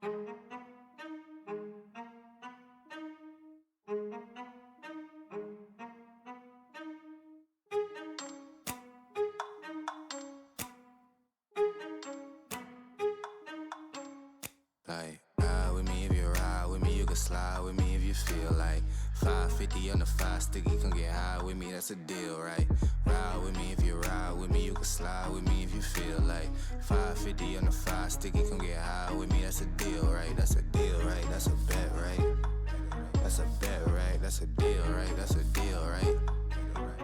Like, ride with me if you ride with me, you can slide with me if you feel like 550 on the 5 sticky, come get high with me, that's a deal, right? Ride with me if you ride with me, you can slide with me if you feel like 550 on the 5 sticky, come get high with me, that's a deal, right? That's a deal, right? That's a bet, right? That's a bet, right? That's a deal, right? That's a deal, right?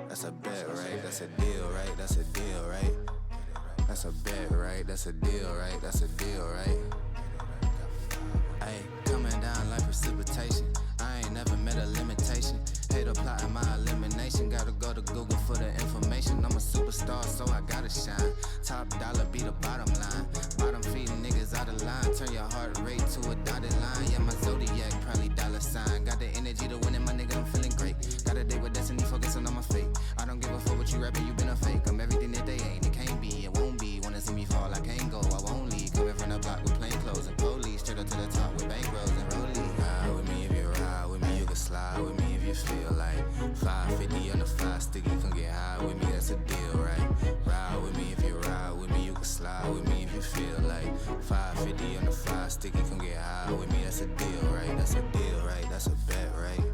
That's a bet, right? That's a deal, right? That's a deal, right? That's a bet, right? That's a deal, right? That's a deal, right? Ayy, coming down like precipitation. I ain't never met a limitation. Hater plotting my elimination. Gotta go to Google for the information. I'm a superstar, so I gotta shine. Top dollar be the bottom line. Bottom feeding niggas out of line. Turn your heart rate to a dotted line. Yeah, my zodiac probably dollar sign. Got the energy to win it, my nigga, I'm feeling great. Got a date with destiny, focusing on my fate. I don't give a fuck what you rapping, you been a fake. I'm everything that they ain't, it can't be, it won't be. Wanna see me fall, I can't go, I won't leave. Coming from the block with plain clothes and police. Straight up to the top with bankrolls and rollies. Ride with me if you ride with me, you can slide with me if you feel like 550 on the 5 sticky, come get high with me, that's a deal, right? Ride with me if you ride with me, you can slide with me if you feel like 550 on the 5 sticky, come get high with me, that's a deal, right? That's a deal, right? That's a bet, right?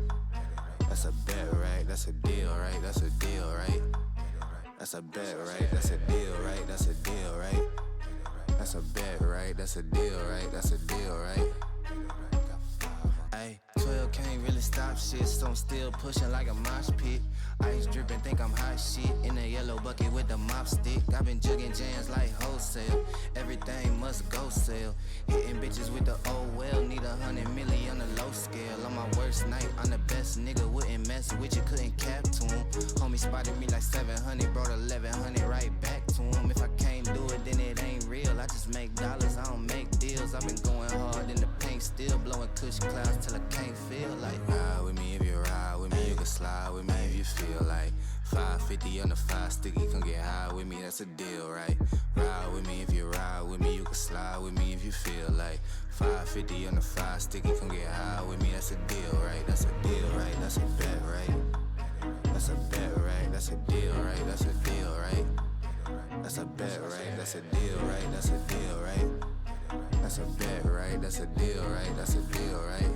That's a bet, right? That's a deal, right? That's a deal, right? That's a bet, right? That's a deal, right? That's a deal, right? That's a bet, right? That's a deal, right? That's a deal, right? Ayy, 12 can't really stop shit, so I'm still pushing like a mosh pit. Ice dripping, think I'm hot shit. In a yellow bucket with the mop stick. I've been jugging jams like wholesale. Everything must go sell. Hitting bitches with the old well. Need 100 million on the low scale. On my worst night, I'm the best nigga. Wouldn't mess with you, couldn't cap to him. Homie spotted me like 700, brought 1100 right back to him. If I can't do it, then it ain't real. I just make dollars, I don't make deals. I've been going hard in the paint, still blowing kush clouds till I can't feel like. Ride with me if you ride with me, you can slide with me if you feel like 550 on the 5 sticky, come get high with me, that's a deal, right? Ride with me if you ride with me, you can slide with me if you feel like 550 on the 5 sticky, come get high with me, that's a deal, right? That's a deal, right? That's a bet, right? That's a bet, right? That's a deal, right? That's a deal, right? That's a bet, right? That's a deal, right? That's a deal, right? That's a bet, right? That's a deal, right? That's a deal, right?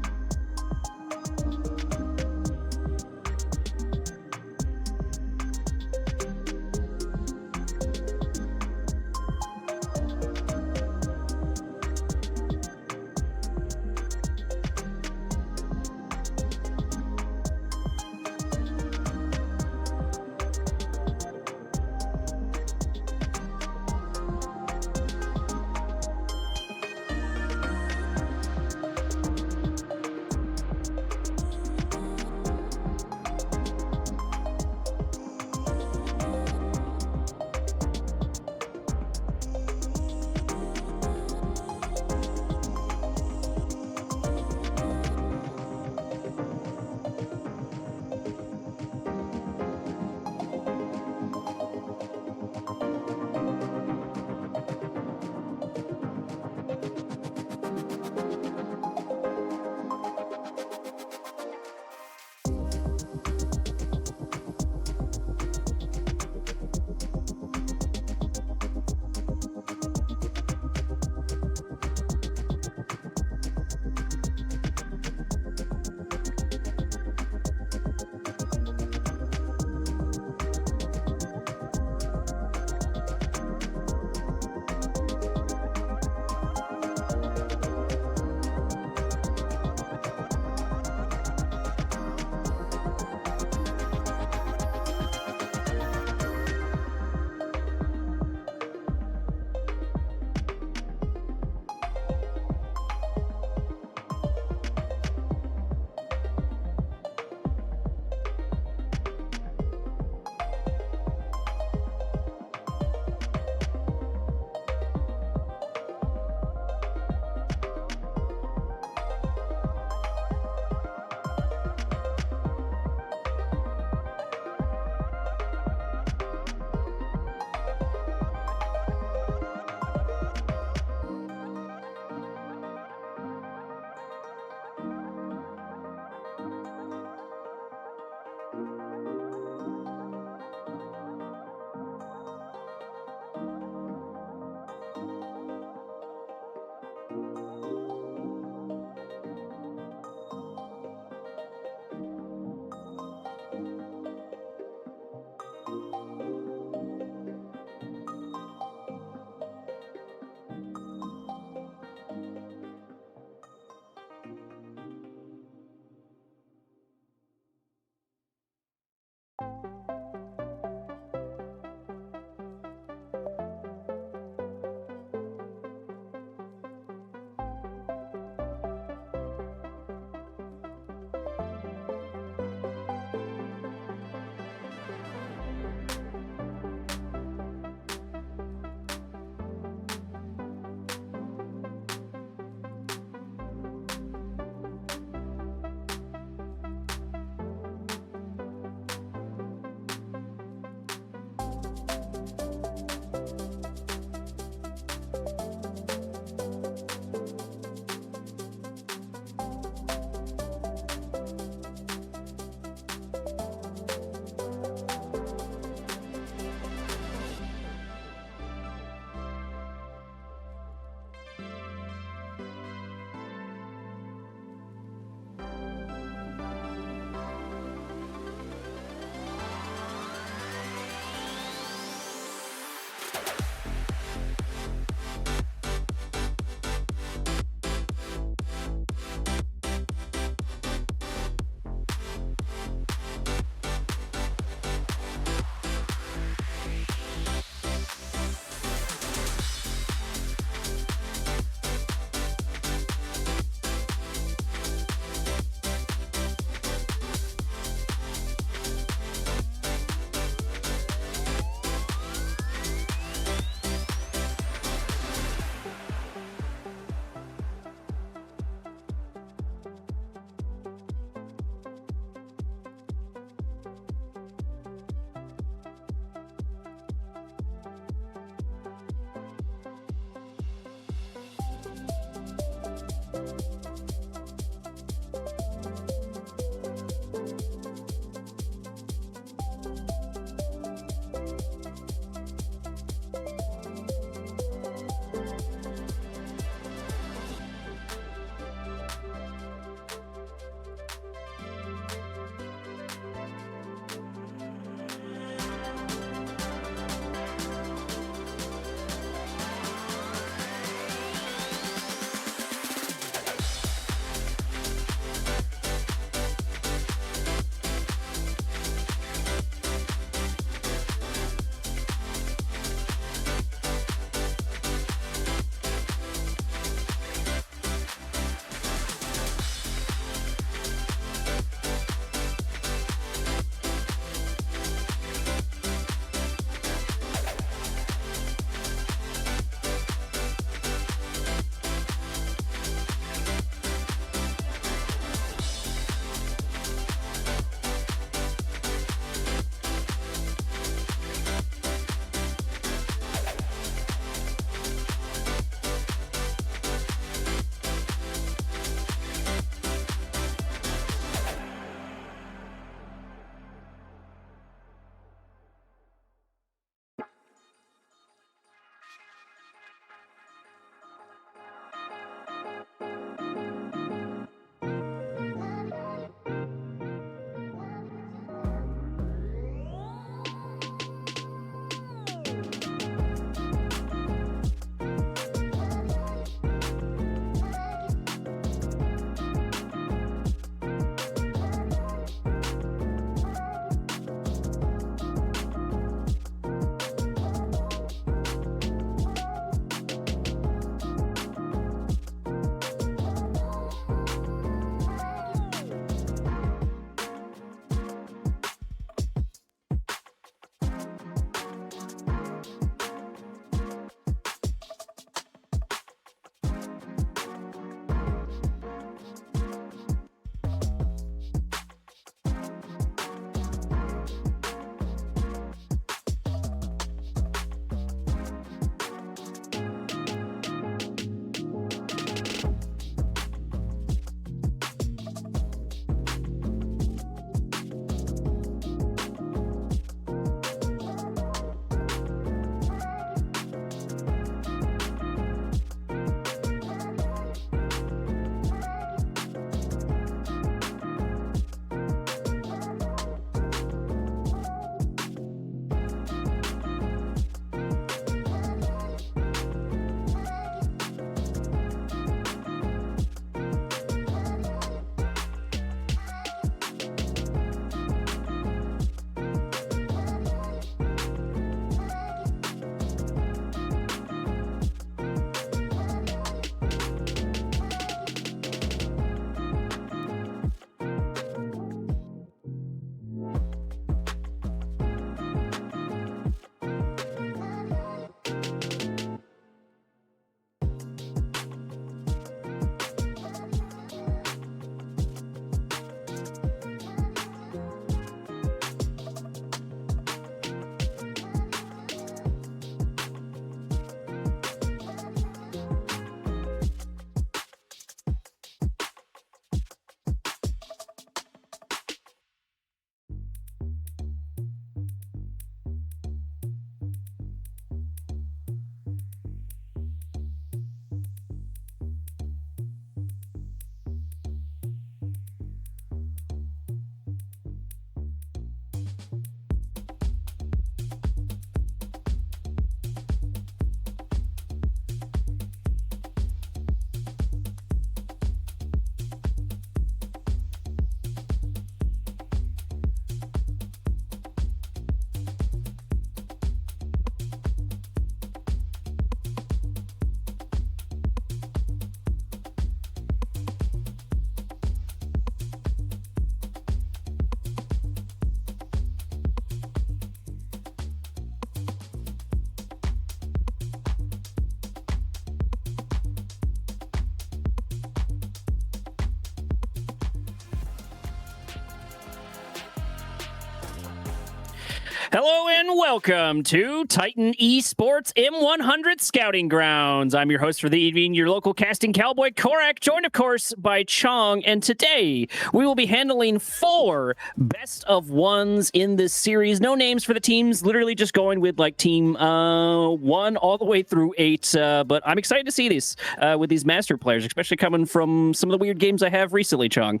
Hello and welcome to Titan Esports M100 Scouting Grounds. I'm your host for the evening, your local casting cowboy Korak, joined of course by Chong, and today we will be handling 4 best of ones in this series. No names for the teams, literally just going with like team 1 all the way through 8, but I'm excited to see these with these master players, especially coming from some of the weird games I have recently, Chong.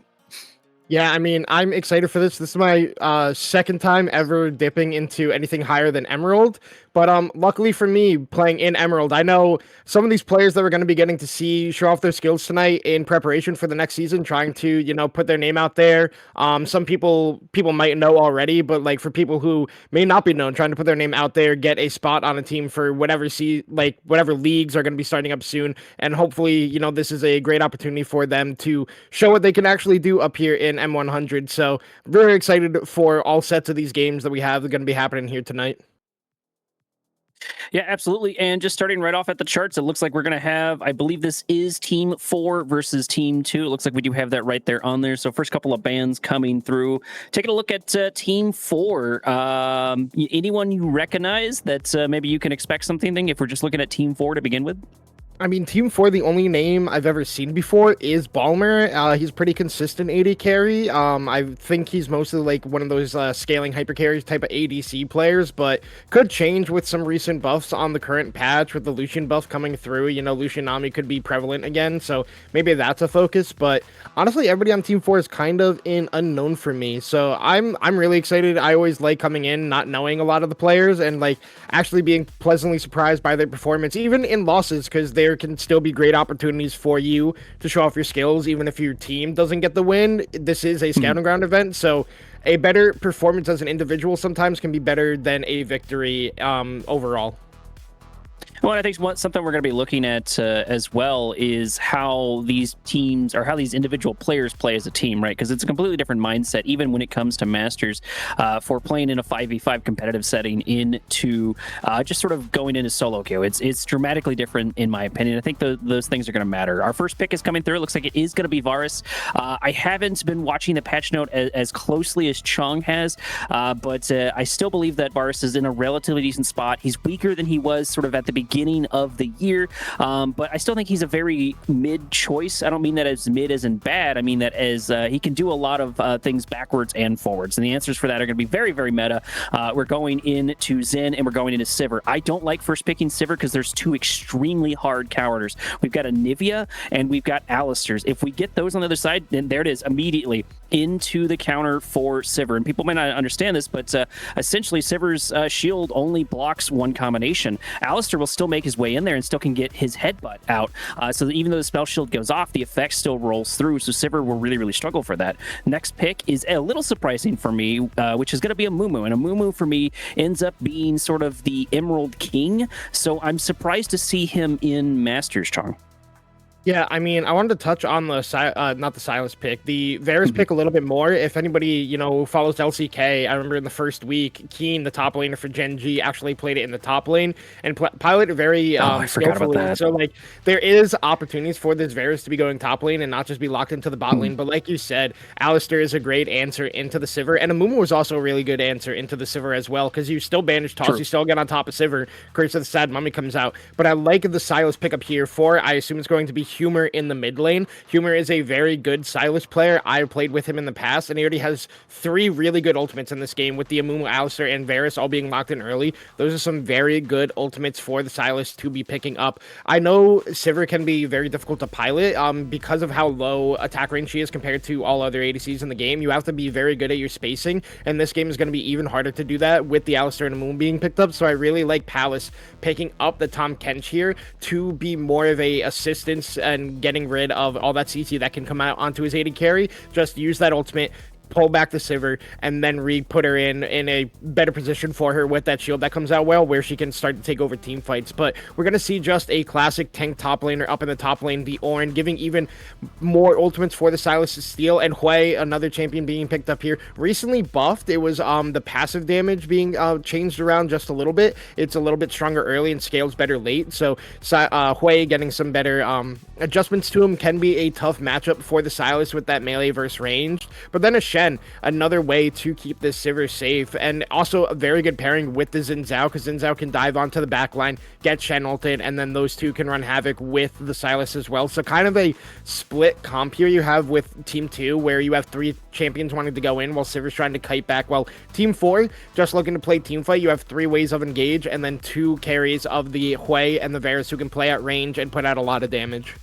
Yeah, I mean, I'm excited for this. This is my second time ever dipping into anything higher than Emerald. But luckily for me, playing in Emerald, I know some of these players that we're going to be getting to see show off their skills tonight in preparation for the next season, trying to, put their name out there. Some people might know already, but like for people who may not be known, trying to put their name out there, get a spot on a team for whatever whatever leagues are going to be starting up soon, and hopefully, this is a great opportunity for them to show what they can actually do up here in M100. So very excited for all sets of these games that we have that are going to be happening here tonight. Yeah, absolutely. And just starting right off at the charts, it looks like we're going to have, I believe this is Team 4 versus Team 2. It looks like we do have that right there on there. So first couple of bands coming through. Taking a look at Team 4. Anyone you recognize that maybe you can expect something if we're just looking at Team 4 to begin with? I mean, Team 4, the only name I've ever seen before is Balmer. He's pretty consistent AD carry. I think he's mostly like one of those scaling hyper carries type of ADC players, but could change with some recent buffs on the current patch with the Lucian buff coming through. Lucian Nami could be prevalent again, so maybe that's a focus. But honestly, everybody on Team 4 is kind of an unknown for me, so I'm really excited. I always like coming in not knowing a lot of the players and like actually being pleasantly surprised by their performance, even in losses, because there can still be great opportunities for you to show off your skills, even if your team doesn't get the win. This is a scouting ground event, so a better performance as an individual sometimes can be better than a victory overall. Well, I think something we're going to be looking at as well is how these teams or how these individual players play as a team, right? Because it's a completely different mindset, even when it comes to Masters, for playing in a 5v5 competitive setting into just sort of going into solo queue. It's dramatically different, in my opinion. I think those things are going to matter. Our first pick is coming through. It looks like it is going to be Varus. I haven't been watching the patch note as closely as Chong has, but I still believe that Varus is in a relatively decent spot. He's weaker than he was sort of at the beginning of the year, but I still think he's a very mid choice. I don't mean that as mid as in bad. I mean that as he can do a lot of things backwards and forwards, and the answers for that are going to be very, very meta. We're going into Zen and we're going into Sivir. I don't like first picking Sivir because there's 2 extremely hard counters. We've got Anivia and we've got Alistair's. If we get those on the other side, then there it is, immediately into the counter for Sivir. And people may not understand this, but essentially Sivir's shield only blocks one combination. Alistair will still make his way in there and still can get his headbutt out. So that even though the spell shield goes off, the effect still rolls through. So Sivir will really, really struggle for that. Next pick is a little surprising for me, which is going to be a Mumu. And a Mumu for me ends up being sort of the Emerald King. So I'm surprised to see him in Masters, Chong. Yeah, I mean, I wanted to touch on the not the Silas pick, the Varus pick a little bit more. If anybody, follows LCK, I remember in the first week, Keen, the top laner for Gen G, actually played it in the top lane and piloted very skillfully. So, like, there is opportunities for this Varus to be going top lane and not just be locked into the bot lane. But like you said, Alistair is a great answer into the Sivir, and Amumu was also a really good answer into the Sivir as well, because you still banish toss, you still get on top of Sivir, Curse of the Sad Mummy comes out. But I like the Silas pickup here for, I assume it's going to be Humor in the mid lane. Humor is a very good Silas player. I played with him in the past, and he already has 3 really good ultimates in this game, with the Amumu, Alistair, and Varus all being locked in early. Those are some very good ultimates for the Silas to be picking up. I know Sivir can be very difficult to pilot because of how low attack range she is compared to all other ADCs in the game. You have to be very good at your spacing, and this game is going to be even harder to do that with the Alistair and Amumu being picked up. So I really like Palace picking up the Tom Kench here to be more of a assistance and getting rid of all that CC that can come out onto his AD carry. Just use that ultimate, pull back the Sivir, and then put her in a better position for her with that shield that comes out well, where she can start to take over team fights. But we're going to see just a classic tank top laner up in the top lane, the Ornn, giving even more ultimates for the Silas to steal, and Hui, another champion being picked up here, recently buffed. It was the passive damage being changed around just a little bit. It's a little bit stronger early and scales better late, so Hui getting some better adjustments to him can be a tough matchup for the Silas with that melee versus ranged. But then a Shen, another way to keep this Sivir safe, and also a very good pairing with the Xin Zhao, because Xin Zhao can dive onto the back line, get Shen ulted, and then those two can run havoc with the Sylas as well. So kind of a split comp here you have with Team 2, where you have 3 champions wanting to go in while Sivir's trying to kite back, while Team 4 just looking to play team fight. You have 3 ways of engage, and then 2 carries of the Hui and the Varus who can play at range and put out a lot of damage.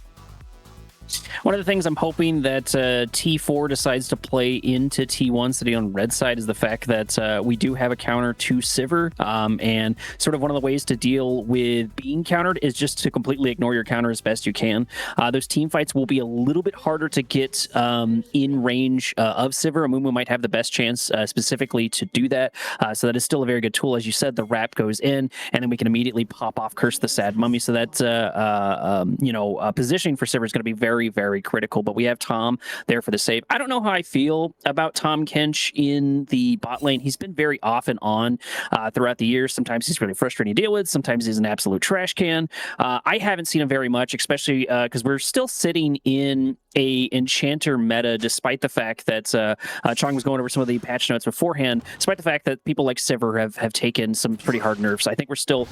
One of the things I'm hoping that T4 decides to play into T1 sitting on red side is the fact that we do have a counter to Sivir, and sort of one of the ways to deal with being countered is just to completely ignore your counter as best you can. Those team fights will be a little bit harder to get in range of Sivir. Amumu might have the best chance specifically to do that, so that is still a very good tool. As you said, the wrap goes in, and then we can immediately pop off Curse the Sad Mummy, so that positioning for Sivir is going to be very, very critical, but we have Tom there for the save. I don't know how I feel about Tom Kench in the bot lane. He's been very off and on throughout the years. Sometimes he's really frustrating to deal with. Sometimes he's an absolute trash can. I haven't seen him very much, especially because we're still sitting in a enchanter meta, despite the fact that Chong was going over some of the patch notes beforehand, despite the fact that people like Sivir have taken some pretty hard nerfs. I think we're still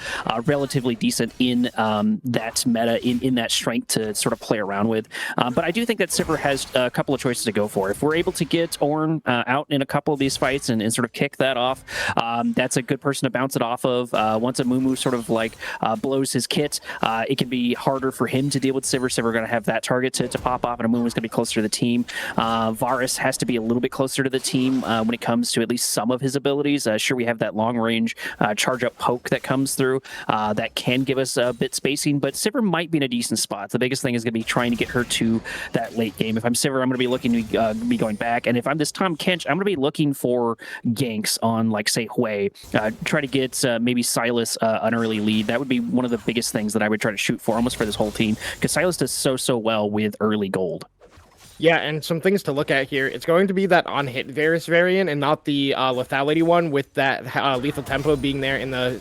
relatively decent in that meta, in that strength to sort of play around with. But I do think that Sivir has a couple of choices to go for. If we're able to get Ornn out in a couple of these fights and sort of kick that off, that's a good person to bounce it off of. Once Amumu sort of like blows his kit, it can be harder for him to deal with Sivir. Sivir going to have that target to pop off, and Amumu is going to be closer to the team. Varus has to be a little bit closer to the team when it comes to at least some of his abilities. Sure, we have that long range charge up poke that comes through that can give us a bit spacing, but Sivir might be in a decent spot. The biggest thing is going to be trying to get her to that late game. If I'm Sivir, I'm going to be looking to be going back, and if I'm this Tom Kench, I'm going to be looking for ganks on, like, say, Hui. Try to get maybe Sylas an early lead. That would be one of the biggest things that I would try to shoot for almost for this whole team, because Sylas does so well with early gold. Yeah, and some things to look at here. It's going to be that on-hit Varus variant and not the lethality one, with that lethal tempo being there in the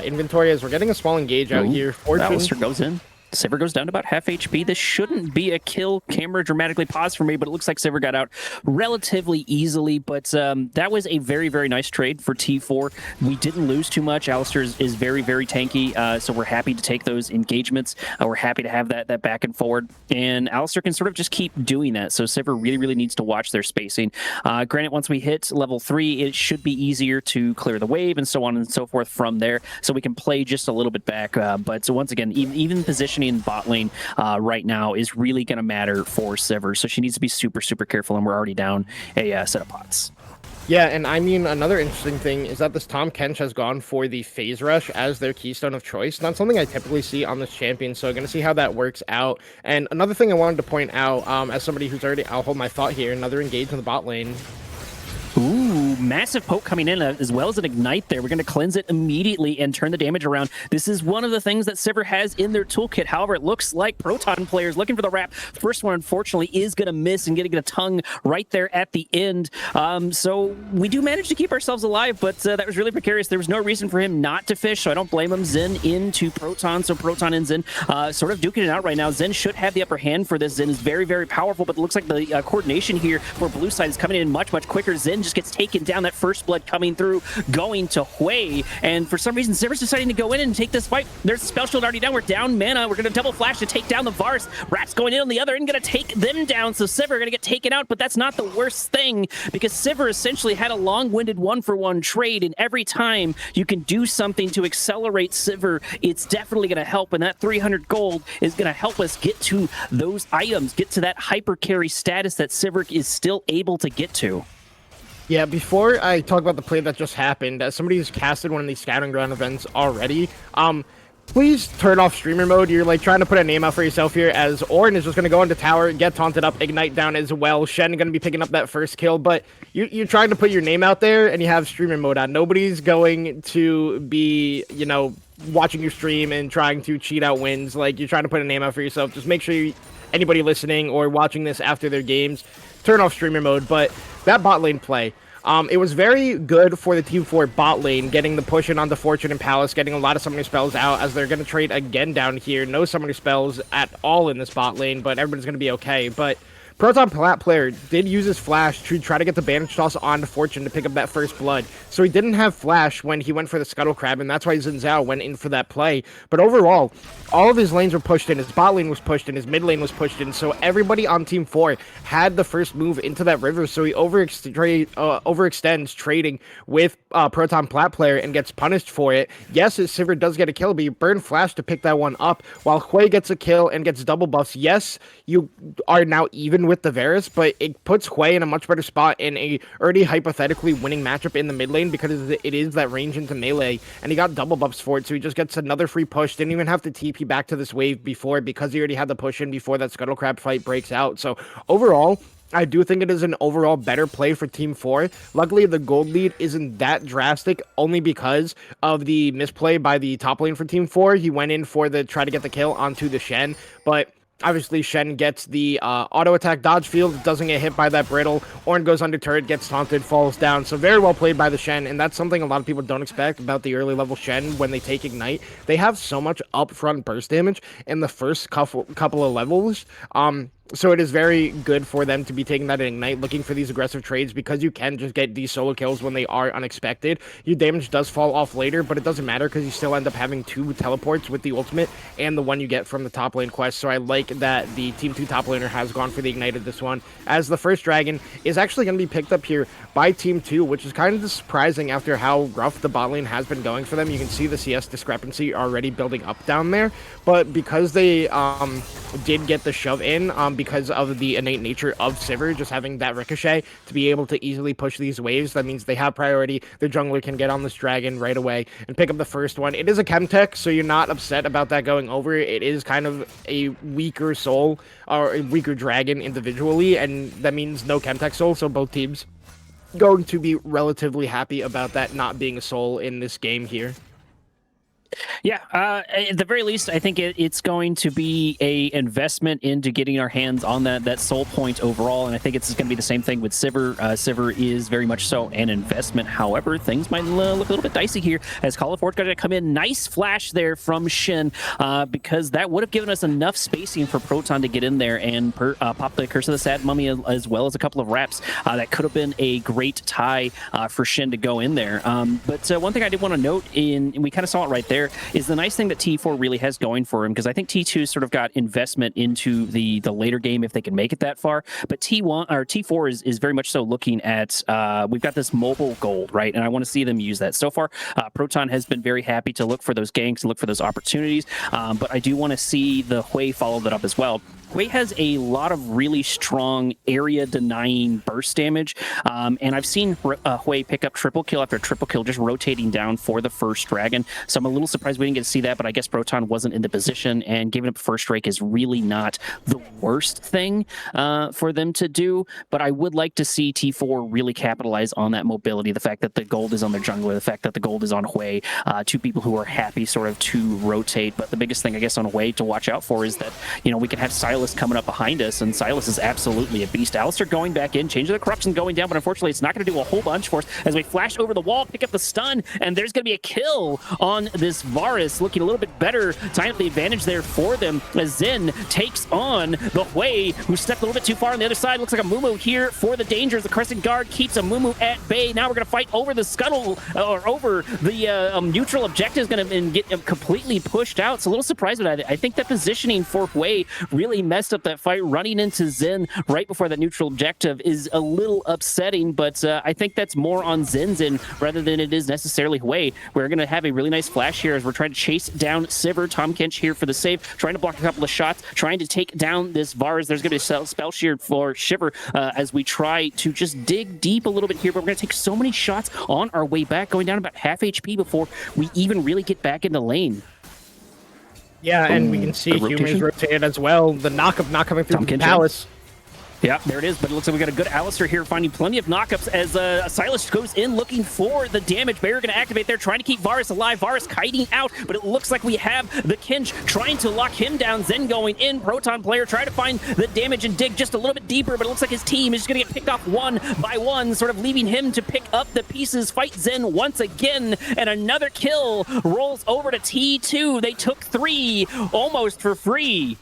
inventory, as we're getting a small engage out here. Alistair goes in. Sivir goes down to about half HP. This shouldn't be a kill. Camera dramatically paused for me, but it looks like Sivir got out relatively easily. But that was a very, very nice trade for T4. We didn't lose too much. Alistair is very, very tanky, so we're happy to take those engagements. We're happy to have that back and forward. And Alistair can sort of just keep doing that. So Sivir really, really needs to watch their spacing. Granted, once we hit level 3, it should be easier to clear the wave and so on and so forth from there. So we can play just a little bit back. But so once again, even positioning in bot lane right now is really going to matter for Sivir, so she needs to be super, super careful, and we're already down a set of pots. Yeah, and I mean, another interesting thing is that this Tom Kench has gone for the Phase Rush as their keystone of choice. Not something I typically see on this champion, so going to see how that works out. And another thing I wanted to point out, as somebody who's already, I'll hold my thought here, another engage in the bot lane. Ooh, massive poke coming in as well as an ignite there. We're going to cleanse it immediately and turn the damage around. This is one of the things that Sivir has in their toolkit. However, it looks like Proton players looking for the wrap. First one, unfortunately, is going to miss and getting a tongue right there at the end. So we do manage to keep ourselves alive, but that was really precarious. There was no reason for him not to fish, so I don't blame him. Zen into Proton, so Proton and Zen sort of duking it out right now. Zen should have the upper hand for this. Zen is very, very powerful, but it looks like the coordination here for blue side is coming in much, much quicker. Zen just gets taken down, that first blood coming through, going to Hui, and for some reason Sivir's deciding to go in and take this fight. There's a spell shield already down, we're down mana, we're going to double flash to take down the Varus. Rat's going in on the other end, going to take them down, so Sivir going to get taken out, but that's not the worst thing, because Sivir essentially had a long-winded one-for-one trade, and every time you can do something to accelerate Sivir, it's definitely going to help, and that 300 gold is going to help us get to those items, get to that hyper carry status that Sivir is still able to get to. Yeah, before I talk about the play that just happened, as somebody who's casted one of these Scattering Ground events already, please turn off streamer mode. You're like trying to put a name out for yourself here, as Ornn is just going to go into tower, get taunted up, ignite down as well. Shen going to be picking up that first kill, but you're trying to put your name out there and you have streamer mode on. Nobody's going to be, you know, watching your stream and trying to cheat out wins. Like, you're trying to put a name out for yourself. Just make sure anybody listening or watching this after their games, turn off streamer mode. But that bot lane play, it was very good for the Team 4 bot lane, getting the push in onto Fortune and Palace, getting a lot of summoning spells out, as they're going to trade again down here. No summoning spells at all in this bot lane, but everybody's going to be okay. But Proton Plat player did use his flash to try to get the bandage toss onto Fortune to pick up that first blood. So he didn't have flash when he went for the Scuttle Crab, and that's why Xin Zhao went in for that play. But overall, all of his lanes were pushed in. His bot lane was pushed in. His mid lane was pushed in. So everybody on Team 4 had the first move into that river. So he overextends trading with Proton Plat player and gets punished for it. Yes, his Sivir does get a kill, but you burn flash to pick that one up, while Hui gets a kill and gets double buffs. Yes, you are now even with the Varus, but it puts Hui in a much better spot in a already hypothetically winning matchup in the mid lane because it is that range into melee, and he got double buffs for it, so he just gets another free push. Didn't even have to TP back to this wave before because he already had the push in before that Scuttle Crab fight breaks out. So overall, I do think it is an overall better play for Team 4. Luckily, the gold lead isn't that drastic, only because of the misplay by the top lane for Team 4. He went in for the try to get the kill onto the Shen, but obviously Shen gets the auto attack dodge field, doesn't get hit by that brittle. Ornn goes under turret, gets taunted, falls down. So very well played by the Shen, and that's something a lot of people don't expect about the early level Shen when they take Ignite. They have so much upfront burst damage in the first couple of levels. So it is very good for them to be taking that in Ignite, looking for these aggressive trades, because you can just get these solo kills when they are unexpected. Your damage does fall off later, but it doesn't matter because you still end up having 2 teleports with the ultimate and the one you get from the top lane quest. So I like that the Team 2 top laner has gone for the Ignited this one, as the first dragon is actually going to be picked up here by Team 2, which is kind of surprising after how rough the bot lane has been going for them. You can see the CS discrepancy already building up down there, but because they did get the shove in, because of the innate nature of Sivir, just having that ricochet to be able to easily push these waves, that means they have priority. The jungler can get on this dragon right away and pick up the first one. It is a Chemtech, so you're not upset about that going over. It is kind of a weaker soul, or a weaker dragon individually, and that means no Chemtech soul, so both teams going to be relatively happy about that not being a soul in this game here. Yeah, at the very least, I think it's going to be a investment into getting our hands on that soul point overall, and I think it's going to be the same thing with Sivir. Sivir is very much so an investment. However, things might look a little bit dicey here as Call of Fort's going to come in. Nice flash there from Shen, because that would have given us enough spacing for Proton to get in there and pop the Curse of the Sad Mummy, as well as a couple of wraps. That could have been a great tie for Shen to go in there. But one thing I did want to note, and we kind of saw it right there, is the nice thing that T4 really has going for him, because I think T2 sort of got investment into the later game if they can make it that far, but T1 or T4 is very much so looking at we've got this mobile gold, right? And I want to see them use that. So far, Proton has been very happy to look for those ganks and look for those opportunities, but I do want to see the Hui follow that up as well. Hui has a lot of really strong area-denying burst damage, and I've seen Hui pick up triple kill after triple kill, just rotating down for the first dragon. So I'm a little surprised we didn't get to see that, but I guess Proton wasn't in the position, and giving up first strike is really not the worst thing for them to do. But I would like to see T4 really capitalize on that mobility, the fact that the gold is on their jungler, the fact that the gold is on Hui, 2 people who are happy sort of to rotate. But the biggest thing, I guess, on Hui to watch out for is that, we can have Silas coming up behind us, and Silas is absolutely a beast. Alistar going back in, changing the corruption going down, but unfortunately it's not going to do a whole bunch for us as we flash over the wall, pick up the stun, and there's going to be a kill on this Varus, looking a little bit better, tying up the advantage there for them as Zen takes on the Hui, who stepped a little bit too far on the other side. Looks like a Mumu here for the dangers. The Crescent Guard keeps a Mumu at bay. Now we're going to fight over the scuttle, or over the neutral objective is going to get completely pushed out. It's a little surprised with that. I think that positioning for Hui really messed up that fight. Running into Zen right before that neutral objective is a little upsetting, but I think that's more on Zen's end rather than it is necessarily Hui. We're going to have a really nice flash here as we're trying to chase down Sivir. Tom Kench here for the save, trying to block a couple of shots, trying to take down this Varus. There's going to be a spell shield for Shiver as we try to just dig deep a little bit here, but we're going to take so many shots on our way back, going down about half HP before we even really get back in the lane. Yeah, and we can see humans rotate as well. The knockup not coming through the palace. Yeah, there it is, but it looks like we got a good Alistar here, finding plenty of knockups as Silas goes in looking for the damage. Barrier going to activate there, trying to keep Varus alive. Varus kiting out, but it looks like we have the Kinch trying to lock him down. Zen going in, Proton player trying to find the damage and dig just a little bit deeper, but it looks like his team is just going to get picked off one by one, sort of leaving him to pick up the pieces, fight Zen once again, and another kill rolls over to T2. They took 3 almost for free.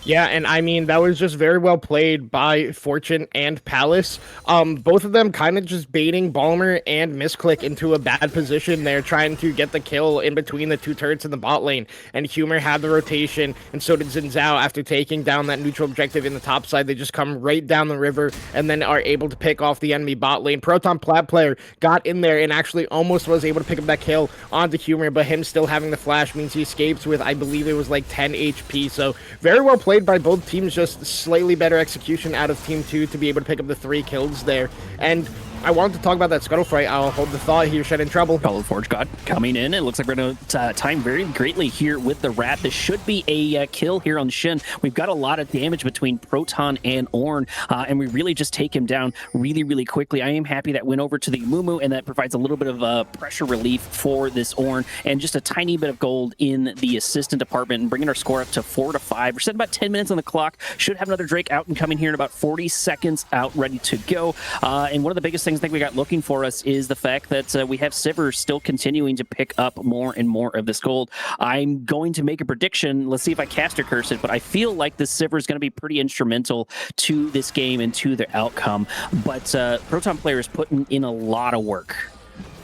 Yeah, and I mean, that was just very well played by Fortune and Palace. Both of them kind of just baiting Balmer and Misclick into a bad position there, trying to get the kill in between the two turrets in the bot lane. And Humor had the rotation, and so did Xin Zhao after taking down that neutral objective in the top side. They just come right down the river and then are able to pick off the enemy bot lane. Proton Plat player got in there and actually almost was able to pick up that kill onto Humor, but him still having the flash means he escapes with, I believe it was like 10 HP. So very well played by both teams, just slightly better execution out of Team 2 to be able to pick up the 3 kills there. And I wanted to talk about that Scuttle Fright. I'll hold the thought here, Shed in Trouble. Call Forge God coming in. It looks like we're going to time very greatly here with the Rat. This should be a kill here on Shin. We've got a lot of damage between Proton and Ornn, and we really just take him down really, really quickly. I am happy that went over to the Mumu, and that provides a little bit of pressure relief for this Ornn, and just a tiny bit of gold in the assistant department, and bringing our score up to 4-5. We're setting about 10 minutes on the clock. Should have another Drake out and coming here in about 40 seconds out, ready to go. And one of the biggest things I think we got looking for us is the fact that we have Sivir still continuing to pick up more and more of this gold. I'm going to make a prediction. Let's see if I caster curse it, but I feel like this Sivir is going to be pretty instrumental to this game and to the outcome. But Proton player is putting in a lot of work.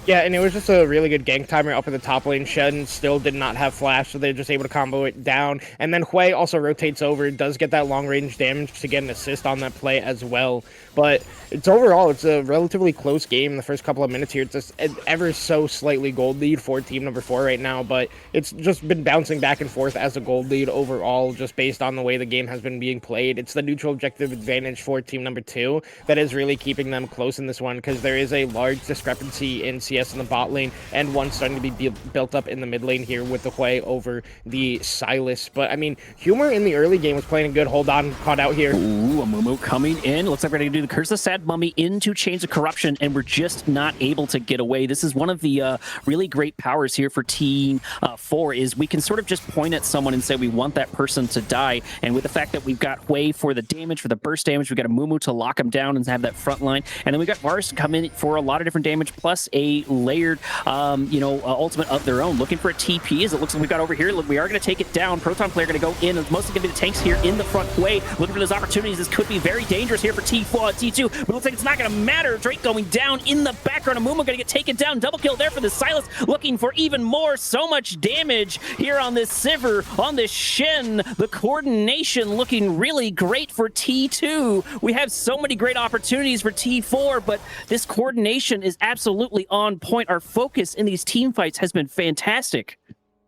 Yeah, and it was just a really good gank timer up in the top lane. Shen still did not have flash, so they're just able to combo it down. And then Hui also rotates over, does get that long-range damage to get an assist on that play as well. But it's a relatively close game in the first couple of minutes here. It's just an ever so slightly gold lead for team number 4 right now, but it's just been bouncing back and forth as a gold lead overall, just based on the way the game has been being played. It's the neutral objective advantage for team number 2 that is really keeping them close in this one, because there is a large discrepancy in CS in the bot lane, and one starting to be built up in the mid lane here with the Hui over the Silas. But I mean, Humor in the early game was playing a good hold on, caught out here. Ooh, a Mumu coming in. Looks like we're going to do the Curse of the Sad Mummy into Chains of Corruption, and we're just not able to get away. This is one of the really great powers here for Team 4, is we can sort of just point at someone and say we want that person to die. And with the fact that we've got Hui for the damage, for the burst damage, we've got a Mumu to lock him down and have that front line. And then we've got Varus to come in for a lot of different damage, plus a layered, ultimate of their own. Looking for a TP, as it looks like we've got over here. Look, we are going to take it down. Proton player going to go in. It's mostly going to be the tanks here in the front way. Looking for those opportunities. This could be very dangerous here for T2, but it looks like it's not going to matter. Drake going down in the background. Amumu going to get taken down. Double kill there for the Silas. Looking for even more. So much damage here on this Sivir, on this Shen. The coordination looking really great for T2. We have so many great opportunities for T4, but this coordination is absolutely on point. Our focus in these team fights has been fantastic.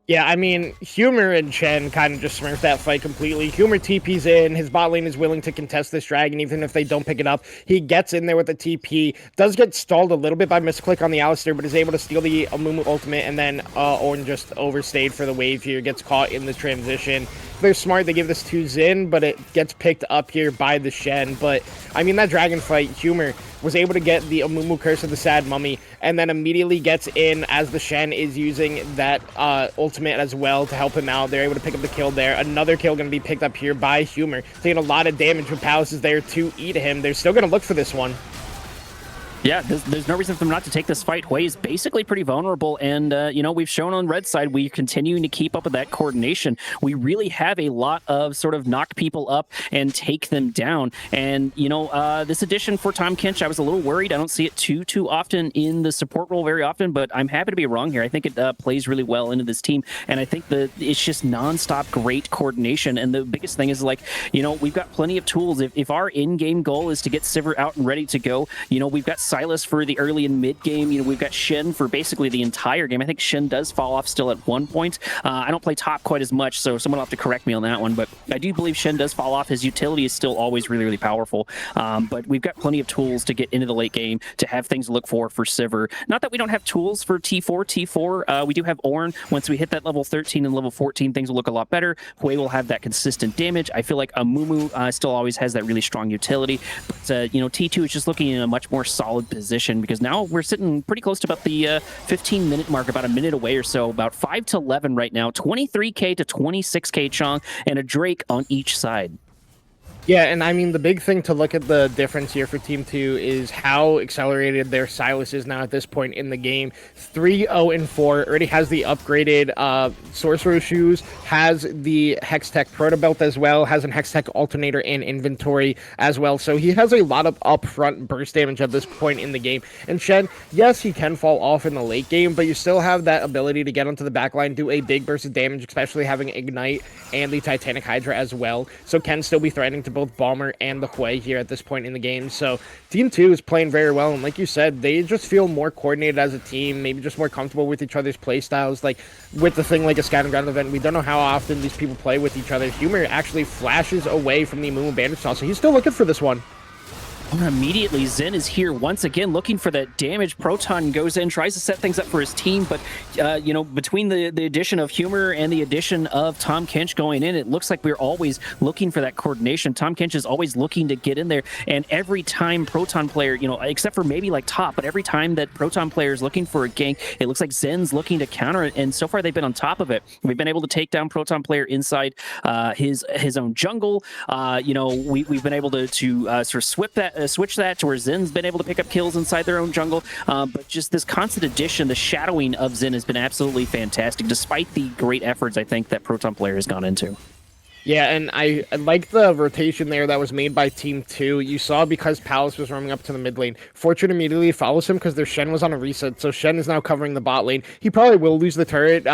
Yeah, I mean, Humor and Chen kind of just smurfed that fight completely. Humor TP's in. His bot lane is willing to contest this dragon, even if they don't pick it up. He gets in there with the TP. Does get stalled a little bit by misclick on the Alistar, but is able to steal the Amumu ultimate, and then Ornn just overstayed for the wave here. Gets caught in the transition. They're smart. They give this to Xin, but it gets picked up here by the Shen. But, I mean, that dragon fight, Humor was able to get the Amumu Curse of the Sad Mummy, and then immediately gets in as the Shen is using that ultimate as well to help him out. They're able to pick up the kill there. Another kill going to be picked up here by Humor. Taking a lot of damage when Palace is there to eat him. They're still going to look for this one. Yeah, there's no reason for them not to take this fight. Hui is basically pretty vulnerable, and, we've shown on red side, we're continuing to keep up with that coordination. We really have a lot of sort of knock people up and take them down. And, this addition for Tahm Kench, I was a little worried. I don't see it too often in the support role very often, but I'm happy to be wrong here. I think it plays really well into this team, and I think that it's just nonstop great coordination. And the biggest thing is, we've got plenty of tools. If our in-game goal is to get Sivir out and ready to go, we've got Silas for the early and mid game. We've got Shen for basically the entire game. I think Shen does fall off still at one point. I don't play top quite as much, so someone will have to correct me on that one, but I do believe Shen does fall off. His utility is still always really, really powerful. But we've got plenty of tools to get into the late game, to have things to look for Sivir. Not that we don't have tools for T4. We do have Ornn. Once we hit that level 13 and level 14, things will look a lot better. Hui will have that consistent damage. I feel like Amumu still always has that really strong utility. But, T2 is just looking in a much more solid position, because now we're sitting pretty close to about the 15-minute mark, about a minute away or so, about 5-11 right now, 23k to 26k Chong, and a Drake on each side. Yeah, and I mean, the big thing to look at the difference here for Team 2 is how accelerated their Silas is now at this point in the game. 3-0-4, already has the upgraded Sorcerer Shoes, has the Hextech Proto Belt as well, has an Hextech Alternator in inventory as well. So he has a lot of upfront burst damage at this point in the game. And Shen, yes, he can fall off in the late game, but you still have that ability to get onto the backline, do a big burst of damage, especially having Ignite and the Titanic Hydra as well. So can still be threatening to both Bomber and the Hui here at this point in the game. So Team 2 is playing very well, and like you said, they just feel more coordinated as a team, maybe just more comfortable with each other's playstyles. Like with the thing like a Scatter Ground event, we don't know how often these people play with each other. Humor actually flashes away from the Moo Bandage Toss, so he's still looking for this one. Immediately, Zen is here once again looking for that damage. Proton goes in, tries to set things up for his team, but between the addition of Humor and the addition of Tom Kench going in, it looks like we're always looking for that coordination. Tom Kench is always looking to get in there, and every time Proton player, except for maybe like top, but every time that Proton player is looking for a gank, it looks like Zen's looking to counter it, and so far they've been on top of it. We've been able to take down Proton player inside his own jungle. We've been able to sort of switch that to where Zen's been able to pick up kills inside their own jungle, but just this constant addition, the shadowing of Zen has been absolutely fantastic, despite the great efforts I think that Proton player has gone into. Yeah, and I like the rotation there that was made by Team 2. You saw because Palace was roaming up to the mid lane. Fortune immediately follows him because their Shen was on a reset, so Shen is now covering the bot lane. He probably will lose the turret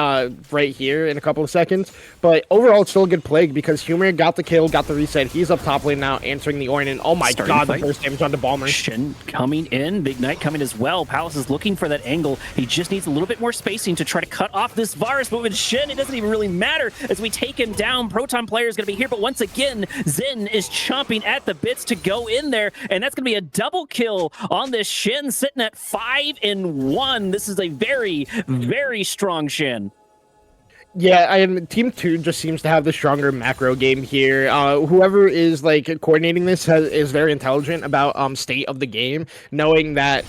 right here in a couple of seconds, but overall it's still a good play because Humor got the kill, got the reset. He's up top lane now, answering the Ornn, and oh my god, the first damage onto Balmer. Shen coming in, Big Knight coming as well. Palace is looking for that angle. He just needs a little bit more spacing to try to cut off this Varus, but with Shen, it doesn't even really matter as we take him down. Proton player is going to be here, but once again, Zen is chomping at the bits to go in there, and that's going to be a double kill on this Shen, sitting at 5-1. This is a very, very strong Shen. Yeah, and Team 2 just seems to have the stronger macro game here. Whoever is like coordinating this is very intelligent about state of the game, knowing that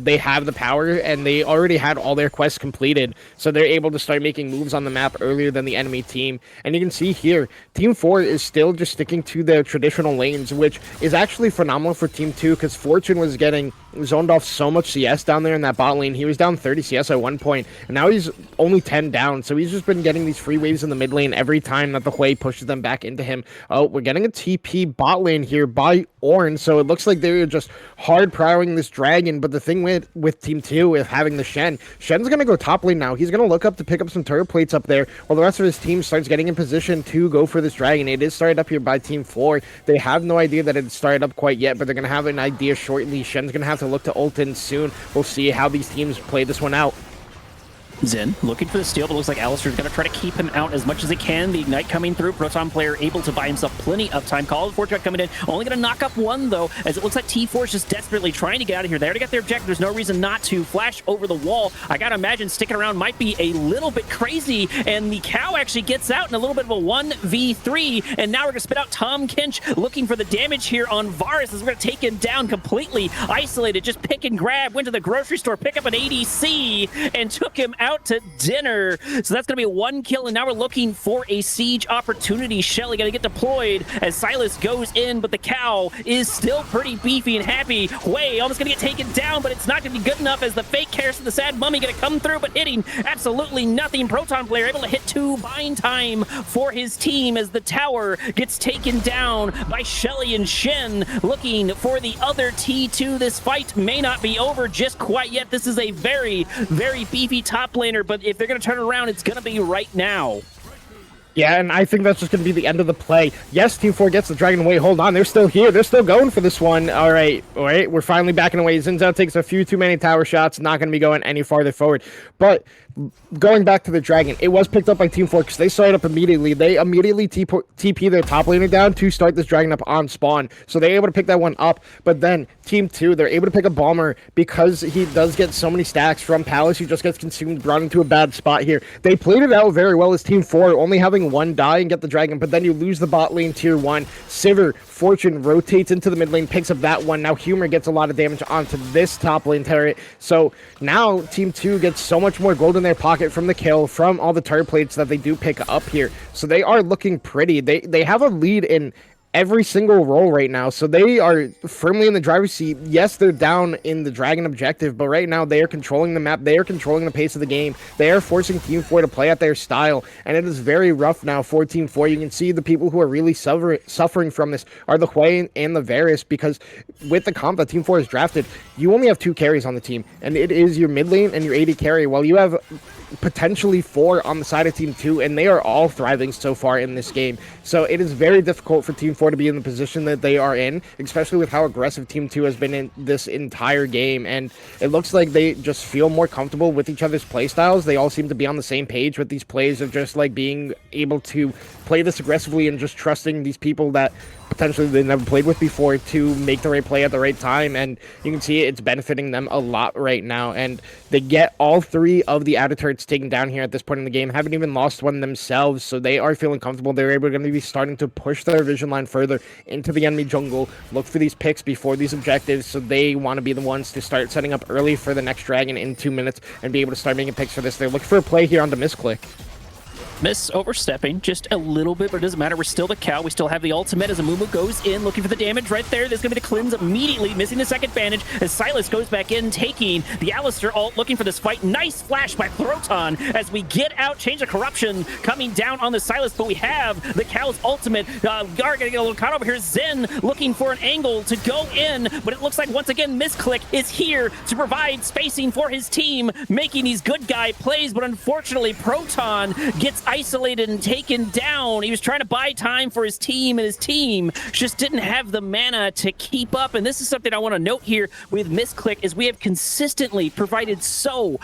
they have the power and they already had all their quests completed, so they're able to start making moves on the map earlier than the enemy team. And you can see here, Team 4 is still just sticking to their traditional lanes, which is actually phenomenal for Team 2 because Fortune was getting zoned off so much CS down there in that bot lane. He was down 30 CS at one point, and now he's only 10 down, so he's just been getting these free waves in the mid lane every time that the Hui pushes them back into him. Oh, we're getting a TP bot lane here by Ornn, so it looks like they're just hard prowling this dragon, but the thing with Team 2, with having the Shen's going to go top lane now. He's going to look up to pick up some turret plates up there, while the rest of his team starts getting in position to go for this dragon. It is started up here by Team 4. They have no idea that it's started up quite yet, but they're going to have an idea shortly. Shen's going to have to look to ult in soon. We'll see how these teams play this one out. Zen looking for the steal, but looks like Alistair's going to try to keep him out as much as he can. The Ignite coming through. Proton player able to buy himself plenty of time. Call of Fortune coming in. Only going to knock up one, though, as it looks like T4 is just desperately trying to get out of here. They already got their objective. There's no reason not to. Flash over the wall. I got to imagine sticking around might be a little bit crazy, and the cow actually gets out in a little bit of a 1v3, and now we're going to spit out Tom Kench looking for the damage here on Varus as we're going to take him down completely isolated. Just pick and grab. Went to the grocery store, pick up an ADC, and took him out to dinner. So that's going to be one kill, and now we're looking for a siege opportunity. Shelly got to get deployed as Silas goes in, but the cow is still pretty beefy and happy. Hui almost going to get taken down, but it's not going to be good enough as the fake Karis and the sad mummy going to come through, but hitting absolutely nothing. Proton player able to hit 2 bind time for his team as the tower gets taken down by Shelly and Shen looking for the other T2. This fight may not be over just quite yet. This is a very, very beefy top laner, but if they're going to turn around, it's going to be right now. Yeah, and I think that's just going to be the end of the play. Yes, Team 4 gets the dragon away. Hold on, they're still here. They're still going for this one. All right, we're finally backing away. Zinzao takes a few too many tower shots. Not going to be going any farther forward. But going back to the dragon, it was picked up by Team 4 because they started up immediately. They immediately TP their top laner down to start this dragon up on spawn. So they're able to pick that one up. But then Team 2, they're able to pick a Bomber because he does get so many stacks from Palace. He just gets consumed, brought into a bad spot here. They played it out very well as Team 4, only having one die and get the dragon. But then you lose the bot lane tier 1. Sivir, Fortune rotates into the mid lane, picks up that one. Now Humor gets a lot of damage onto this top lane turret. So now Team 2 gets so much more gold in their pocket from the kill, from all the turret plates that they do pick up here. So they are looking pretty. They have a lead in every single role right now. So they are firmly in the driver's seat. Yes, they're down in the Dragon objective, but right now they are controlling the map. They are controlling the pace of the game. They are forcing Team 4 to play at their style, and it is very rough now for Team 4. You can see the people who are really suffering from this are the Hwei and the Varus, because with the comp that Team 4 has drafted, you only have 2 carries on the team, and it is your mid lane and your AD carry, while you have potentially 4 on the side of Team 2, and they are all thriving so far in this game. So it is very difficult for Team 4 to be in the position that they are in, especially with how aggressive Team 2 has been in this entire game, and it looks like they just feel more comfortable with each other's playstyles. They all seem to be on the same page with these plays of just like being able to play this aggressively and just trusting these people that potentially they never played with before to make the right play at the right time, and you can see it's benefiting them a lot right now, and they get all 3 of the Adder turrets taken down here at this point in the game, haven't even lost one themselves, so they are feeling comfortable. They're able to be starting to push their vision line further into the enemy jungle, look for these picks before these objectives, so they want to be the ones to start setting up early for the next dragon in 2 minutes and be able to start making picks for this. They're looking for a play here on the misclick. Miss overstepping just a little bit, but it doesn't matter. We're still the cow. We still have the ultimate as Amumu goes in, looking for the damage right there. There's going to be the cleanse immediately, missing the second bandage as Silas goes back in, taking the Alistair ult, looking for this fight. Nice flash by Proton as we get out. Change of Corruption coming down on the Silas, but we have the cow's ultimate. Gar going to get a little caught over here. Zen looking for an angle to go in, but it looks like once again Misclick is here to provide spacing for his team, making these good guy plays, but unfortunately Proton gets isolated and taken down. He was trying to buy time for his team, and his team just didn't have the mana to keep up. And this is something I want to note here with Misclick, is we have consistently provided so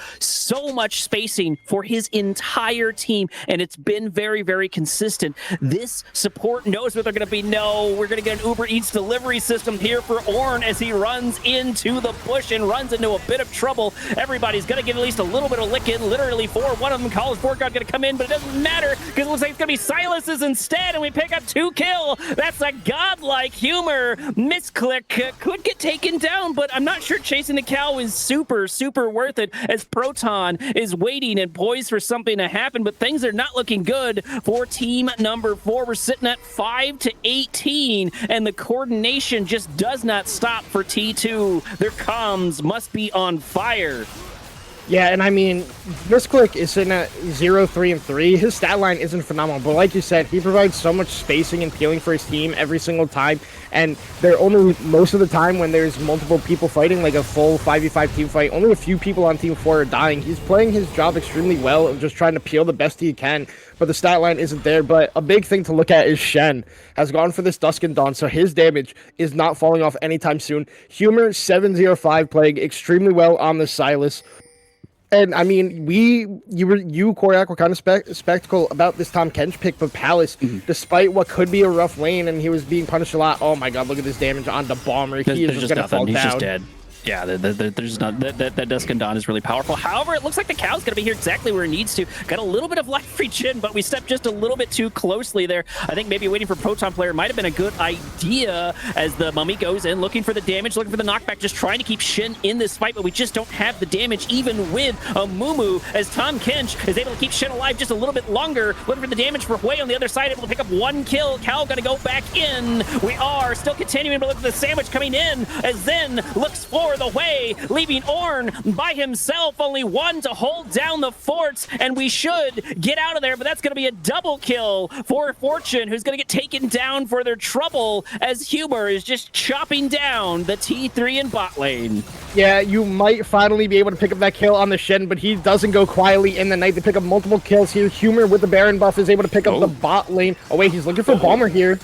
much spacing for his entire team, and it's been very, very consistent. This support knows what they're going to be. No, we're going to get an Uber Eats delivery system here for Ornn as he runs into the bush and runs into a bit of trouble. Everybody's going to get at least a little bit of lick in, literally 4. One of them, College Board Guard, going to come in, but it doesn't matter because it looks like it's going to be Silas's instead, and we pick up 2 kill. That's a godlike humor. Misclick could get taken down, but I'm not sure chasing the cow is super worth it, as Proton is waiting and poised for something to happen, but things are not looking good for team number 4. We're sitting at 5-18, and the coordination just does not stop for T2. Their comms must be on fire. Yeah, and I mean, Misclick is sitting at 0-3-3. His stat line isn't phenomenal, but like you said, he provides so much spacing and peeling for his team every single time, and they're only, most of the time when there's multiple people fighting, like a full 5v5 team fight, only a few people on Team 4 are dying. He's playing his job extremely well and just trying to peel the best he can, but the stat line isn't there. But a big thing to look at is Shen has gone for this Dusk and Dawn, so his damage is not falling off anytime soon. Humor 705 playing extremely well on the Silas. And I mean, you, Koryak, were kind of spectacle about this Tom Kench pick, but Palace, despite what could be a rough lane, and he was being punished a lot. Oh my God, look at this damage on the Bomber. He is just gonna fall down. He's just dead. Yeah, there's not that Dusk and Dawn is really powerful. However, it looks like the cow's gonna be here exactly where it needs to. Got a little bit of life regen, but we stepped just a little bit too closely there. I think maybe waiting for Proton player might have been a good idea, as the Mummy goes in, looking for the damage, looking for the knockback, just trying to keep Shin in this fight, but we just don't have the damage, even with Amumu, as Tom Kench is able to keep Shin alive just a little bit longer, looking for the damage for Hwei on the other side, able to pick up 1 kill. Cow gonna go back in. We are still continuing, but look at the sandwich coming in, as Zen looks for the way, leaving Ornn by himself, only 1 to hold down the forts, and we should get out of there, but that's going to be a double kill for Fortune, who's going to get taken down for their trouble, as Humor is just chopping down the T3 in bot lane. Yeah, you might finally be able to pick up that kill on the Shen, but he doesn't go quietly in the night. They pick up multiple kills here. Humor with the Baron buff is able to pick up the bot lane. Oh wait, he's looking for Bomber here.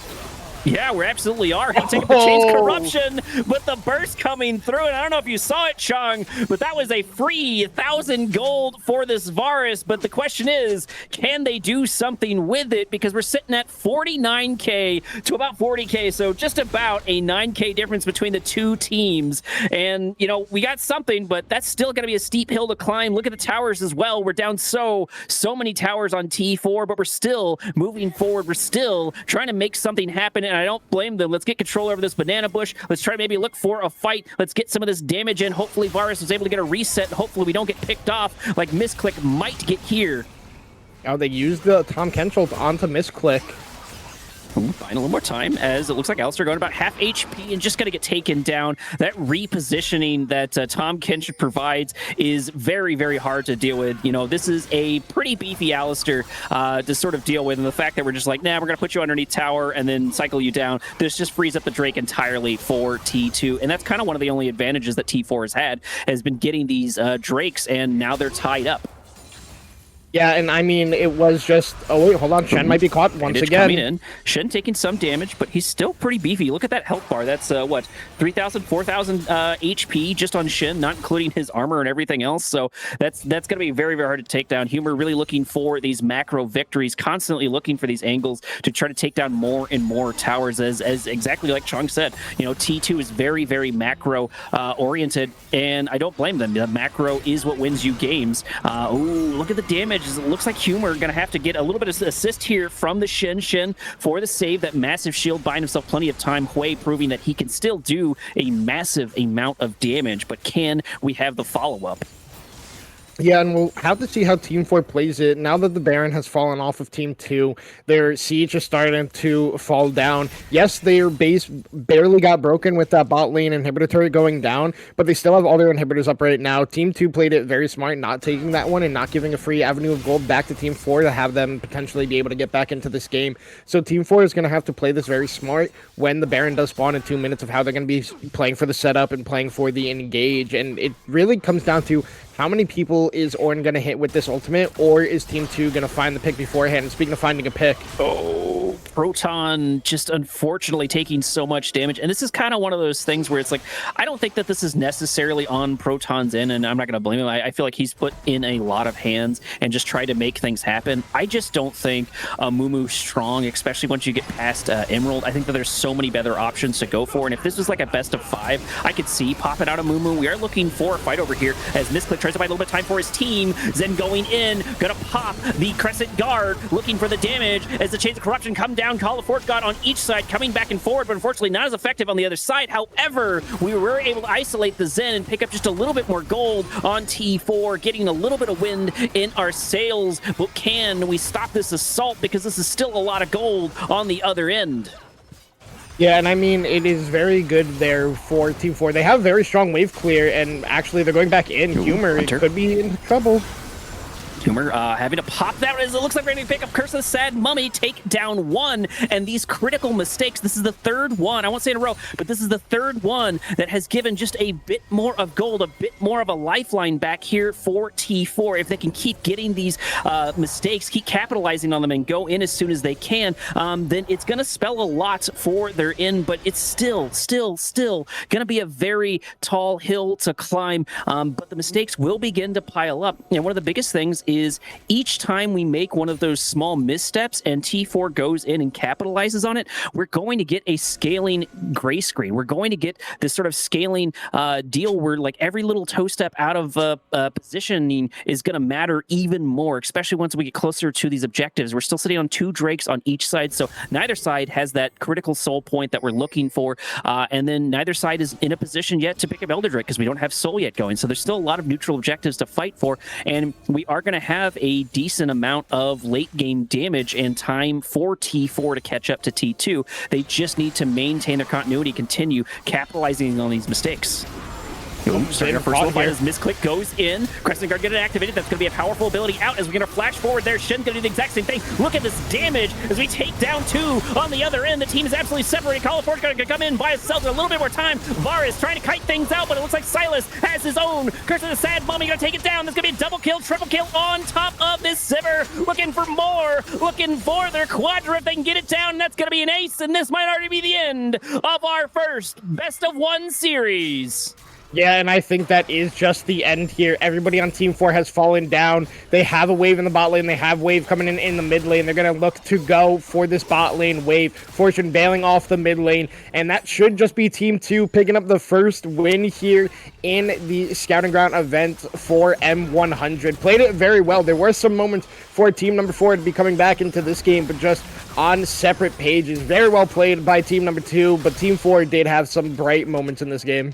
Yeah, we absolutely are. He'll take the Chains Corruption, but the burst coming through, and I don't know if you saw it, Chong, but that was a free 1,000 gold for this Varus, but the question is, can they do something with it? Because we're sitting at 49k to about 40k, so just about a 9k difference between the two teams, and, you know, we got something, but that's still going to be a steep hill to climb. Look at the towers as well. We're down so many towers on T4, but we're still moving forward. We're still trying to make something happen, and I don't blame them. Let's get control over this banana bush. Let's try to maybe look for a fight. Let's get some of this damage in. Hopefully Varus was able to get a reset. Hopefully we don't get picked off like Misclick might get here. Now they used the Tom Kench ult onto Misclick. Buying a little more time as it looks like Alistair going about half HP and just going to get taken down. That repositioning that Tom Kenshin provides is very, very hard to deal with. You know, this is a pretty beefy Alistair to sort of deal with, and the fact that we're just like, nah, we're going to put you underneath tower and then cycle you down, this just frees up the Drake entirely for T2, and that's kind of one of the only advantages that T4 has been getting these Drakes, and now they're tied up. Yeah, and I mean, it was just... Oh, wait, hold on. Shen might be caught once again. Coming in. Shen taking some damage, but he's still pretty beefy. Look at that health bar. That's, 3,000, 4,000 HP just on Shen, not including his armor and everything else. So that's going to be very, very hard to take down. Humor really looking for these macro victories, constantly looking for these angles to try to take down more and more towers, as exactly like Chong said. You know, T2 is very, very macro oriented, and I don't blame them. The macro is what wins you games. Ooh, look at the damage. It looks like Humor going to have to get a little bit of assist here from the Shen for the save. That massive shield buying himself plenty of time. Hui proving that he can still do a massive amount of damage, but can we have the follow-up? Yeah, and we'll have to see how Team 4 plays it. Now that the Baron has fallen off of Team 2, their siege is starting to fall down. Yes, their base barely got broken with that bot lane inhibitor turret going down, but they still have all their inhibitors up right now. Team 2 played it very smart, not taking that one and not giving a free avenue of gold back to Team 4 to have them potentially be able to get back into this game. So Team 4 is going to have to play this very smart when the Baron does spawn in 2 minutes of how they're going to be playing for the setup and playing for the engage. And it really comes down to how many people is Ornn going to hit with this ultimate, or is Team 2 going to find the pick beforehand? And speaking of finding a pick... Oh, Proton just unfortunately taking so much damage. And this is kind of one of those things where it's like, I don't think that this is necessarily on Proton's end, and I'm not going to blame him. I feel like he's put in a lot of hands and just tried to make things happen. I just don't think Muumuu's strong, especially once you get past Emerald. I think that there's so many better options to go for, and if this was like a best of 5, I could see popping out of Muumuu. We are looking for a fight over here as Misclick tries to buy a little bit of time for his team. Zen going in, gonna pop the Crescent Guard, looking for the damage as the Chains of Corruption come down. Call of Force God on each side, coming back and forward, but unfortunately not as effective on the other side. However, we were able to isolate the Zen and pick up just a little bit more gold on T4, getting a little bit of wind in our sails. But can we stop this assault? Because this is still a lot of gold on the other end. Yeah, and I mean, it is very good there for Team 4. They have very strong wave clear, and actually they're going back in. Humor could be in trouble. Humor having to pop that as it looks like we're going to pick up Curse of the Sad Mummy, take down 1, and these critical mistakes, this is the 3rd one, I won't say in a row, but this is the 3rd one that has given just a bit more of gold, a bit more of a lifeline back here for T4. If they can keep getting these mistakes, keep capitalizing on them and go in as soon as they can, then it's going to spell a lot for their end, but it's still going to be a very tall hill to climb, but the mistakes will begin to pile up. And one of the biggest things is each time we make one of those small missteps and T4 goes in and capitalizes on it, we're going to get a scaling gray screen. We're going to get this sort of scaling deal where like every little toe step out of positioning is going to matter even more, especially once we get closer to these objectives. We're still sitting on 2 Drakes on each side, so neither side has that critical soul point that we're looking for, and then neither side is in a position yet to pick up Elder Drake because we don't have soul yet going, so there's still a lot of neutral objectives to fight for, and we are going to have a decent amount of late game damage and time for T4 to catch up to T2. They just need to maintain their continuity, continue capitalizing on these mistakes. Starting our first little fight as Misclick goes in. Crescent Guard getting activated. That's going to be a powerful ability out as we're going to flash forward there. Shen's going to do the exact same thing. Look at this damage as we take down 2 on the other end. The team is absolutely separated. Call of Force going to come in by itself with a little bit more time. Var is trying to kite things out, but it looks like Silas has his own. Curse of the Sad Mummy going to take it down. There's going to be a double kill, triple kill on top of this Sivir. Looking for more. Looking for their Quadra if they can get it down. That's going to be an ace, and this might already be the end of our first best of 1 series. Yeah, and I think that is just the end here. Everybody on Team 4 has fallen down. They have a wave in the bot lane. They have wave coming in the mid lane. They're going to look to go for this bot lane wave. Fortune bailing off the mid lane, and that should just be Team 2 picking up the first win here in the Scouting Ground event for M100. Played it very well. There were some moments for Team number 4 to be coming back into this game, but just on separate pages. Very well played by Team number 2, but Team 4 did have some bright moments in this game.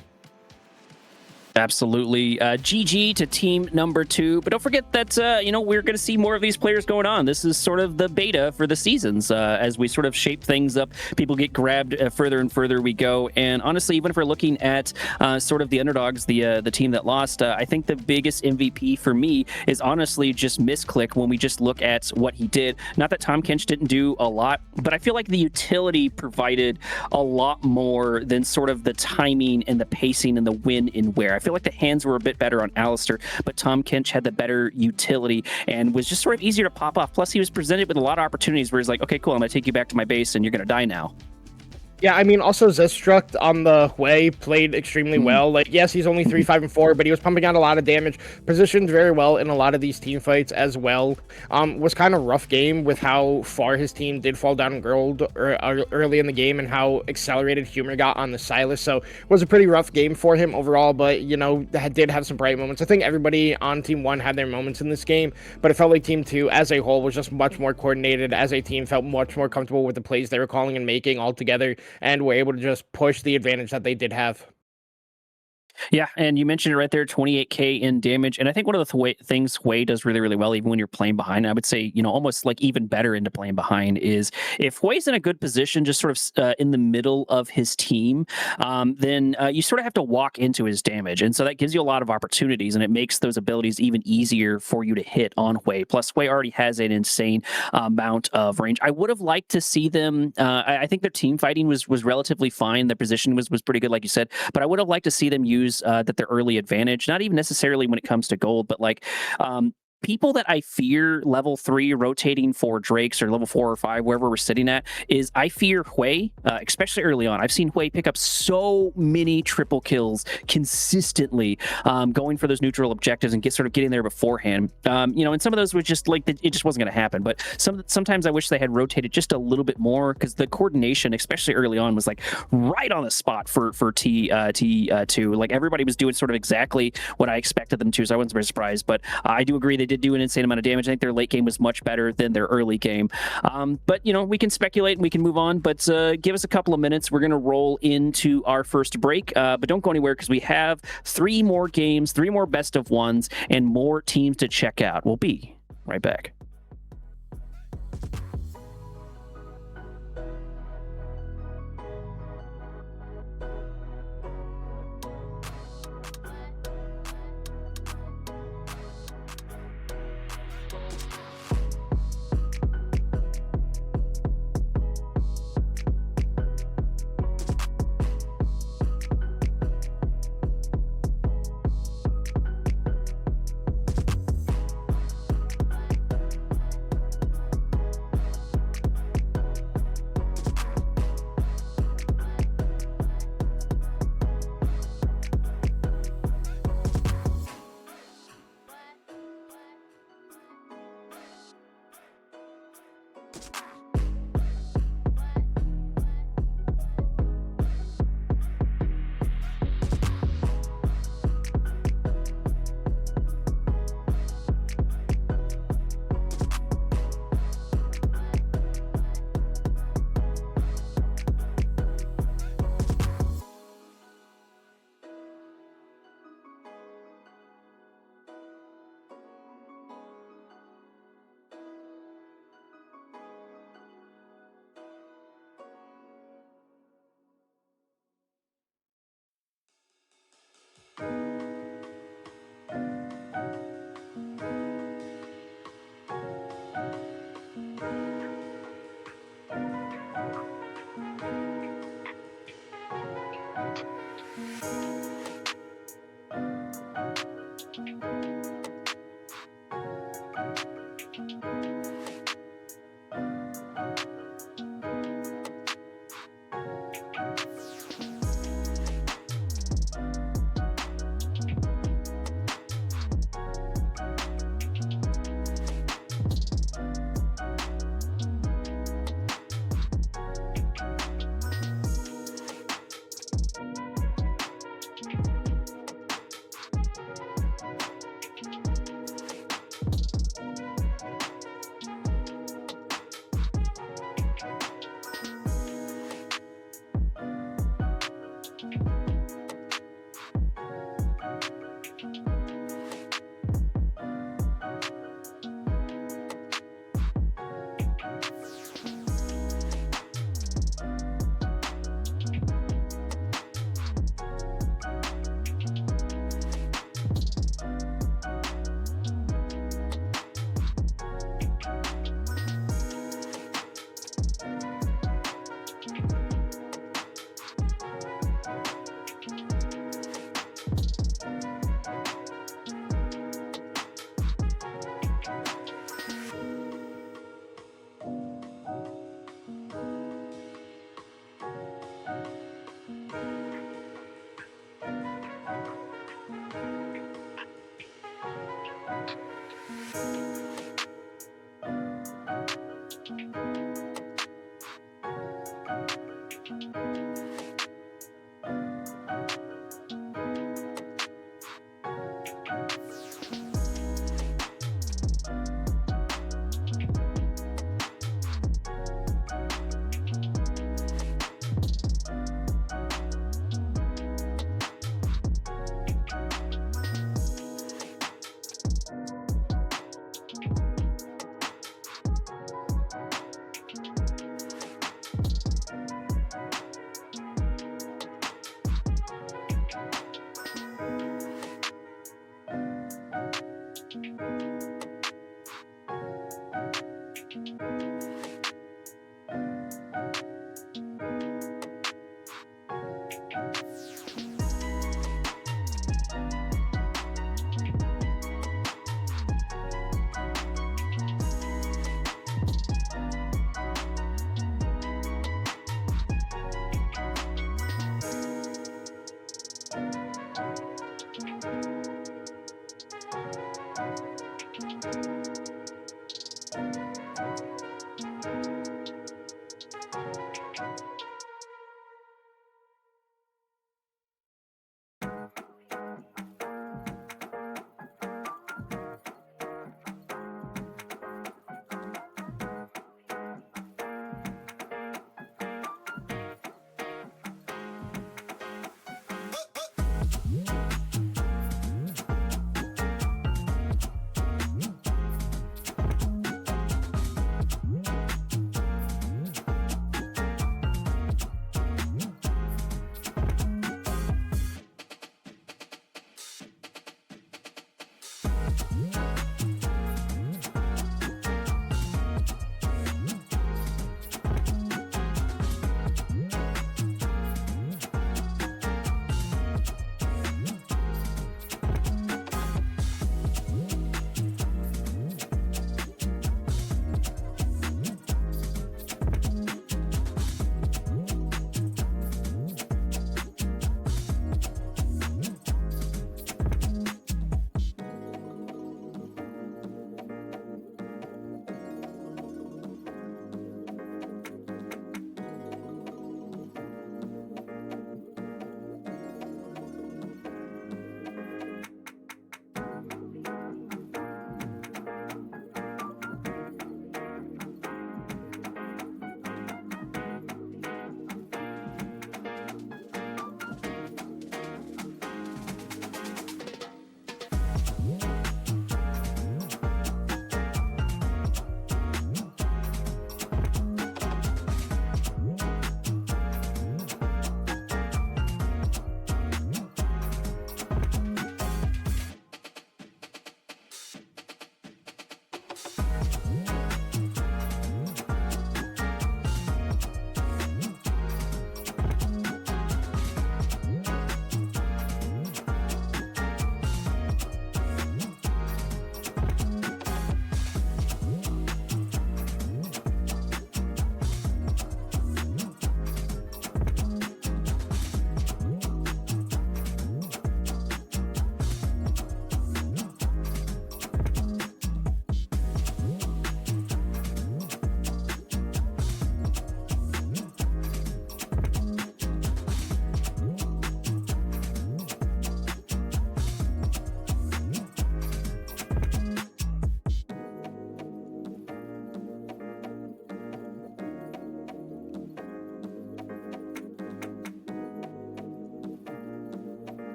Absolutely. GG to team number 2. But don't forget that, we're going to see more of these players going on. This is sort of the beta for the seasons. As we sort of shape things up, people get grabbed further and further we go. And honestly, even if we're looking at sort of the underdogs, the team that lost, I think the biggest MVP for me is honestly just Misclick when we just look at what he did. Not that Tom Kench didn't do a lot, but I feel like the utility provided a lot more than sort of the timing and the pacing and the when and where. I feel like the hands were a bit better on Alistair, but Tom Kench had the better utility and was just sort of easier to pop off. Plus, he was presented with a lot of opportunities where he's like, okay, cool, I'm going to take you back to my base and you're going to die now. Yeah, I mean, also Zestruct on the way played extremely well. Like, yes, he's only 3, 5, and 4, but he was pumping out a lot of damage. Positioned very well in a lot of these team fights as well. Was kind of rough game with how far his team did fall down in gold early in the game and how accelerated Humor got on the Silas. So it was a pretty rough game for him overall, but, did have some bright moments. I think everybody on Team 1 had their moments in this game, but it felt like Team 2 as a whole was just much more coordinated as a team, felt much more comfortable with the plays they were calling and making all together, and were able to just push the advantage that they did have. Yeah, and you mentioned it right there, 28k in damage. And I think one of the things Hui does really, really well, even when you're playing behind, I would say, almost like even better into playing behind, is if Hui's in a good position, just sort of in the middle of his team, then you sort of have to walk into his damage. And so that gives you a lot of opportunities, and it makes those abilities even easier for you to hit on Hui. Plus, Hui already has an insane amount of range. I would have liked to see them, I think their team fighting was relatively fine. Their position was pretty good, like you said, but I would have liked to see them use that their early advantage, not even necessarily when it comes to gold, but like people that I fear level 3 rotating for Drakes or level 4 or 5, wherever we're sitting at, is I fear Hui, especially early on. I've seen Hui pick up so many triple kills consistently, going for those neutral objectives and getting there beforehand. And some of those was just like, it just wasn't going to happen. But sometimes I wish they had rotated just a little bit more, because the coordination, especially early on, was like right on the spot for T2. Like everybody was doing sort of exactly what I expected them to, so I wasn't very surprised. But I do agree they did do an insane amount of damage. I think their late game was much better than their early game. But, we can speculate and we can move on, but give us a couple of minutes. We're going to roll into our first break, but don't go anywhere, because we have 3 more games, 3 more best of ones, and more teams to check out. We'll be right back.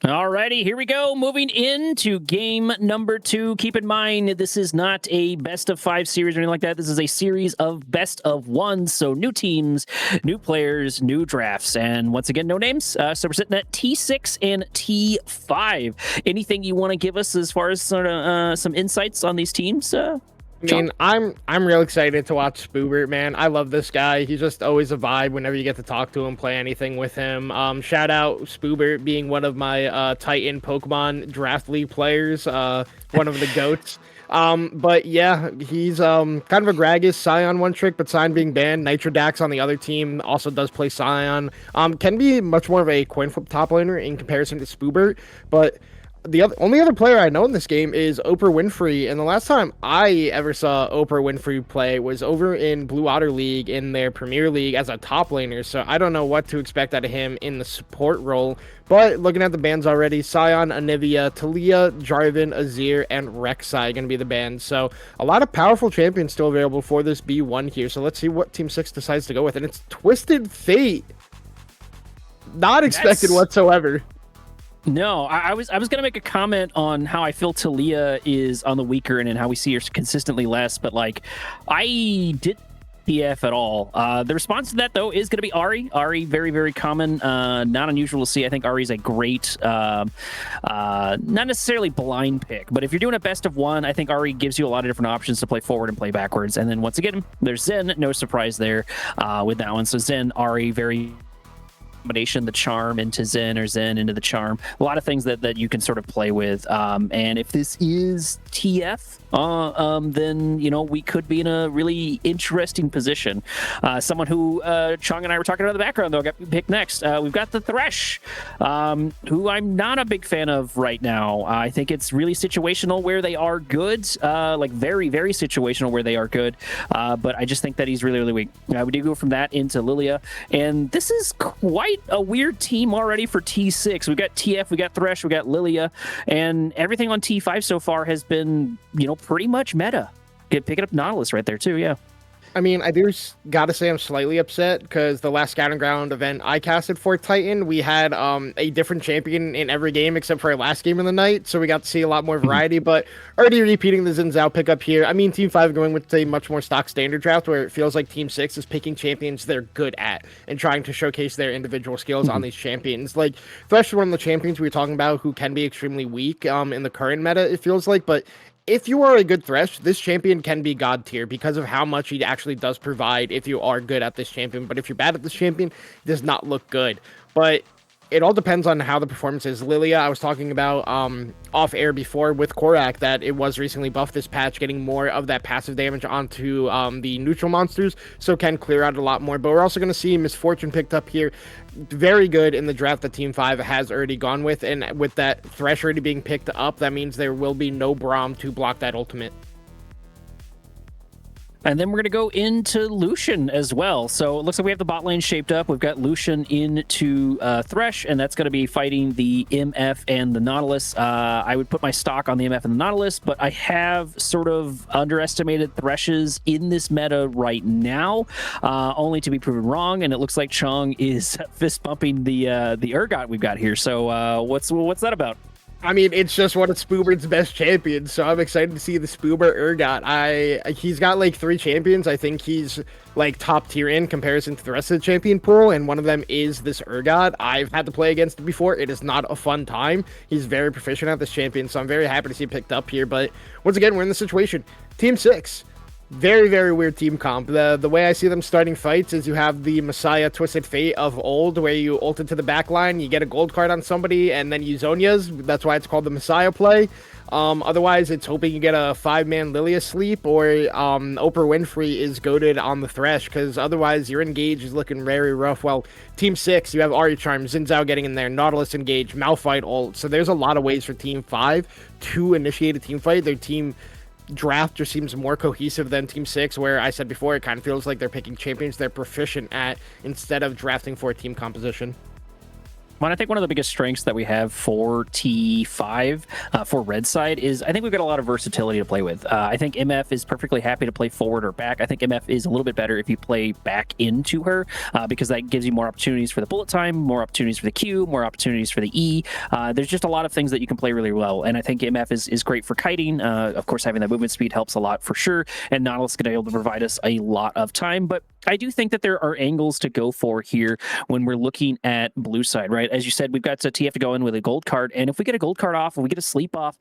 Alrighty, here we go. Moving into game number 2. Keep in mind, this is not a best of 5 series or anything like that. This is a series of best of 1. So new teams, new players, new drafts. And once again, no names. So we're sitting at T6 and T5. Anything you want to give us as far as sort of some insights on these teams? I mean, I'm real excited to watch Spoobert, man. I love this guy. He's just always a vibe whenever you get to talk to him, play anything with him. Shout out Spoobert being one of my Titan Pokemon Draft League players, one of the GOATs. But yeah, he's kind of a Gragas, Scion one trick, but Scion being banned. Nitrodax on the other team also does play Scion. Can be much more of a coin flip top laner in comparison to Spoobert, but the only other player I know in this game is Oprah Winfrey, and the last time I ever saw Oprah Winfrey play was over in Blue Otter League in their Premier League as a top laner, so I don't know what to expect out of him in the support role. But looking at the bans already, Scion, Anivia, Talia, Jarvan, Azir, and Rek'Sai going to be the bans, so a lot of powerful champions still available for this B1 here, so let's see what Team 6 decides to go with, and it's Twisted Fate. Not expected whatsoever. No, I was gonna make a comment on how I feel Talia is on the weaker end and how we see her consistently less, but like I didn't TF at all. The response to that though is gonna be Ari. Ari, very, very common, not unusual to see. I think Ari's a great not necessarily blind pick, but if you're doing a best of 1, I think Ari gives you a lot of different options to play forward and play backwards. And then once again, there's Zen, no surprise there with that one. So Zen, Ari, very combination, the charm into Zen or Zen into the charm, a lot of things that you can sort of play with, and if this is TF, then you know we could be in a really interesting position. Someone who Chong and I were talking about in the background though got picked next. We've got the Thresh, who I'm not a big fan of right now. I think it's really situational where they are good, like very, very situational where they are good, but I just think that he's really, really weak. We do go from that into Lilia, and this is quite a weird team already for T6. We've got TF, we got Thresh, we got Lilia, and everything on T5 so far has been, you know, pretty much meta. Picking up Nautilus right there too, yeah. I mean, I do gotta say I'm slightly upset because the last Scouting Ground event I casted for Titan, we had a different champion in every game except for our last game of the night, so we got to see a lot more variety, but already repeating the Xin Zhao pickup here. I mean, Team 5 going with a much more stock standard draft where it feels like Team 6 is picking champions they're good at and trying to showcase their individual skills on these champions. Like, Thresh is one of the champions we were talking about who can be extremely weak in the current meta, it feels like, but if you are a good Thresh, this champion can be god tier because of how much he actually does provide if you are good at this champion. But if you're bad at this champion, it does not look good. But it all depends on how the performance is. Lilia, I was talking about off air before with Korak that it was recently buffed this patch, getting more of that passive damage onto the neutral monsters, so can clear out a lot more. But we're also going to see Misfortune picked up here. Very good in the draft that Team 5 has already gone with, and with that Thresh already being picked up, that means there will be no Braum to block that ultimate. And then we're going to go into Lucian as well. So it looks like we have the bot lane shaped up. We've got Lucian into Thresh, and that's going to be fighting the MF and the Nautilus. I would put my stock on the MF and the Nautilus, but I have sort of underestimated Threshes in this meta right now, only to be proven wrong. And it looks like Chong is fist bumping the Urgot we've got here. So what's that about? I mean, it's just one of Spoobert's best champions, so I'm excited to see the Spoobert Urgot. He's got like 3 champions. I think he's like top tier in comparison to the rest of the champion pool, and one of them is this Urgot. I've had to play against him before. It is not a fun time. He's very proficient at this champion, so I'm very happy to see him picked up here. But once again, we're in the situation. Team 6. Very, very weird team comp. The way I see them starting fights is you have the Messiah Twisted Fate of old, where you ult into the back line, you get a gold card on somebody, and then you Zonias. That's why it's called the Messiah play. Otherwise, it's hoping you get a 5-man Lilia sleep, or Oprah Winfrey is goated on the Thresh, because otherwise your engage is looking very rough. Well, Team 6, you have Ari Charm, Xin Zhao getting in there, Nautilus engage, Malphite ult. So there's a lot of ways for Team 5 to initiate a team fight. Their team draft just seems more cohesive than Team 6, where I said before, it kind of feels like they're picking champions they're proficient at instead of drafting for a team composition. Well, I think one of the biggest strengths that we have for T5 for red side is I think we've got a lot of versatility to play with. I think MF is perfectly happy to play forward or back. I think MF is a little bit better if you play back into her because that gives you more opportunities for the bullet time, more opportunities for the Q, more opportunities for the E. There's just a lot of things that you can play really well, and I think MF is great for kiting. Of course, having that movement speed helps a lot for sure, and Nautilus is going to be able to provide us a lot of time, but I do think that there are angles to go for here when we're looking at blue side, right? As you said, we've got TF to go in with a gold card, and if we get a gold card off, if we get a sleep off,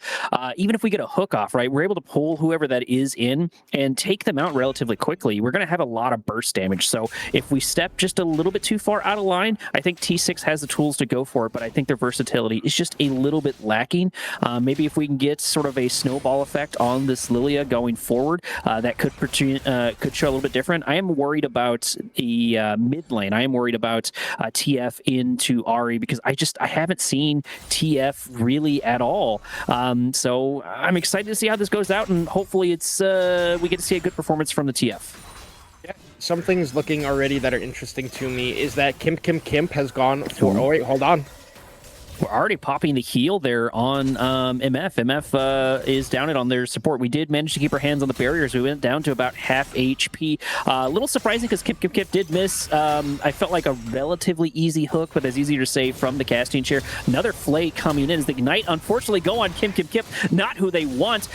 even if we get a hook off, right, we're able to pull whoever that is in and take them out relatively quickly. We're going to have a lot of burst damage, so if we step just a little bit too far out of line, I think T6 has the tools to go for it, but I think their versatility is just a little bit lacking. Maybe if we can get sort of a snowball effect on this Lilia going forward, that could show a little bit different. I am worried about the mid lane. I am worried about TF into Ari because I haven't seen TF really at all. So I'm excited to see how this goes out, and hopefully it's we get to see a good performance from the TF. Yeah, some things looking already that are interesting to me is that Kimp has gone for. Oh wait, hold on. We're already popping the heal there on MF. MF is down it on their support. We did manage to keep our hands on the barriers. We went down to about half HP. A little surprising because Kip did miss. I felt like a relatively easy hook, but it's easier to say from the casting chair. Another flay coming in as the Ignite unfortunately go on Kip. Not who they want.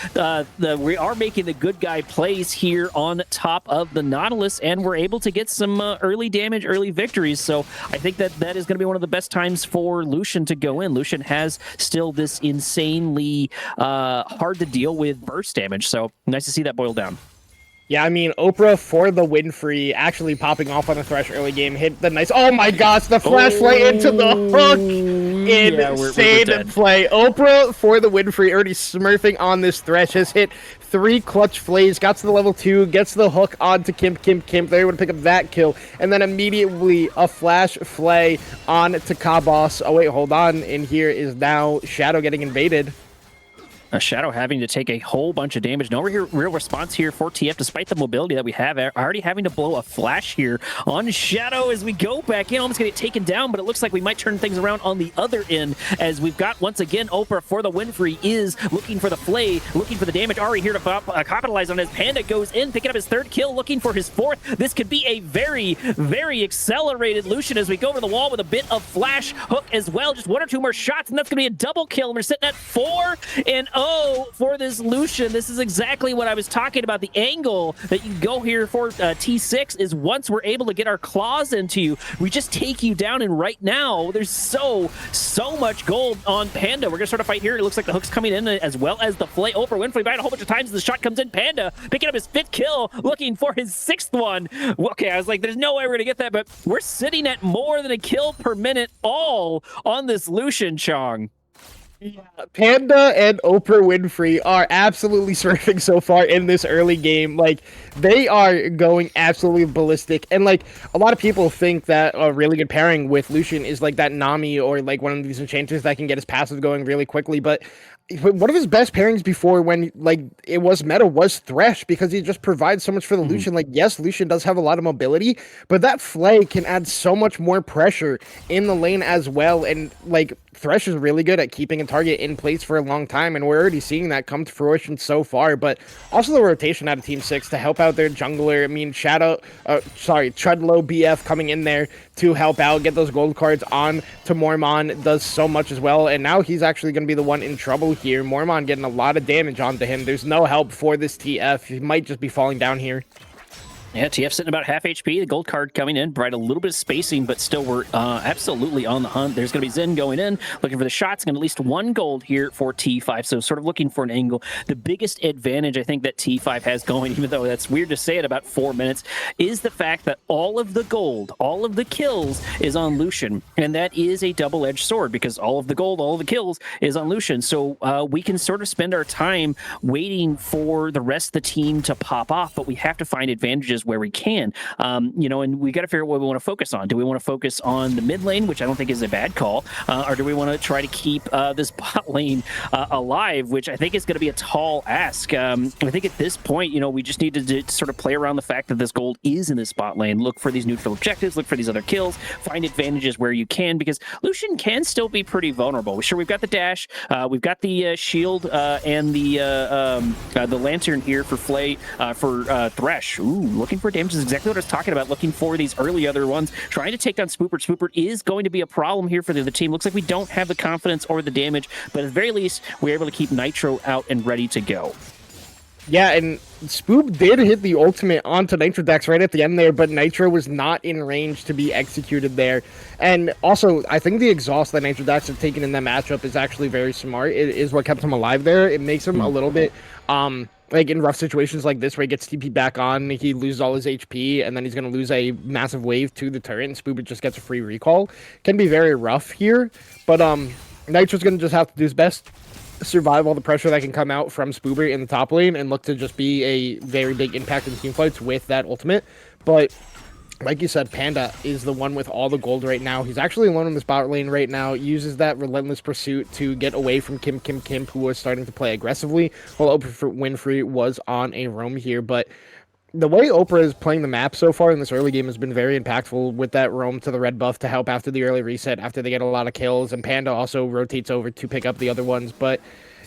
We are making the good guy plays here on top of the Nautilus, and we're able to get some early damage, early victories. So I think that is going to be one of the best times for Lucian to go in. Lucian has still this insanely hard to deal with burst damage, so nice to see that boil down. Yeah, I mean, Oprah for the win free, actually popping off on the Thresh early game, hit the nice. Oh my gosh, the flashlight into the hook! Insane play. Oprah for the win free, already smurfing on this Thresh, has hit 3 clutch flays, got to the level 2, gets the hook onto Kimp. They're able to pick up that kill, and then immediately a flash flay on to Kabos. Oh wait, hold on, and here is now Shadow getting invaded. Shadow having to take a whole bunch of damage. No real response here for TF, despite the mobility that we have. Already having to blow a flash here on Shadow as we go back in. Almost going to get taken down, but it looks like we might turn things around on the other end as we've got, once again, Oprah for the win free is looking for the flay, looking for the damage. Ari here to capitalize on his. Panda goes in, picking up his 3rd kill, looking for his 4th. This could be a very, very accelerated Lucian as we go over the wall with a bit of flash hook as well. Just 1 or 2 more shots, and that's going to be a double kill. And we're sitting at 4-0 for this Lucian. This is exactly what I was talking about. The angle that you go here for T6 is once we're able to get our claws into you, we just take you down, and right now there's so much gold on Panda. We're gonna start a fight here. It looks like the hook's coming in as well as the flay. Oprah Winfrey buying a whole bunch of times. The shot comes in. Panda picking up his 5th kill, looking for his 6th one. Okay, I was like, there's no way we're gonna get that, but we're sitting at more than a kill per minute all on this Lucian, Chong. Yeah, Panda and Oprah Winfrey are absolutely surfing so far in this early game. Like, they are going absolutely ballistic. And, like, a lot of people think that a really good pairing with Lucian is, like, that Nami or, like, one of these enchanters that can get his passive going really quickly. But one of his best pairings before when, like, it was meta was Thresh because he just provides so much for the Lucian. Like, yes, Lucian does have a lot of mobility, but that flay can add so much more pressure in the lane as well. And, like, Thresh is really good at keeping a target in place for a long time, and we're already seeing that come to fruition so far. But also the rotation out of Team 6 to help out their jungler. I mean, Treadlow BF coming in there to help out, get those gold cards on to Mormon does so much as well. And now he's actually going to be the one in trouble here. Mormon getting a lot of damage onto him. There's no help for this TF. He might just be falling down here. Yeah, TF sitting about half HP. The gold card coming in, provide a little bit of spacing, but still we're absolutely on the hunt. There's going to be Zen going in, looking for the shots, and at least 1 gold here for T5, so sort of looking for an angle. The biggest advantage I think that T5 has going, even though that's weird to say at about 4 minutes, is the fact that all of the gold, all of the kills is on Lucian, and that is a double-edged sword because all of the gold, all of the kills is on Lucian, so we can sort of spend our time waiting for the rest of the team to pop off, but we have to find advantages advantages where we can. And we got to figure out what we want to focus on. Do we want to focus on the mid lane, which I don't think is a bad call, or do we want to try to keep this bot lane alive, which I think is going to be a tall ask. I think at this point, we just need to sort of play around the fact that this gold is in this bot lane. Look for these neutral objectives, look for these other kills, find advantages where you can, because Lucian can still be pretty vulnerable. Sure, we've got the dash, we've got the shield and the lantern here for Flay, for Thresh. Ooh, looking for damage is exactly what I was talking about. Looking for these early other ones, trying to take down Spoopert. Spoopert is going to be a problem here for the team. Looks like we don't have the confidence or the damage, but at the very least, we're able to keep Nitro out and ready to go. Yeah, and Spoop did hit the ultimate onto Nitrodex right at the end there, but Nitro was not in range to be executed there. And also, I think the exhaust that Nitrodex have taken in that matchup is actually very smart. It is what kept him alive there. It makes him a little bit, like in rough situations like this where he gets TP back on, he loses all his HP, and then he's going to lose a massive wave to the turret, and Spoop just gets a free recall. Can be very rough here, but Nitro's going to just have to do his best, survive all the pressure that can come out from Spoober in the top lane, and look to just be a very big impact in team fights with that ultimate. But like you said, Panda is the one with all the gold right now. He's actually alone in this bot lane right now, uses that relentless pursuit to get away from Kim, who was starting to play aggressively, while Oprah Winfrey was on a roam here. But the way Oprah is playing the map so far in this early game has been very impactful with that roam to the red buff to help after the early reset, after they get a lot of kills, and Panda also rotates over to pick up the other ones. But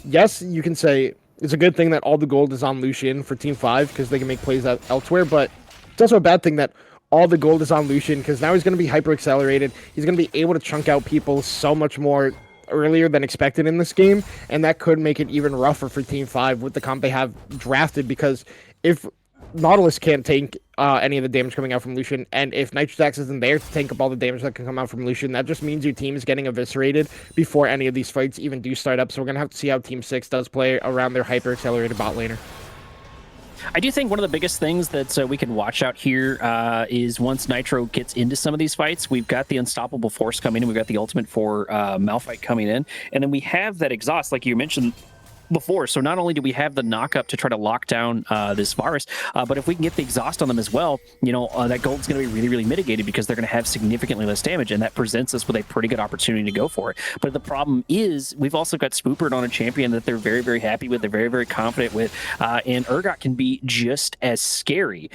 yes, you can say it's a good thing that all the gold is on Lucian for Team 5 because they can make plays out elsewhere, but it's also a bad thing that all the gold is on Lucian because now he's going to be hyper-accelerated. He's going to be able to chunk out people so much more earlier than expected in this game, and that could make it even rougher for Team 5 with the comp they have drafted, because if Nautilus can't tank any of the damage coming out from Lucian, and if Nitrodax isn't there to tank up all the damage that can come out from Lucian, that just means your team is getting eviscerated before any of these fights even do start up. So we're going to have to see how Team 6 does play around their hyper-accelerated bot laner. I do think one of the biggest things that we can watch out here is once Nitro gets into some of these fights, we've got the Unstoppable Force coming in, we've got the ultimate for Malphite coming in, and then we have that exhaust, like you mentioned before. So not only do we have the knock-up to try to lock down this virus, but if we can get the exhaust on them as well, that gold's going to be really, really mitigated because they're going to have significantly less damage, and that presents us with a pretty good opportunity to go for it. But the problem is we've also got Spoopert on a champion that they're very, very happy with, they're very, very confident with, and Urgot can be just as scary.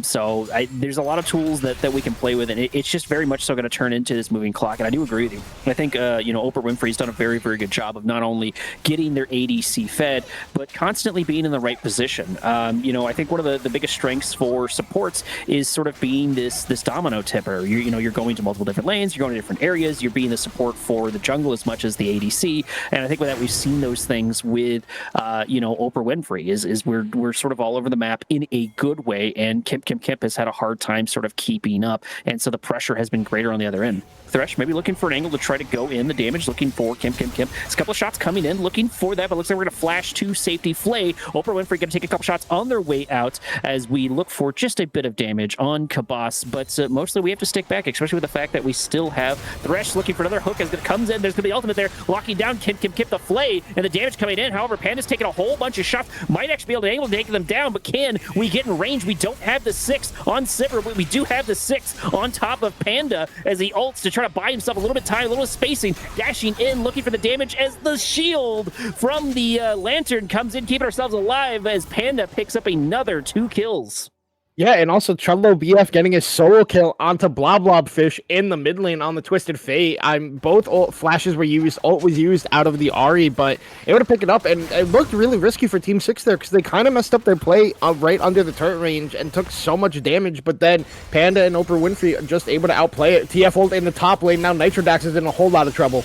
So there's a lot of tools that we can play with, and it's just very much so going to turn into this moving clock, and I do agree with you. I think, Oprah Winfrey's done a very, very good job of not only getting their AD fed, but constantly being in the right position. I think one of the biggest strengths for supports is sort of being this domino tipper. You're going to multiple different lanes, you're going to different areas, you're being the support for the jungle as much as the ADC, and I think with that we've seen those things with Oprah Winfrey is we're sort of all over the map in a good way, and Kip has had a hard time sort of keeping up, and so the pressure has been greater on the other end. Thresh maybe looking for an angle to try to go in the damage, looking for Kim. There's a couple of shots coming in, looking for that, but looks like we're going to flash to safety. Flay, Oprah Winfrey going to take a couple shots on their way out as we look for just a bit of damage on Kabas, but mostly we have to stick back, especially with the fact that we still have Thresh looking for another hook as it comes in. There's going to be the ultimate there, locking down Kim, the Flay, and the damage coming in. However, Panda's taking a whole bunch of shots, might actually be able to take them down, but can we get in range? We don't have the 6 on Sivir, but we do have the 6 on top of Panda as he ults to try to buy himself a little bit of time, a little spacing, dashing in, looking for the damage as the shield from the lantern comes in, keeping ourselves alive as Panda picks up another 2 kills. Yeah, and also Chudlo BF getting a solo kill onto Blobfish in the mid lane on the Twisted Fate. Both ult flashes were used, ult was used out of the Ahri, but able to pick it up, and it looked really risky for Team 6 there because they kind of messed up their play right under the turret range and took so much damage, but then Panda and Oprah Winfrey are just able to outplay it. TF ult in the top lane, now Nitrodax is in a whole lot of trouble.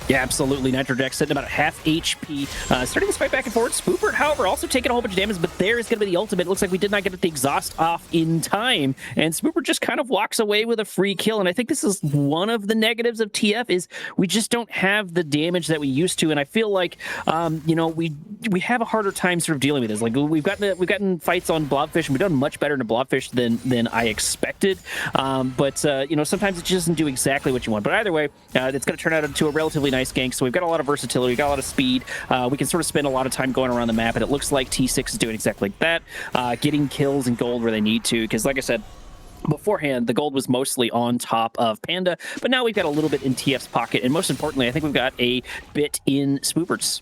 Yeah, absolutely. Nitrodex sitting about half HP. Starting this fight back and forth. Spoopert, however, also taking a whole bunch of damage, but there is going to be the ultimate. It looks like we did not get the exhaust off in time, and Spoopert just kind of walks away with a free kill, and I think this is one of the negatives of TF is we just don't have the damage that we used to, and I feel like, we have a harder time sort of dealing with this. Like, we've gotten fights on Blobfish, and we've done much better in a Blobfish than I expected, but sometimes it just doesn't do exactly what you want. But either way, it's going to turn out into a relatively nice gank. So we've got a lot of versatility, we've got a lot of speed. We can sort of spend a lot of time going around the map, and it looks like T6 is doing exactly that, getting kills and gold where they need to. Because like I said, beforehand, the gold was mostly on top of Panda, but now we've got a little bit in TF's pocket, and most importantly, I think we've got a bit in Spoobert's.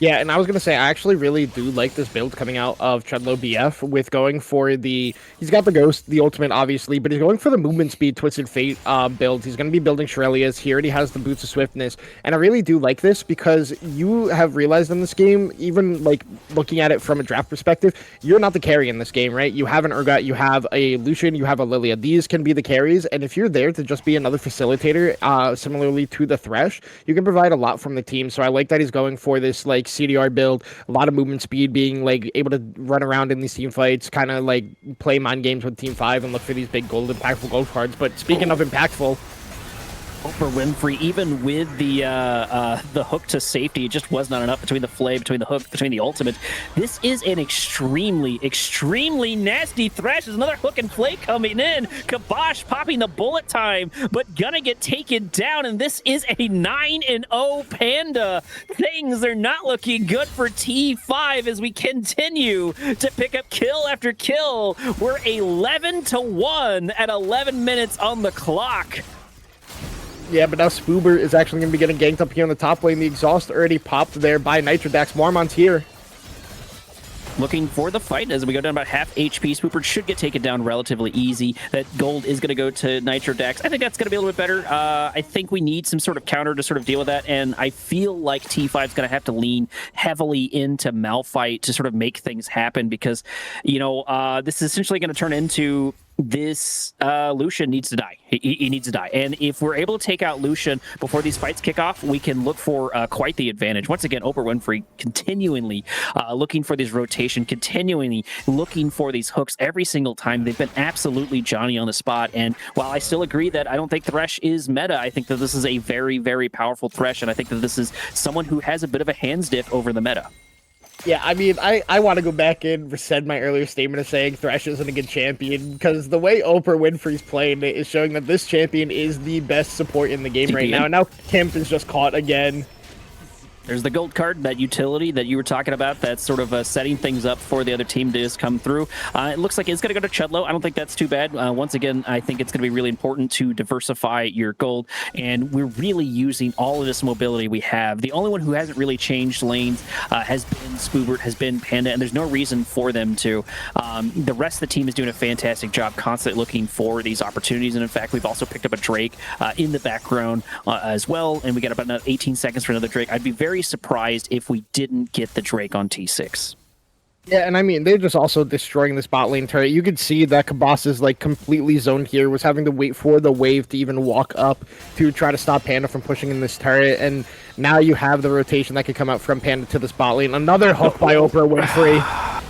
Yeah, and I was going to say, I actually really do like this build coming out of Chudlow BF with going for the... He's got the Ghost, the Ultimate, obviously, but he's going for the Movement Speed, Twisted Fate build. He's going to be building Shirelias. He already has the Boots of Swiftness, and I really do like this because you have realized in this game, even like looking at it from a draft perspective, you're not the carry in this game, right? You have an Urgot, you have a Lucian, you have a Lilia. These can be the carries, and if you're there to just be another facilitator, similarly to the Thresh, you can provide a lot from the team. So I like that he's going for this like CDR build, a lot of movement speed, being like able to run around in these team fights, kind of like play mind games with Team 5 and look for these big impactful gold cards. But speaking of impactful, Oprah Winfrey, even with the hook to safety, it just was not enough between the flay, between the hook, between the ultimate. This is an extremely, extremely nasty Thresh. There's another hook and flay coming in. Kabosh popping the bullet time, but gonna get taken down, and this is a 9-0 Panda. Things are not looking good for T5 as we continue to pick up kill after kill. We're 11-1 at 11 minutes on the clock. yeah, but now Spoober is actually going to be getting ganked up here on the top lane. The exhaust already popped there by Nitrodax. Marmon's here. Looking for the fight as we go down about half HP. Spoober should get taken down relatively easy. That gold is going to go to Nitrodax. I think that's going to be a little bit better. I think we need some sort of counter to sort of deal with that, and I feel like T5 is going to have to lean heavily into Malphite to sort of make things happen because, you know, this is essentially going to turn into this Lucian needs to die. He needs to die. And if we're able to take out Lucian before these fights kick off, we can look for quite the advantage. Once again, Oprah Winfrey continually looking for this rotation, continually looking for these hooks every single time. They've been absolutely Johnny on the spot. And while I still agree that I don't think Thresh is meta, I think that this is a very, very powerful Thresh. And I think that this is someone who has a bit of a hands diff over the meta. Yeah, I mean, I want to go back and rescind my earlier statement of saying Thresh isn't a good champion, because the way Oprah Winfrey's playing it is showing that this champion is the best support in the game right now. And now Kemp is just caught again. There's the gold card, that utility that you were talking about, that's sort of setting things up for the other team to just come through. It looks like it's going to go to Chudlow. I don't think that's too bad. Once again, I think it's going to be really important to diversify your gold, and we're really using all of this mobility we have. The only one who hasn't really changed lanes has been Spoobert, has been Panda, and there's no reason for them to. The rest of the team is doing a fantastic job constantly looking for these opportunities, and in fact, we've also picked up a Drake in the background as well, and we got about another 18 seconds for another Drake. I'd be very surprised if we didn't get the Drake on T6. Yeah, and I mean, they're just also destroying this bot lane turret. You could see that Kabas is like completely zoned here, was having to wait for the wave to even walk up to try to stop Panda from pushing in this turret, and now you have the rotation that could come out from Panda to this bot lane. Another hook by Oprah Winfrey.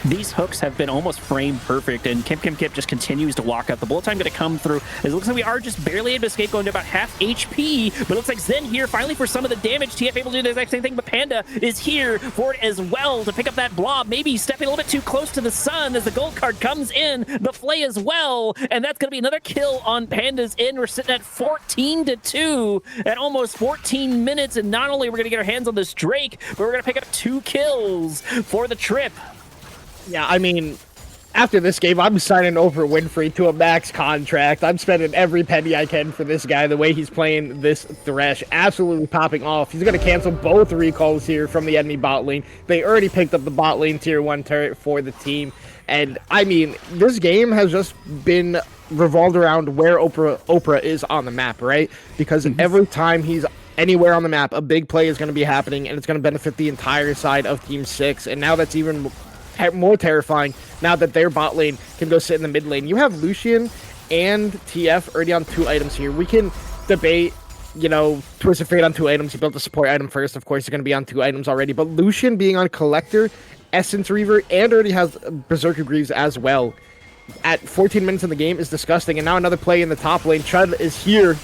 These hooks have been almost frame perfect, and Kip just continues to walk up. The bullet time going to come through. It looks like we are just barely able to escape, going to about half HP, but it looks like Zen here finally for some of the damage. TF able to do the exact same thing, but Panda is here for it as well to pick up that blob. Maybe stepping a little bit too close to the sun as the gold card comes in. The flay as well, and that's going to be another kill on Panda's end. We're sitting at 14-2 at almost 14 minutes, and not only are we going to get our hands on this Drake, but we're going to pick up 2 kills for the trip. Yeah, I mean, after this game, I'm signing Oprah Winfrey to a max contract. I'm spending every penny I can for this guy, the way he's playing this Thresh. Absolutely popping off. He's going to cancel both recalls here from the enemy bot lane. They already picked up the bot lane tier 1 turret for the team. And, I mean, this game has just been revolved around where Oprah is on the map, right? Because every time he's anywhere on the map, a big play is going to be happening, and it's going to benefit the entire side of Team 6. And now that's even more terrifying now that their bot lane can go sit in the mid lane. You have Lucian and TF already on 2 items here. We can debate, you know, Twisted Fate on 2 items. He built the support item first. Of course, he's going to be on 2 items already. But Lucian being on Collector, Essence Reaver, and already has Berserker Greaves as well at 14 minutes in the game is disgusting. And now another play in the top lane. Chud is here.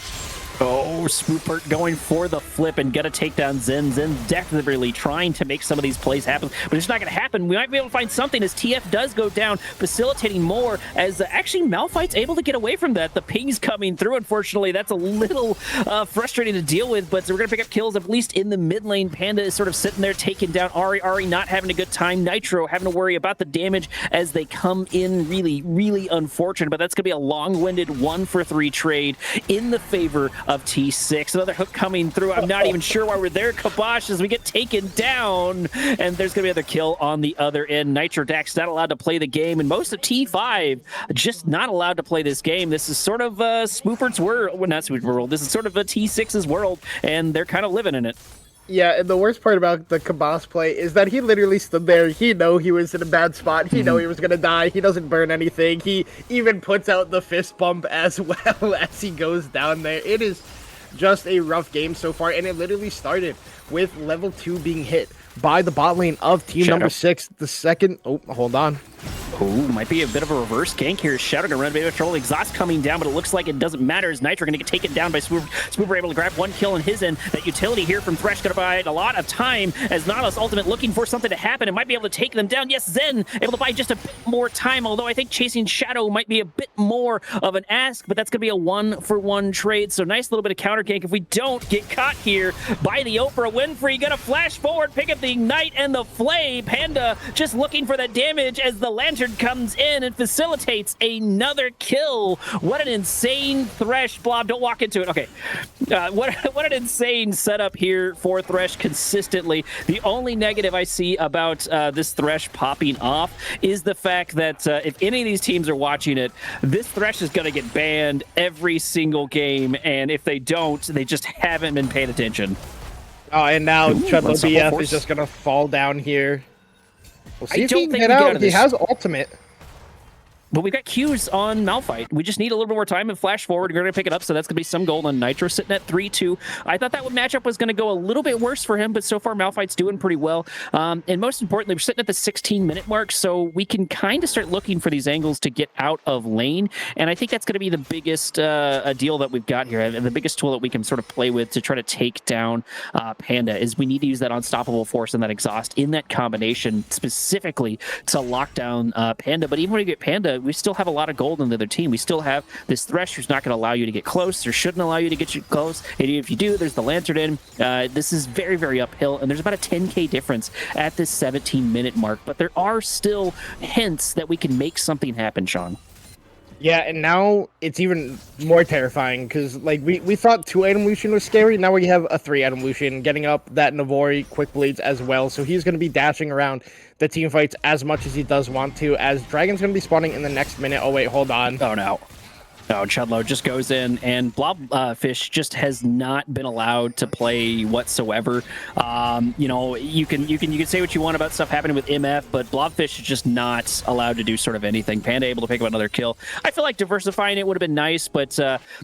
Oh, Spoopert going for the flip and gonna take down Zen. Zen desperately trying to make some of these plays happen, but it's not gonna happen. We might be able to find something as TF does go down, facilitating more as actually Malphite's able to get away from that. The ping's coming through, unfortunately. That's a little frustrating to deal with, but so we're gonna pick up kills at least in the mid lane. Panda is sort of sitting there taking down Ari. Ari not having a good time. Nitro having to worry about the damage as they come in. Really unfortunate, but that's gonna be a long-winded 1-for-3 trade in the favor of T6. Another hook coming through. I'm not even sure why we're there. Kabosh as we get taken down, and there's gonna be another kill on the other end. Nitro Dax not allowed to play the game, and most of T5 just not allowed to play this game. This is sort of Spoopert's world. Well, not Spoopert's world. This is sort of a T6's world, and they're kind of living in it. Yeah, and the worst part about the Kabas play is that he literally stood there. He know he was in a bad spot. He know he was gonna die. He doesn't burn anything. He even puts out the fist bump as well as he goes down there. It is just a rough game so far, and it literally started with level 2 being hit by the bot lane of team number 6. The second... Oh, hold on. Ooh, might be a bit of a reverse gank here. Shadow gonna run a bit of trouble. Exhaust coming down, but it looks like it doesn't matter as Nitro gonna get taken down by Spooper. Spooper able to grab one kill on his end. That utility here from Thresh gonna buy a lot of time as Nautilus Ultimate looking for something to happen and might be able to take them down. Yes, Zen able to buy just a bit more time, although I think chasing Shadow might be a bit more of an ask, but that's gonna be a 1-for-1 trade. So nice little bit of counter gank if we don't get caught here by the Oprah Winfrey. Gonna flash forward, pick up the Ignite and the Flay. Panda just looking for that damage as the Lantern comes in and facilitates another kill. What an insane Thresh. Blob, don't walk into it. Okay. What an insane setup here for Thresh consistently. The only negative I see about this Thresh popping off is the fact that if any of these teams are watching it, this Thresh is going to get banned every single game, and if they don't, they just haven't been paying attention. Oh, and now Chudlo BF is just going to fall down here. We'll see if he can get out. He has ultimate. But we've got Qs on Malphite. We just need a little bit more time and flash forward. We're going to pick it up, so that's going to be some gold on Nitro, sitting at 3-2. I thought that matchup was going to go a little bit worse for him, but so far Malphite's doing pretty well. And most importantly, we're sitting at the 16-minute mark, so we can kind of start looking for these angles to get out of lane. And I think that's going to be the biggest deal that we've got here, and the biggest tool that we can sort of play with to try to take down Panda is we need to use that unstoppable force and that exhaust in that combination specifically to lock down Panda. But even when we get Panda, we still have a lot of gold on the other team. We still have this Thresh who's not going to allow you to get close or shouldn't allow you to get you close. And if you do, there's the Lantern in. This is very uphill, and there's about a 10k difference at this 17-minute mark. But there are still hints that we can make something happen, Sean. Yeah, and now it's even more terrifying because, like, we thought 2-item Lucian was scary. Now we have a 3-item Lucian getting up that Navori quick bleeds as well. So he's going to be dashing around the team fights as much as he does want to, as Dragon's going to be spawning in the next minute. Oh, wait, hold on. Oh, no. No, Chudlo just goes in, and Blobfish just has not been allowed to play whatsoever. You know, you can say what you want about stuff happening with MF, but Blobfish is just not allowed to do sort of anything. Panda able to pick up another kill. I feel like diversifying it would have been nice, but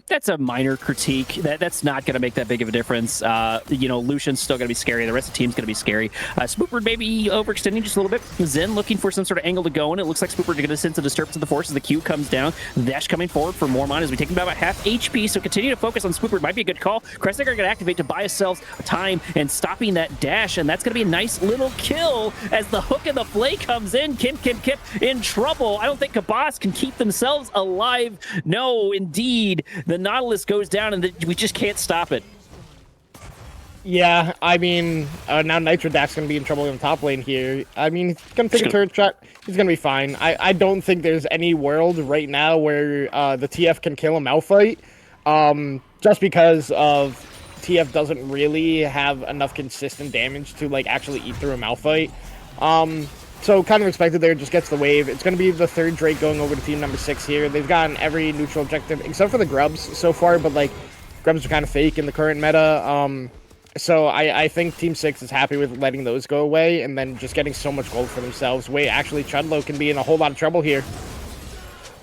that's a minor critique. That's not going to make that big of a difference. You know, Lucian's still going to be scary. The rest of the team's going to be scary. Spooper maybe overextending just a little bit. Zen looking for some sort of angle to go in. It looks like Spooper going to sense a disturbance of the force as the Q comes down. Dash coming forward for more mana as we take him about half HP, so continue to focus on Spooper. Might be a good call. Crestdagger going to activate to buy ourselves time and stopping that dash, and that's going to be a nice little kill as the hook and the flay comes in. Kip in trouble. I don't think Kabas can keep themselves alive. No, indeed. The Nautilus goes down, and we just can't stop it. Yeah, I mean, now Nitro Dax going to be in trouble in the top lane here. I mean, he's going to take a turret shot. He's going to be fine. I don't think there's any world right now where the TF can kill a Malphite, just because of TF doesn't really have enough consistent damage to, like, actually eat through a Malphite. So kind of expected there, just gets the wave. It's going to be the third Drake going over to team number 6 here. They've gotten every neutral objective, except for the Grubs so far, but, like, Grubs are kind of fake in the current meta. So I think Team 6 is happy with letting those go away and then just getting so much gold for themselves. Wait, actually, Chudlo can be in a whole lot of trouble here.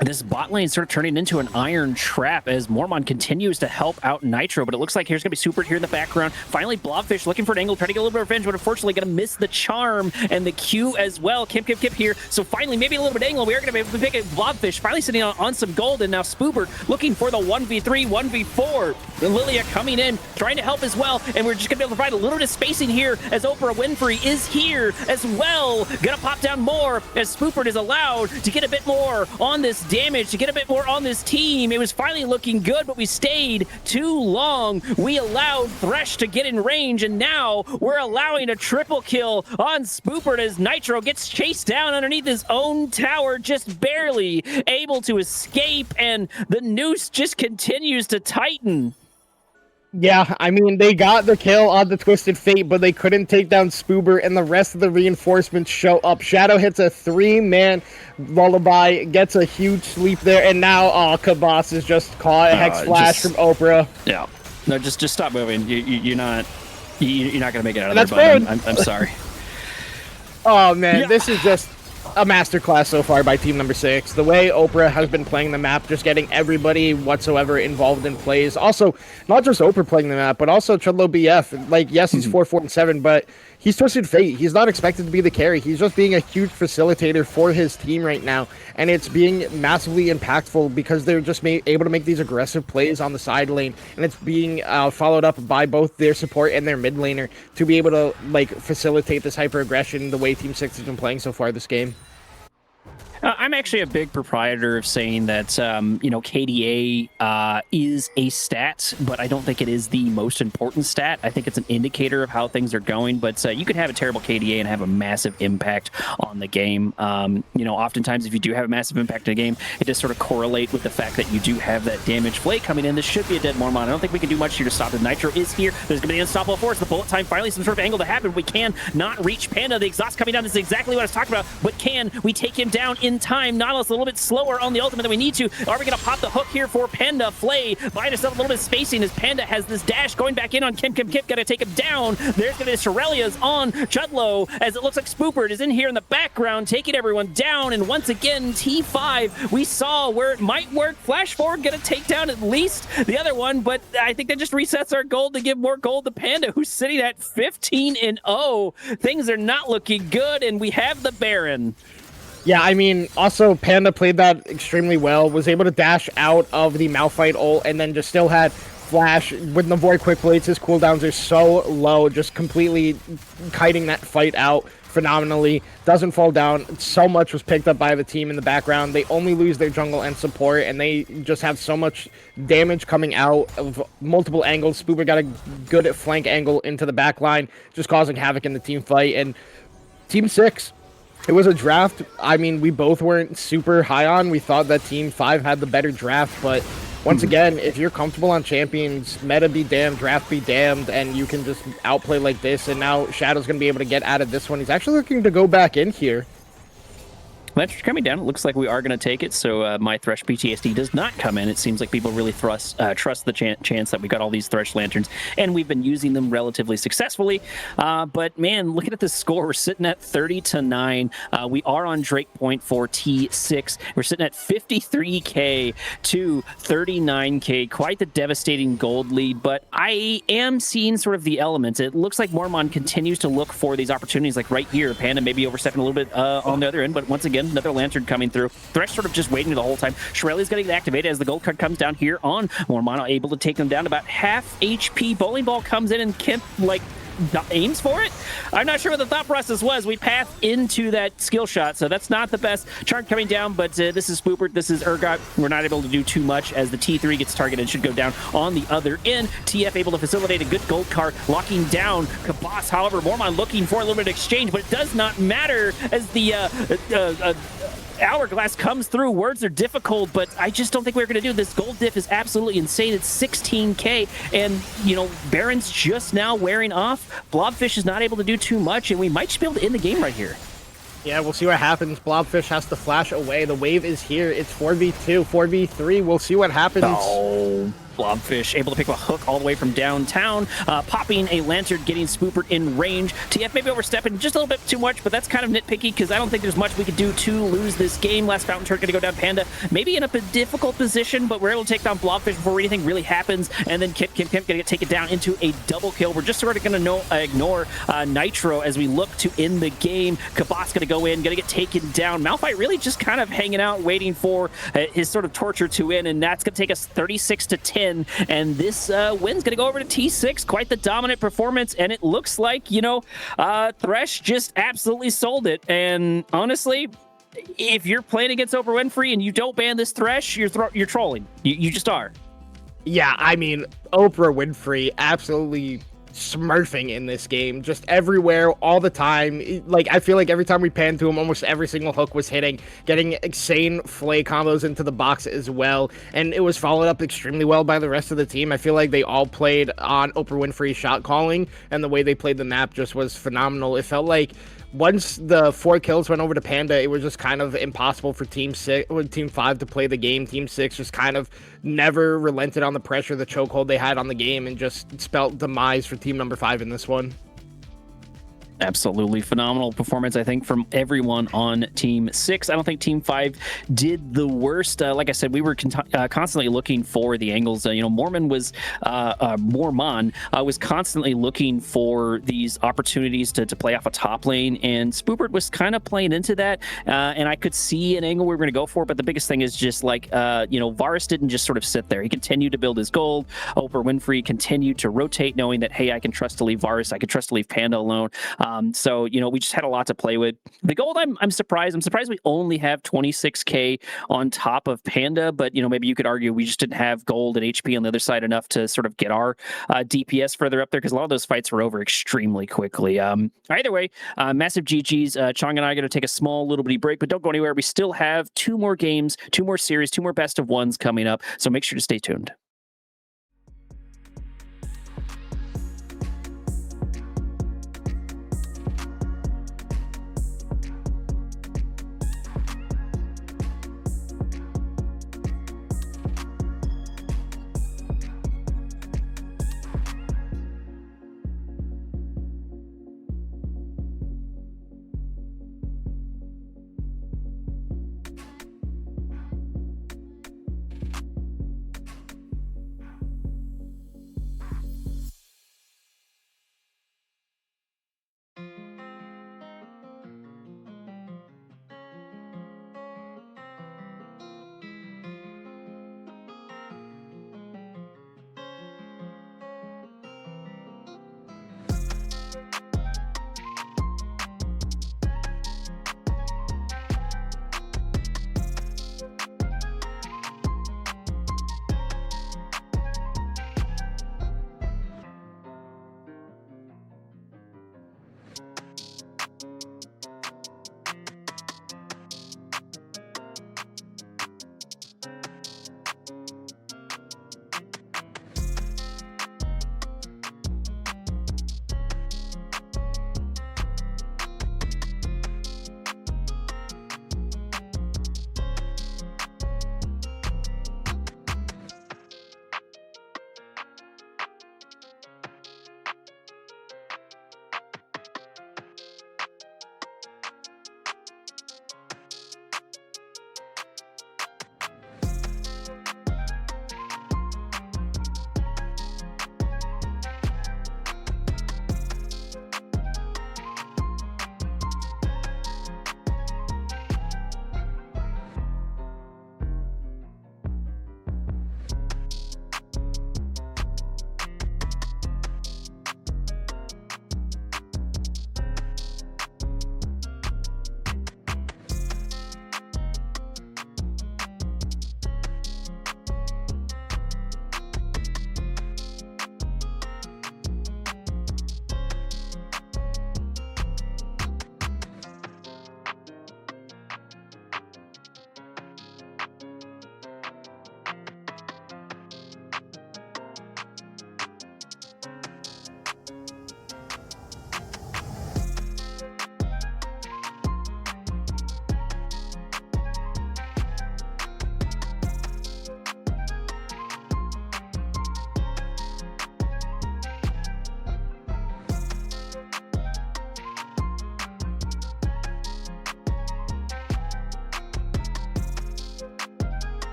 this bot lane is sort of turning into an iron trap as Mormon continues to help out Nitro, but it looks like here's going to be Super here in the background. Finally, Blobfish looking for an angle, trying to get a little bit of revenge, but unfortunately going to miss the charm and the Q as well. Kip here. So finally, maybe a little bit of angle. We are going to be able to pick it. Blobfish finally sitting on some gold, and now Spoopert looking for the 1v3, 1v4. Lilia coming in, trying to help as well, and we're just going to be able to provide a little bit of spacing here as Oprah Winfrey is here as well. Going to pop down more as Spoopert is allowed to get a bit more on this damage, to get a bit more on this team. It was finally looking good, but we stayed too long. We allowed Thresh to get in range, and now we're allowing a triple kill on Spoopert as Nitro gets chased down underneath his own tower, just barely able to escape, and the noose just continues to tighten. Yeah, I mean, they got the kill on the Twisted Fate, but they couldn't take down Spoober, and the rest of the reinforcements show up. Shadow hits a 3-man lullaby, gets a huge sleep there, and now Kabas is just caught. Hex Flash from Oprah. Yeah. No, just stop moving. You're not going to make it out of That's there, fair. bud. I'm sorry. Oh, man, This is just a masterclass so far by team number 6. The way Oprah has been playing the map, just getting everybody whatsoever involved in plays. Also, not just Oprah playing the map, but also Chudlow BF. Like, yes, he's 4-4-7, but he's Twisted Fate. He's not expected to be the carry. He's just being a huge facilitator for his team right now, and it's being massively impactful because they're just able to make these aggressive plays on the side lane, and it's being followed up by both their support and their mid laner to be able to like facilitate this hyper aggression the way Team 6 has been playing so far this game. I'm actually a big proprietor of saying that, KDA is a stat, but I don't think it is the most important stat. I think it's an indicator of how things are going, but you could have a terrible KDA and have a massive impact on the game. Oftentimes if you do have a massive impact in a game, it does sort of correlate with the fact that you do have that damage flake coming in. This should be a dead Mormon. I don't think we can do much here to stop it. Nitro is here. There's going to be an unstoppable force. The bullet time, finally some sort of angle to happen. We can not reach Panda. The exhaust coming down is exactly what I was talking about, but can we take him down in time? Nautilus a little bit slower on the ultimate than we need to. Are we going to pop the hook here for Panda? Flay buying herself a little bit of spacing as Panda has this dash going back in on Kip. Got to take him down. There's going to be Shirelia's on Chudlow as it looks like Spoopert is in here in the background taking everyone down. And once again, T5, we saw where it might work. Flash forward, going to take down at least the other one, but I think that just resets our gold to give more gold to Panda, who's sitting at 15-0. Things are not looking good, and we have the Baron. Yeah, I mean, also Panda played that extremely well, was able to dash out of the Malphite ult, and then just still had Flash with the Void Quick Blades. His cooldowns are so low, just completely kiting that fight out phenomenally. Doesn't fall down. So much was picked up by the team in the background. They only lose their jungle and support, and they just have so much damage coming out of multiple angles. Spooper got a good flank angle into the back line, just causing havoc in the team fight. And Team 6, it was a draft, I mean, we both weren't super high on. We thought that Team 5 had the better draft, but once again, if you're comfortable on champions, meta be damned, draft be damned, and you can just outplay like this, and now Shadow's going to be able to get out of this one. He's actually looking to go back in here. That's coming down. It looks like we are going to take it, so my Thresh PTSD does not come in. It seems like people really trust the chance that we got all these Thresh Lanterns, and we've been using them relatively successfully. But, man, looking at the score, we're sitting at 30-9. We are on Drake Point for T6. We're sitting at 53K to 39K. Quite the devastating gold lead, but I am seeing sort of the elements. It looks like Mormon continues to look for these opportunities, like right here. Panda maybe overstepping a little bit on the other end, but once again, another Lantern coming through. Thresh sort of just waiting the whole time. Shirelli's going to get activated as the gold card comes down here on Mormon, able to take them down to about half HP. Bowling Ball comes in and Kemp, aims for it. I'm not sure what the thought process was. We path into that skill shot, so that's not the best. Charm coming down, but this is Spoopert, this is Urgot. We're not able to do too much as the T3 gets targeted and should go down on the other end. TF able to facilitate a good gold card, locking down Kabas. However, Mormon looking for a little bit of exchange, but it does not matter as the Hourglass comes through. Words are difficult, but I just don't think we're going to do this. Gold diff is absolutely insane. It's 16K, and, Baron's just now wearing off. Blobfish is not able to do too much, and we might just be able to end the game right here. Yeah, we'll see what happens. Blobfish has to flash away. The wave is here. It's 4v2, 4v3. We'll see what happens. Oh. Blobfish able to pick up a hook all the way from downtown, popping a lantern, getting Spoopert in range. TF maybe overstepping just a little bit too much, but that's kind of nitpicky because I don't think there's much we could do to lose this game. Last Fountain Turret going to go down Panda, maybe in a difficult position, but we're able to take down Blobfish before anything really happens, and then Kip going to get taken down into a double kill. We're just sort of going to ignore Nitro as we look to end the game. Kabas going to go in, going to get taken down. Malphite really just kind of hanging out, waiting for his sort of torture to end, and that's going to take us 36-10, and this win's going to go over to T6. Quite the dominant performance, and it looks like, you know, Thresh just absolutely sold it. And honestly, if you're playing against Oprah Winfrey and you don't ban this Thresh, you're trolling. You just are. Yeah, I mean, Oprah Winfrey absolutely smurfing in this game, just everywhere, all the time. Like, I feel like every time we panned to him, almost every single hook was hitting, getting insane flay combos into the box as well, and it was followed up extremely well by the rest of the team. I feel like they all played on Oprah Winfrey's shot calling, and the way they played the map just was phenomenal. It felt like once the 4 kills went over to Panda, it was just kind of impossible for Team 5 to play the game. Team 6 just kind of never relented on the pressure, the chokehold they had on the game, and just spelt demise for Team number 5 in this one. Absolutely phenomenal performance, I think, from everyone on Team 6. I don't think Team 5 did the worst. Like I said, we were constantly looking for the angles. You know, Mormon was constantly looking for these opportunities to play off a top lane, and Spoopert was kind of playing into that. And I could see an angle we were going to go for, but the biggest thing is just like, you know, Varus didn't just sort of sit there. He continued to build his gold. Oprah Winfrey continued to rotate, knowing that, hey, I can trust to leave Varus. I can trust to leave Panda alone. So, you know, we just had a lot to play with. The gold, I'm surprised. I'm surprised we only have 26K on top of Panda, but, you know, maybe you could argue we just didn't have gold and HP on the other side enough to sort of get our DPS further up there, because a lot of those fights were over extremely quickly. Either way, massive GG's. Chong and I are going to take a small little bitty break, but don't go anywhere. We still have 2 more games, 2 more series, 2 more best of ones coming up, so make sure to stay tuned.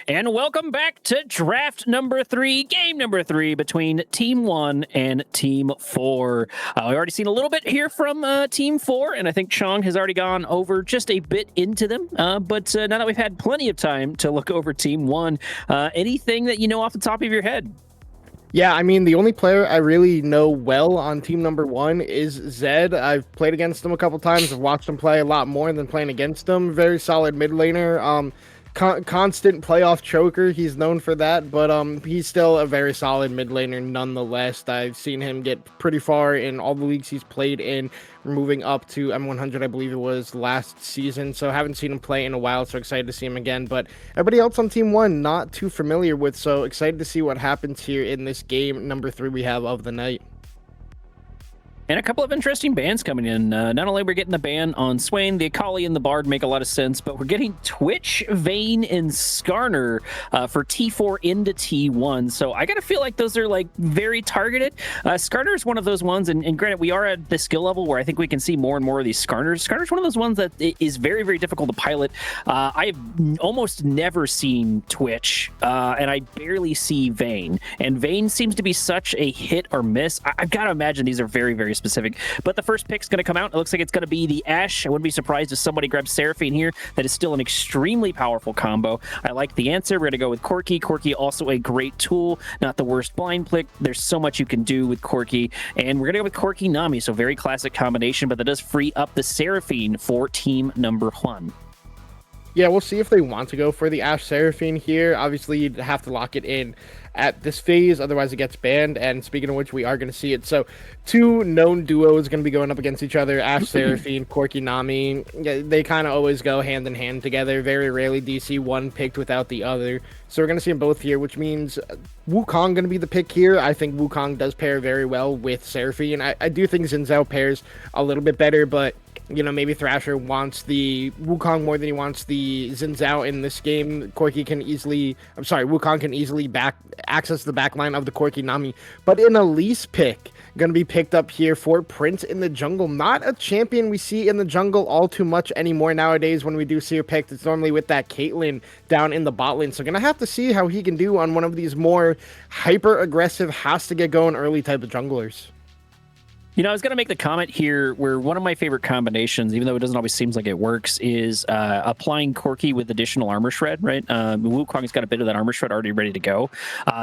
And welcome back to draft number 3, game number 3 between Team 1 and Team 4. We've already seen a little bit here from Team 4, and I think Chong has already gone over just a bit into them. But now that we've had plenty of time to look over Team 1, anything that you know off the top of your head? Yeah, I mean, the only player I really know well on team number 1 is Zed. I've played against him a couple times. I've watched him play a lot more than playing against him. Very solid mid laner. Constant playoff choker. He's known for that, but he's still a very solid mid laner nonetheless. I've seen him get pretty far in all the leagues he's played in, moving up to M100, I believe it was last season. So haven't seen him play in a while, so excited to see him again. But everybody else on Team 1, not too familiar with, so excited to see what happens here in this game number 3 we have of the night. And a couple of interesting bans coming in. Not only we're getting the ban on Swain, the Akali and the Bard make a lot of sense, but we're getting Twitch, Vayne, and Skarner for T4 into T1. So I gotta feel like those are like very targeted. Skarner is one of those ones, and granted, we are at the skill level where I think we can see more and more of these Skarners. Skarner's one of those ones that is very, very difficult to pilot. I've almost never seen Twitch, and I barely see Vayne. And Vayne seems to be such a hit or miss. I've got to imagine these are very, very specific. But the first pick's going to come out. It looks like it's going to be the Ashe. I wouldn't be surprised if somebody grabs Seraphine here. That is still an extremely powerful combo. I like the answer. We're going to go with Corki. Corki also a great tool. Not the worst blind pick. There's so much you can do with Corki. And we're going to go with Corki Nami. So very classic combination, but that does free up the Seraphine for team number 1. Yeah, we'll see if they want to go for the Ashe Seraphine here. Obviously, you'd have to lock it in at this phase, otherwise it gets banned. And speaking of which, we are going to see it. So 2 known duos going to be going up against each other. Ashe Seraphine, Corki Nami. Yeah, they kind of always go hand in hand together. Very rarely do you see one picked without the other. So we're going to see them both here, which means Wukong going to be the pick here. I think Wukong does pair very well with Seraphine. I do think Xin Zhao pairs a little bit better, but you know, maybe Thrasher wants the Wukong more than he wants the Xin Zhao in this game. Wukong can easily access the backline of the Corki Nami. But an Elise pick going to be picked up here for Prince in the jungle. Not a champion we see in the jungle all too much anymore nowadays. When we do see her picked, it's normally with that Caitlyn down in the bot lane. So going to have to see how he can do on one of these more hyper-aggressive, has to get going early type of junglers. You know, I was going to make the comment here where one of my favorite combinations, even though it doesn't always seem like it works, is applying Corki with additional armor shred, right? Wukong's got a bit of that armor shred already ready to go.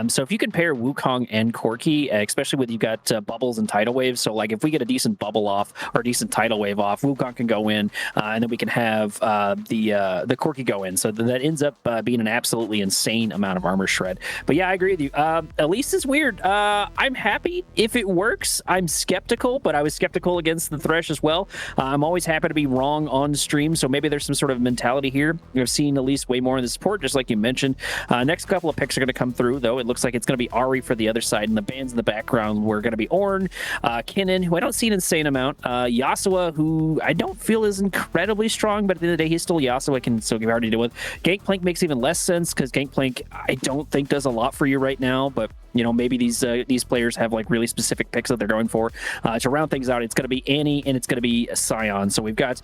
So if you can pair Wukong and Corki, especially with you've got bubbles and tidal waves, so like if we get a decent bubble off or a decent tidal wave off, Wukong can go in, and then we can have the Corki go in. So that ends up being an absolutely insane amount of armor shred. But yeah, I agree with you. Elise is weird. I'm happy if it works. I'm skeptical, but I was skeptical against the Thresh as well. I'm always happy to be wrong on stream, so maybe there's some sort of mentality here. We've seen at least way more in the support, just like you mentioned. Next couple of picks are going to come through, though. It looks like it's going to be Ari for the other side, and the bands in the background were going to be Ornn, Kinnan, who I don't see an insane amount, Yasuo, who I don't feel is incredibly strong, but at the end of the day, he's still Yasuo. I can still give hard to deal with. Gangplank makes even less sense, because Gangplank I don't think does a lot for you right now, but you know, maybe these players have like really specific picks that they're going for. To round things out, it's going to be Annie and it's going to be Sion. So we've got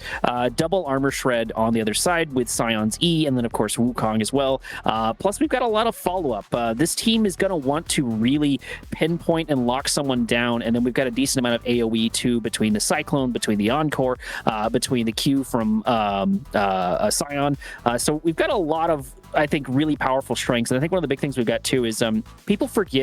double armor shred on the other side with Sion's E, and then of course Wukong as well. Plus we've got a lot of follow-up. This team is going to want to really pinpoint and lock someone down, and then we've got a decent amount of AoE too, between the Cyclone, between the Encore, between the Q from Sion. So we've got a lot of, I think, really powerful strengths. And I think one of the big things we've got too is people forget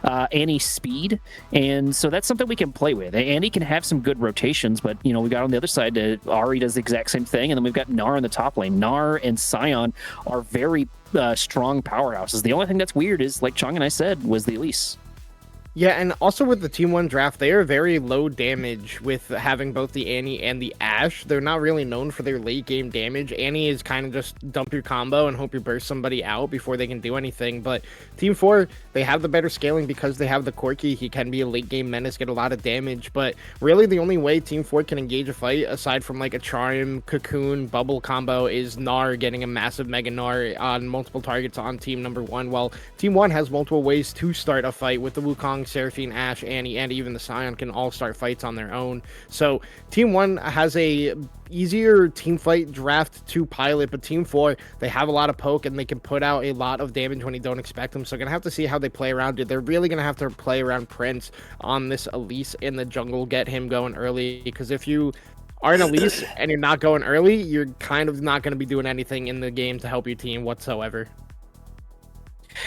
Annie's speed, and so that's something we can play with. Annie can have some good rotations, but you know, we got on the other side Ari does the exact same thing, and then we've got Gnar in the top lane. Gnar and Sion are very strong powerhouses. The only thing that's weird is, like Chong and I said, was the Elise. Yeah, and also with the Team 1 draft, they are very low damage with having both the Annie and the Ashe. They're not really known for their late game damage. Annie is kind of just dump your combo and hope you burst somebody out before they can do anything. But Team 4, they have the better scaling because they have the Corki. He can be a late game menace, get a lot of damage. But really the only way Team 4 can engage a fight, aside from like a Charm, Cocoon, Bubble combo, is Gnar getting a massive Mega Gnar on multiple targets on Team number 1. While Team 1 has multiple ways to start a fight with the Wukong, Seraphine, Ashe, Annie, and even the Scion can all start fights on their own. So Team 1 has a easier team fight draft to pilot, but Team 4, they have a lot of poke and they can put out a lot of damage when you don't expect them. So gonna have to see how they play around it. They're really gonna have to play around Prince on this Elise in the jungle, get him going early, because if you are an Elise and you're not going early, you're kind of not going to be doing anything in the game to help your team whatsoever.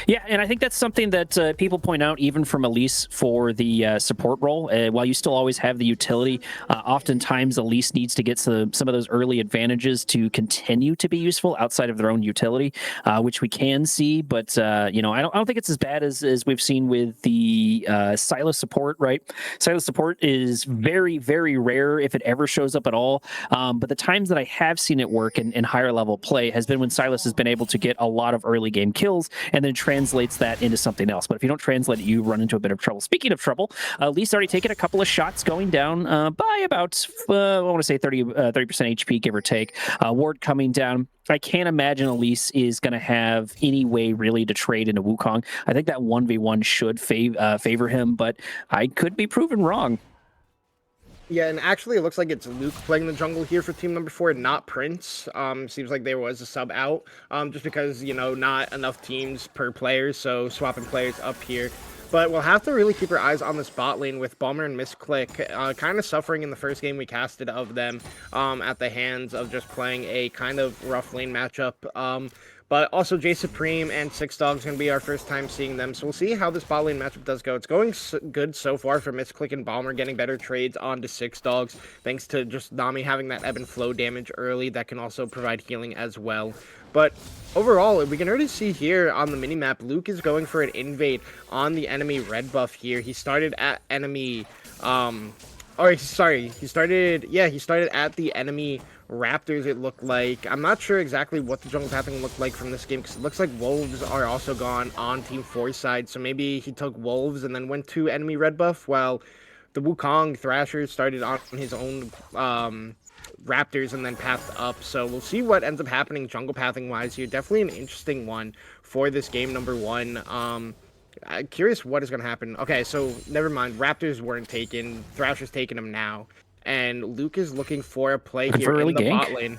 Yeah, and I think that's something that people point out even from Elise for the support role. While you still always have the utility, oftentimes Elise needs to get some of those early advantages to continue to be useful outside of their own utility, which we can see. But I don't think it's as bad as we've seen with the Sylas support. Right, Sylas support is very, very rare if it ever shows up at all. But the times that I have seen it work in higher level play has been when Sylas has been able to get a lot of early game kills and then translates that into something else. But if you don't translate it, you run into a bit of trouble. Speaking of trouble, Lee's already taken a couple of shots, going down by about, I want to say 30% HP, give or take. Ward coming down. I can't imagine Elise is going to have any way really to trade into Wukong. I think that 1v1 should favor him, but I could be proven wrong. Yeah, and actually it looks like it's Luke playing the jungle here for team number 4, not Prince. Seems like there was a sub out, just because, not enough teams per player, so swapping players up here. But we'll have to really keep our eyes on this bot lane with Balmer and Misclick kind of suffering in the first game we casted of them at the hands of just playing a kind of rough lane matchup. But also J Supreme and Six Dog's going to be our first time seeing them. So we'll see how this bot lane matchup does go. It's going good so far for Misclick and Balmer, getting better trades onto Six Dogs, thanks to just Nami having that ebb and flow damage early that can also provide healing as well. But overall, we can already see here on the minimap, Luke is going for an invade on the enemy red buff here. He started at enemy... he started at the enemy Raptors, it looked like. I'm not sure exactly what the jungle pathing looked like from this game, because it looks like Wolves are also gone on Team 4's side, so maybe he took Wolves and then went to enemy red buff, while the Wukong Thrasher started on his own Raptors and then pathed up. So we'll see what ends up happening jungle pathing wise here. Definitely an interesting one for this game number 1. I'm curious what is going to happen. Okay, so never mind. Raptors weren't taken. Thrasher's taking them now. And Luke is looking for a play here in the bot lane.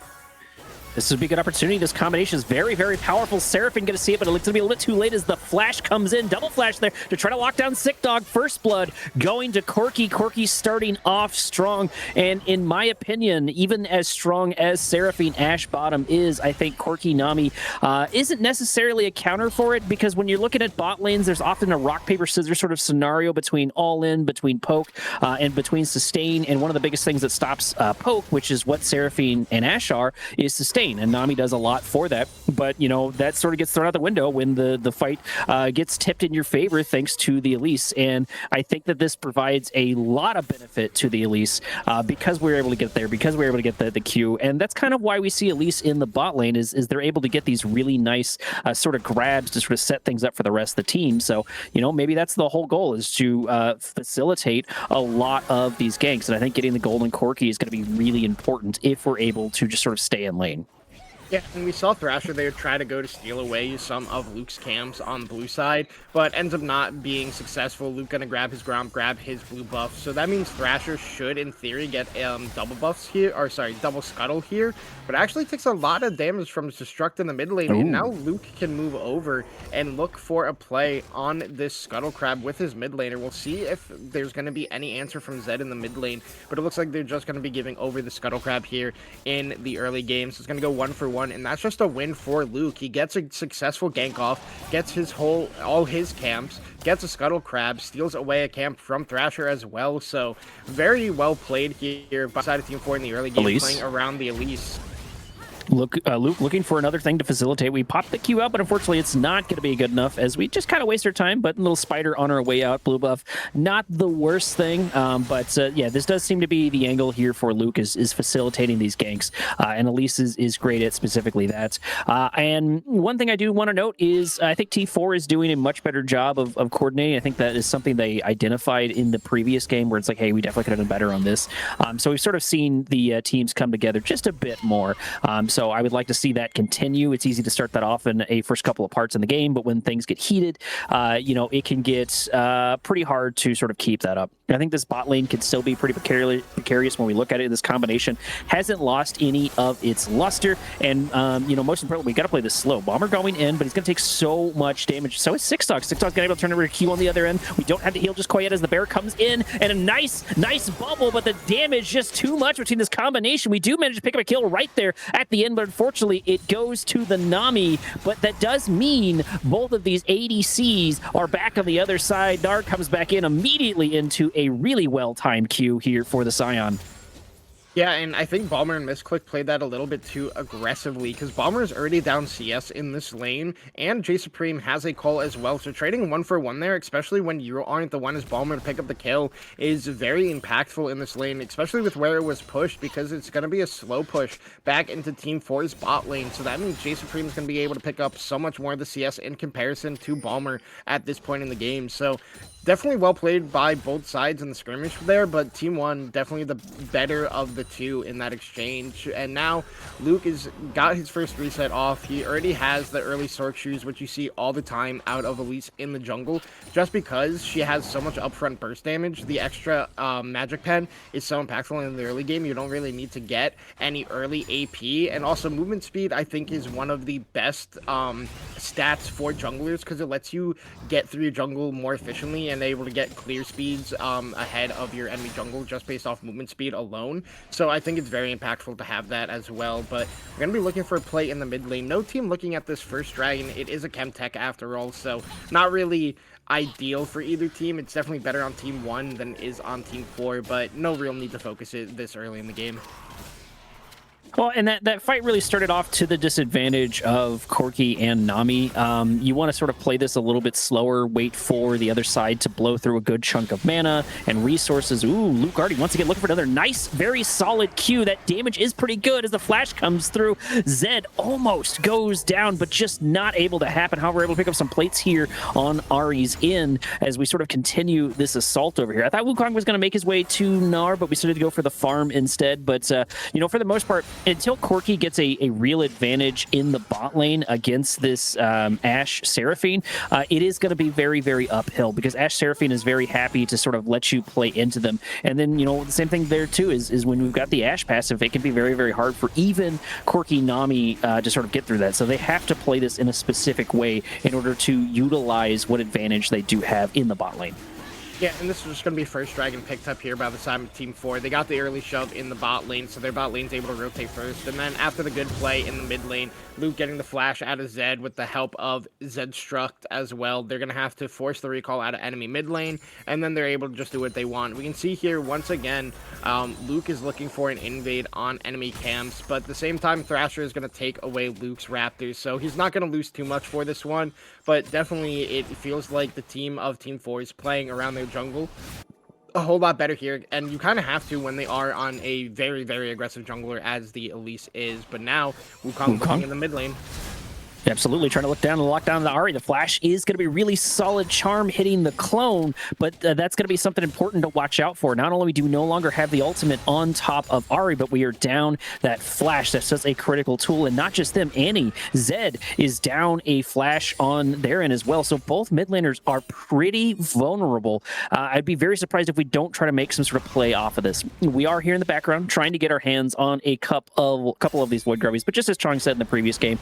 This would be a good opportunity. This combination is very, very powerful. Seraphine going to see it, but it's going to be a little bit too late as the flash comes in. Double flash there to try to lock down Sick Dog. First blood going to Corki. Corki starting off strong. And in my opinion, even as strong as Seraphine Ashe bottom is, I think Corki Nami isn't necessarily a counter for it, because when you're looking at bot lanes, there's often a rock, paper, scissors sort of scenario between all-in, between poke, and between sustain. And one of the biggest things that stops poke, which is what Seraphine and Ashe are, is sustain. And Nami does a lot for that, but that sort of gets thrown out the window when the fight gets tipped in your favor thanks to the Elise. And I think that this provides a lot of benefit to the Elise because we were able to get there, because we were able to get the Q. And that's kind of why we see Elise in the bot lane is they're able to get these really nice sort of grabs to sort of set things up for the rest of the team. So maybe that's the whole goal, is to facilitate a lot of these ganks. And I think getting the golden Corki is going to be really important if we're able to just sort of stay in lane. Yeah, and we saw Thrasher there try to go to steal away some of Luke's camps on the blue side, but ends up not being successful. Luke gonna grab his ground, grab his blue buff, so that means Thrasher should, in theory, get double buffs here, or sorry, double scuttle here, but actually takes a lot of damage from his destruct in the mid lane. Ooh. And now Luke can move over and look for a play on this scuttle crab with his mid laner. We'll see if there's gonna be any answer from Zed in the mid lane, but it looks like they're just gonna be giving over the scuttle crab here in the early game, so it's gonna go 1-for-1. And that's just a win for Luke. He gets a successful gank off, gets all his camps, gets a scuttle crab, steals away a camp from Thrasher as well. So very well played here by side of Team 4 in the early game, Elise. Playing around the Elise. Luke looking for another thing to facilitate. We popped the Q out, but unfortunately it's not going to be good enough as we just kind of waste our time. But a little spider on our way out, blue buff. Not the worst thing, but yeah, this does seem to be the angle here for Luke is facilitating these ganks. And Elise is great at specifically that. And one thing I do want to note is I think T4 is doing a much better job of coordinating. I think that is something they identified in the previous game where it's like, hey, we definitely could have done better on this. So we've sort of seen the teams come together just a bit more. So I would like to see that continue. It's easy to start that off in a first couple of parts in the game, but when things get heated, it can get pretty hard to sort of keep that up. I think this bot lane can still be pretty precarious when we look at it. This combination hasn't lost any of its luster, and most importantly, we got to play this slow. Bomber going in, but he's going to take so much damage. So is Six Dog. Six Dog's going to be able to turn over a Q on the other end. We don't have to heal just quite yet as the bear comes in, and a nice bubble, but the damage just too much between this combination. We do manage to pick up a kill right there at the end, but unfortunately it goes to the Nami. But that does mean both of these ADCs are back on the other side. Nard comes back in immediately into a really well-timed Q here for the Scion. Yeah, and I think Balmer and Misclick played that a little bit too aggressively because Balmer is already down CS in this lane, and J Supreme has a call as well. So trading 1-for-1 there, especially when you aren't the one as Balmer to pick up the kill, is very impactful in this lane, especially with where it was pushed, because it's going to be a slow push back into Team 4's bot lane. So that means J Supreme is going to be able to pick up so much more of the CS in comparison to Balmer at this point in the game. So definitely well played by both sides in the skirmish there, but Team 1 definitely the better of the two in that exchange. And now Luke has got his first reset off. He already has the early Sork shoes, which you see all the time out of Elise in the jungle, just because she has so much upfront burst damage. The extra magic pen is so impactful in the early game. You don't really need to get any early AP, and also movement speed I think is one of the best stats for junglers, because it lets you get through your jungle more efficiently and able to get clear speeds ahead of your enemy jungle just based off movement speed alone. So I think it's very impactful to have that as well. But we're going to be looking for a play in the mid lane. No team looking at this first dragon. It is a chem tech after all, so not really ideal for either team. It's definitely better on Team 1 than it is on Team 4, but no real need to focus it this early in the game. Well, and that fight really started off to the disadvantage of Corki and Nami. You want to sort of play this a little bit slower, wait for the other side to blow through a good chunk of mana and resources. Ooh, Luke already once again looking for another nice, very solid Q. That damage is pretty good as the flash comes through. Zed almost goes down, but just not able to happen. However, we're able to pick up some plates here on Ahri's Inn as we sort of continue this assault over here. I thought Wukong was going to make his way to Nar, but we started to go for the farm instead. But, for the most part, until Corki gets a real advantage in the bot lane against this Ashe Seraphine, it is going to be very, very uphill, because Ashe Seraphine is very happy to sort of let you play into them. And then, the same thing there too is when we've got the Ashe passive, it can be very, very hard for even Corki Nami to sort of get through that. So they have to play this in a specific way in order to utilize what advantage they do have in the bot lane. Yeah, and this is just going to be first dragon picked up here by the side of Team 4. They got the early shove in the bot lane, so their bot lane's able to rotate first. And then after the good play in the mid lane, Luke getting the flash out of Zed with the help of Zed Struct as well. They're going to have to force the recall out of enemy mid lane, and then they're able to just do what they want. We can see here, once again, Luke is looking for an invade on enemy camps, but at the same time, Thrasher is going to take away Luke's Raptors, so he's not going to lose too much for this one, but definitely it feels like the team of Team 4 is playing around their jungle a whole lot better here, and you kind of have to when they are on a very, very aggressive jungler as the Elise is. But now Wukong looking in the mid lane. Absolutely, trying to look down and lock down the Ahri. The flash is going to be really solid charm hitting the clone, but that's going to be something important to watch out for. Not only do we no longer have the ultimate on top of Ahri, but we are down that flash. That's just a critical tool, and not just them. Annie, Zed is down a flash on their end as well, so both mid laners are pretty vulnerable. I'd be very surprised if we don't try to make some sort of play off of this. We are here in the background trying to get our hands on a couple of these Void Grubbies, but just as Chong said in the previous game,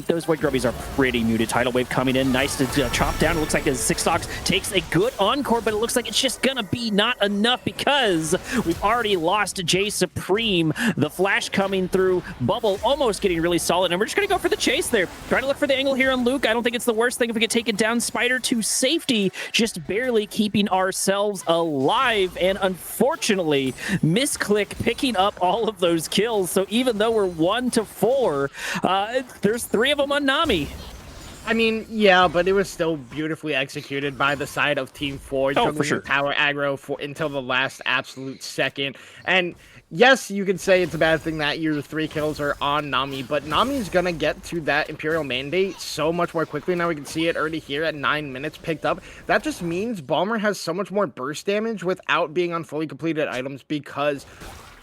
those Void Grubbies are pretty muted. Tidal Wave coming in, nice to chop down. It looks like his Six Dogs takes a good encore, but it looks like it's just gonna be not enough because we've already lost J Supreme. The flash coming through, Bubble almost getting really solid, and we're just gonna go for the chase there. Trying to look for the angle here on Luke. I don't think it's the worst thing if we get taken down. Spider to safety, just barely keeping ourselves alive, and unfortunately, Misclick picking up all of those kills. So even though we're 1 to 4, there's 3 of them on Nami. I mean, yeah, but it was still beautifully executed by the side of Team 4. Oh, for sure. Power aggro until the last absolute second. And yes, you could say it's a bad thing that your 3 kills are on Nami, but Nami's gonna get to that Imperial Mandate so much more quickly. Now we can see it already here at 9 minutes picked up. That just means Balmer has so much more burst damage without being on fully completed items because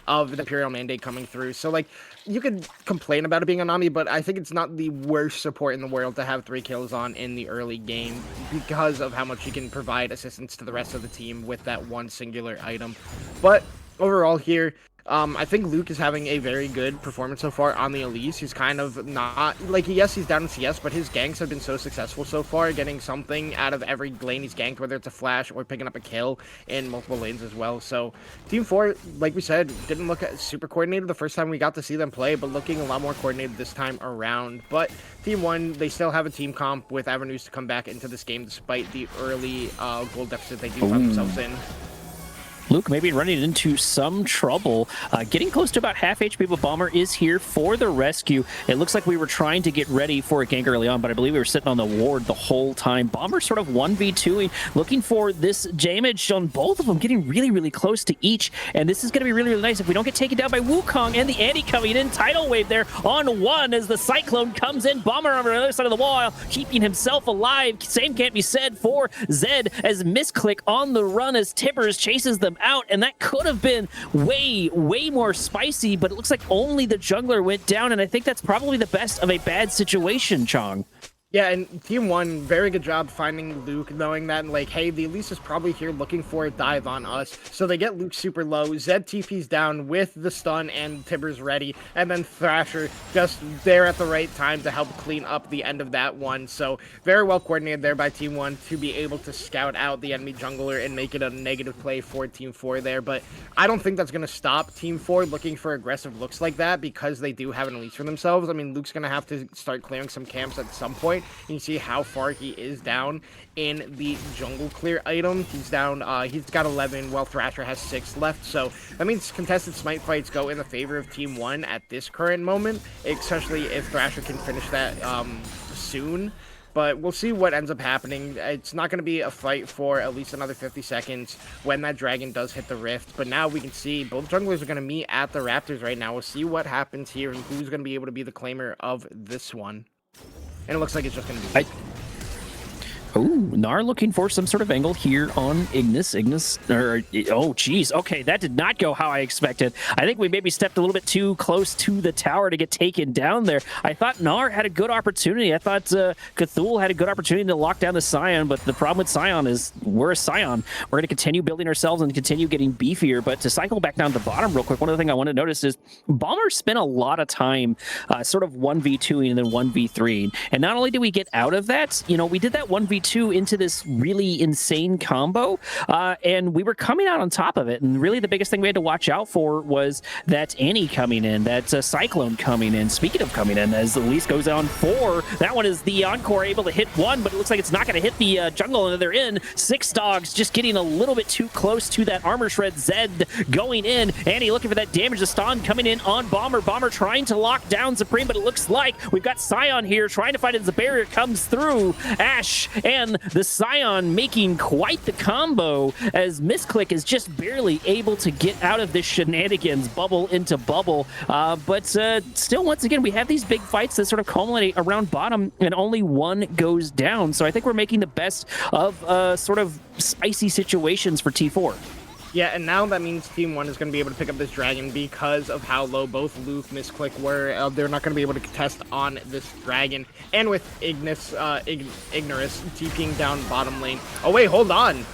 of the Imperial Mandate coming through. So, like, you could complain about it being a Nami, but I think it's not the worst support in the world to have 3 kills on in the early game because of how much you can provide assistance to the rest of the team with that one singular item. But overall here, I think Luke is having a very good performance so far on the Elise. He's kind of not, like, yes, he's down in CS, but his ganks have been so successful so far, getting something out of every lane he's ganked, whether it's a flash or picking up a kill in multiple lanes as well. So Team 4, like we said, didn't look super coordinated the first time we got to see them play, but looking a lot more coordinated this time around. But Team 1, they still have a team comp with avenues to come back into this game despite the early goal deficit they do find themselves in. Luke maybe running into some trouble, getting close to about half HP, but Bomber is here for the rescue. It looks like we were trying to get ready for a gank early on, but I believe we were sitting on the ward the whole time. Bomber sort of 1v2ing, looking for this damage on both of them, getting really, really close to each, and this is going to be really, really nice if we don't get taken down by Wukong and the Anti coming in. Tidal Wave there on 1 as the Cyclone comes in. Bomber on the other side of the wall, keeping himself alive. Same can't be said for Zed as Misclick on the run as Tibbers chases them out, and that could have been way more spicy, but it looks like only the jungler went down, and I think that's probably the best of a bad situation, Chong. Yeah, and Team 1, very good job finding Luke, knowing that, like, hey, the Elise is probably here looking for a dive on us. So they get Luke super low. Zed TP's down with the stun and Tibbers ready. And then Thrasher just there at the right time to help clean up the end of that one. So very well coordinated there by Team 1 to be able to scout out the enemy jungler and make it a negative play for Team 4 there. But I don't think that's going to stop Team 4 looking for aggressive looks like that because they do have an Elise for themselves. I mean, Luke's going to have to start clearing some camps at some point. You can see how far he is down in the jungle clear item. He's down, he's got 11 while Thrasher has 6 left. So that means contested smite fights go in the favor of Team 1 at this current moment, especially if Thrasher can finish that soon. But we'll see what ends up happening. It's not going to be a fight for at least another 50 seconds when that dragon does hit the rift. But now we can see both junglers are going to meet at the Raptors right now. We'll see what happens here and who's going to be able to be the claimer of this one. And it looks like it's just going to be... Ooh, Gnar looking for some sort of angle here on Ignis. Oh, geez. Okay, that did not go how I expected. I think we maybe stepped a little bit too close to the tower to get taken down there. I thought Gnar had a good opportunity. I thought Cthulhu had a good opportunity to lock down the Scion, but the problem with Scion is we're a Scion. We're going to continue building ourselves and continue getting beefier, but to cycle back down to the bottom real quick, one of the things I want to notice is Bomber spent a lot of time sort of 1v2ing and then 1v3ing, and not only did we get out of that, you know, we did that 1v2 into this really insane combo, and we were coming out on top of it. And really the biggest thing we had to watch out for was that Annie coming in, that Cyclone coming in. Speaking of coming in, as the Elise goes on 4, that one is the Encore able to hit 1, but it looks like it's not going to hit the jungle, and they're in. 6 dogs just getting a little bit too close to that armor shred. Zed going in. Annie looking for that damage. The stun coming in on Bomber. Bomber trying to lock down Supreme, but it looks like we've got Scion here trying to fight as the barrier comes through. Ash and the Scion making quite the combo as Misclick is just barely able to get out of this shenanigans, bubble into bubble. But still, once again, we have these big fights that sort of culminate around bottom and only one goes down. So I think we're making the best of sort of spicy situations for T4. Yeah, and now that means Team 1 is going to be able to pick up this dragon because of how low both Luke and Misclick were. They're not going to be able to contest on this dragon. And with Ignis, Ignorus TPing down bottom lane. Oh, wait, hold on.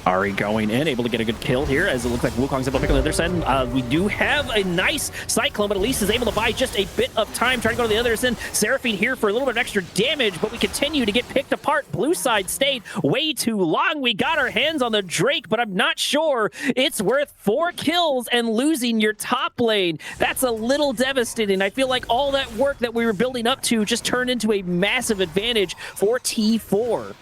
Ari going in, able to get a good kill here as it looks like Wukong's able to pick on the other side. We do have a nice Cyclone, but Elise is able to buy just a bit of time trying to go to the other end. Seraphine here for a little bit of extra damage, but we continue to get picked apart. Blue side stayed way too long. We got our hands on the Drake, but I'm not sure it's worth 4 kills and losing your top lane. That's a little devastating. I feel like all that work that we were building up to just turned into a massive advantage for T4.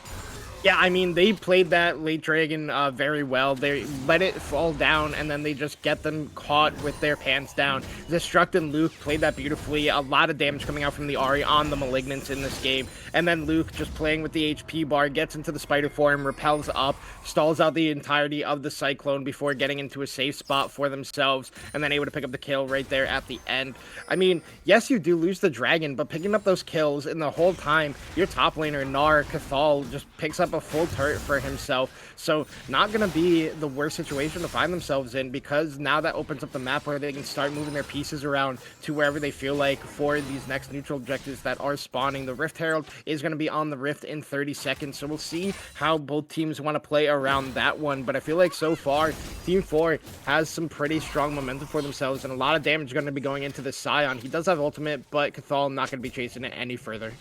Yeah, I mean, they played that late dragon very well. They let it fall down, and then they just get them caught with their pants down. Destruct and Luke played that beautifully. A lot of damage coming out from the Ahri on the Malignants in this game. And then Luke, just playing with the HP bar, gets into the spider form, repels up, stalls out the entirety of the Cyclone before getting into a safe spot for themselves, and then able to pick up the kill right there at the end. I mean, yes, you do lose the dragon, but picking up those kills, and the whole time, your top laner, Gnar Cathal, just picks up a full turret for himself. So not going to be the worst situation to find themselves in, because now that opens up the map where they can start moving their pieces around to wherever they feel like for these next neutral objectives that are spawning. The Rift Herald is going to be on the Rift in 30 seconds, so we'll see how both teams want to play around that one. But I feel like so far, Team 4 has some pretty strong momentum for themselves, and a lot of damage going to be going into the Scion. He does have ultimate, but Cathal not going to be chasing it any further.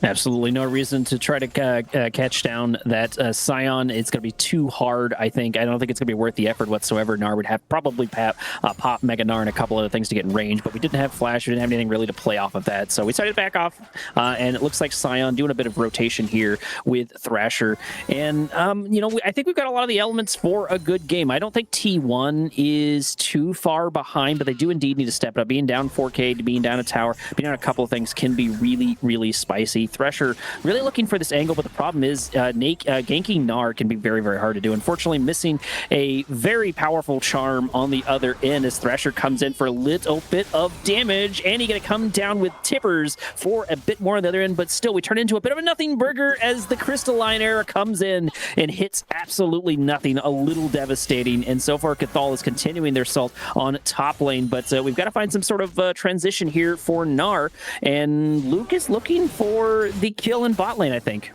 Absolutely no reason to try to catch down that Scion. It's going to be too hard, I think. I don't think it's going to be worth the effort whatsoever. Gnar would have probably pop Mega Gnar and a couple other things to get in range, but we didn't have Flash. We didn't have anything really to play off of that. So we started back off, and it looks like Scion doing a bit of rotation here with Thrasher. And, you know, I think we've got a lot of the elements for a good game. I don't think T1 is too far behind, but they do indeed need to step it up. Being down 4K, to being down a tower, being down a couple of things can be really, really spicy. Thresher really looking for this angle, but the problem is ganking Gnar can be very, very hard to do. Unfortunately, missing a very powerful charm on the other end as Thresher comes in for a little bit of damage, and he's going to come down with tippers for a bit more on the other end, but still we turn into a bit of a nothing burger as the Crystalline era comes in and hits absolutely nothing. A little devastating, and so far Cathal is continuing their assault on top lane, but we've got to find some sort of transition here for Gnar, and Luke is looking for the kill in bot lane, I think.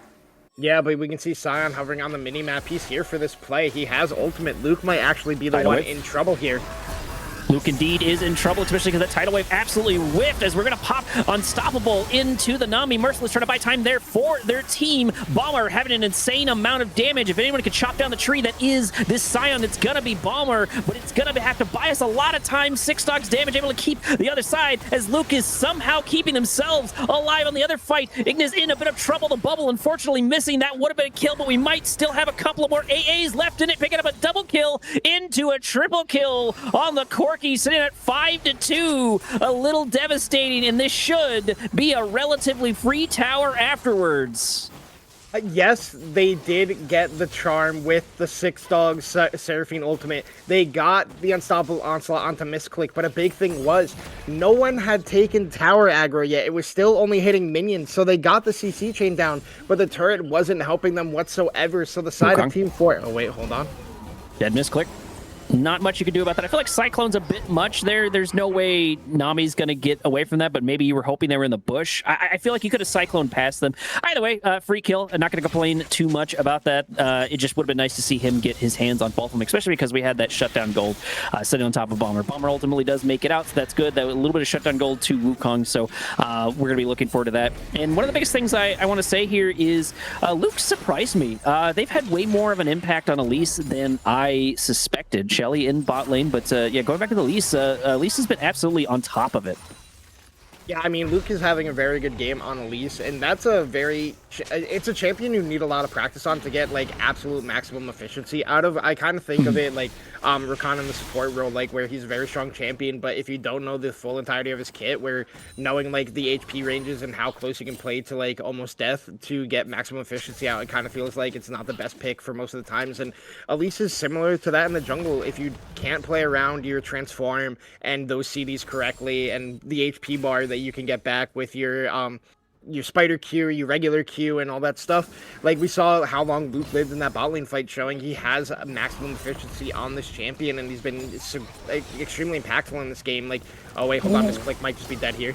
Yeah, but we can see Scion hovering on the mini-map. He's here for this play. He has ultimate. Luke might actually be the one in trouble here. Luke indeed is in trouble, especially because that tidal wave absolutely whiffed as we're going to pop Unstoppable into the Nami. Merciless trying to buy time there for their team. Bomber having an insane amount of damage. If anyone could chop down the tree that is this Scion, it's going to be Bomber, but it's going to have to buy us a lot of time. 6 stocks damage, able to keep the other side as Luke is somehow keeping themselves alive on the other fight. Ignis in a bit of trouble. The bubble unfortunately missing. That would have been a kill, but we might still have a couple of more AAs left in it. Picking up a double kill into a triple kill on the Corki, sitting at 5-2. A little devastating, and this should be a relatively free tower afterwards. Yes, they did get the charm with the 6-dog Seraphine ultimate. They got the Unstoppable Onslaught onto Misclick, but a big thing was no one had taken tower aggro yet. It was still only hitting minions, so they got the CC chain down, but the turret wasn't helping them whatsoever, so the side of Team 4... Oh, wait, hold on. Dead Misclick. Not much you can do about that. I feel like Cyclone's a bit much there. There's no way Nami's going to get away from that, but maybe you were hoping they were in the bush. I feel like you could have Cyclone past them. Either way, free kill. I'm not going to complain too much about that. It just would have been nice to see him get his hands on both of them, especially because we had that shutdown gold sitting on top of Bomber. Bomber ultimately does make it out, so that's good. That a little bit of shutdown gold to Wukong, so we're going to be looking forward to that. And one of the biggest things I want to say here is Luke surprised me. They've had way more of an impact on Elise than I suspected. Shelly in bot lane, but yeah, going back to the Elise, Elise has been absolutely on top of it. Yeah, I mean, Luke is having a very good game on Elise, and that's it's a champion you need a lot of practice on to get, like, absolute maximum efficiency out of. I kind of think of it like Rakan in the support role, like, where he's a very strong champion, but if you don't know the full entirety of his kit, where knowing, like, the HP ranges and how close you can play to, like, almost death to get maximum efficiency out, it kind of feels like it's not the best pick for most of the times, and Elise is similar to that in the jungle. If you can't play around your transform and those CDs correctly, and the HP bar that you can get back with your spider Q, your regular Q, and all that stuff. Like, we saw how long Luke lived in that bot lane fight, showing he has a maximum efficiency on this champion, and he's been extremely impactful in this game. Like, oh wait, hold on, this click might just be dead here.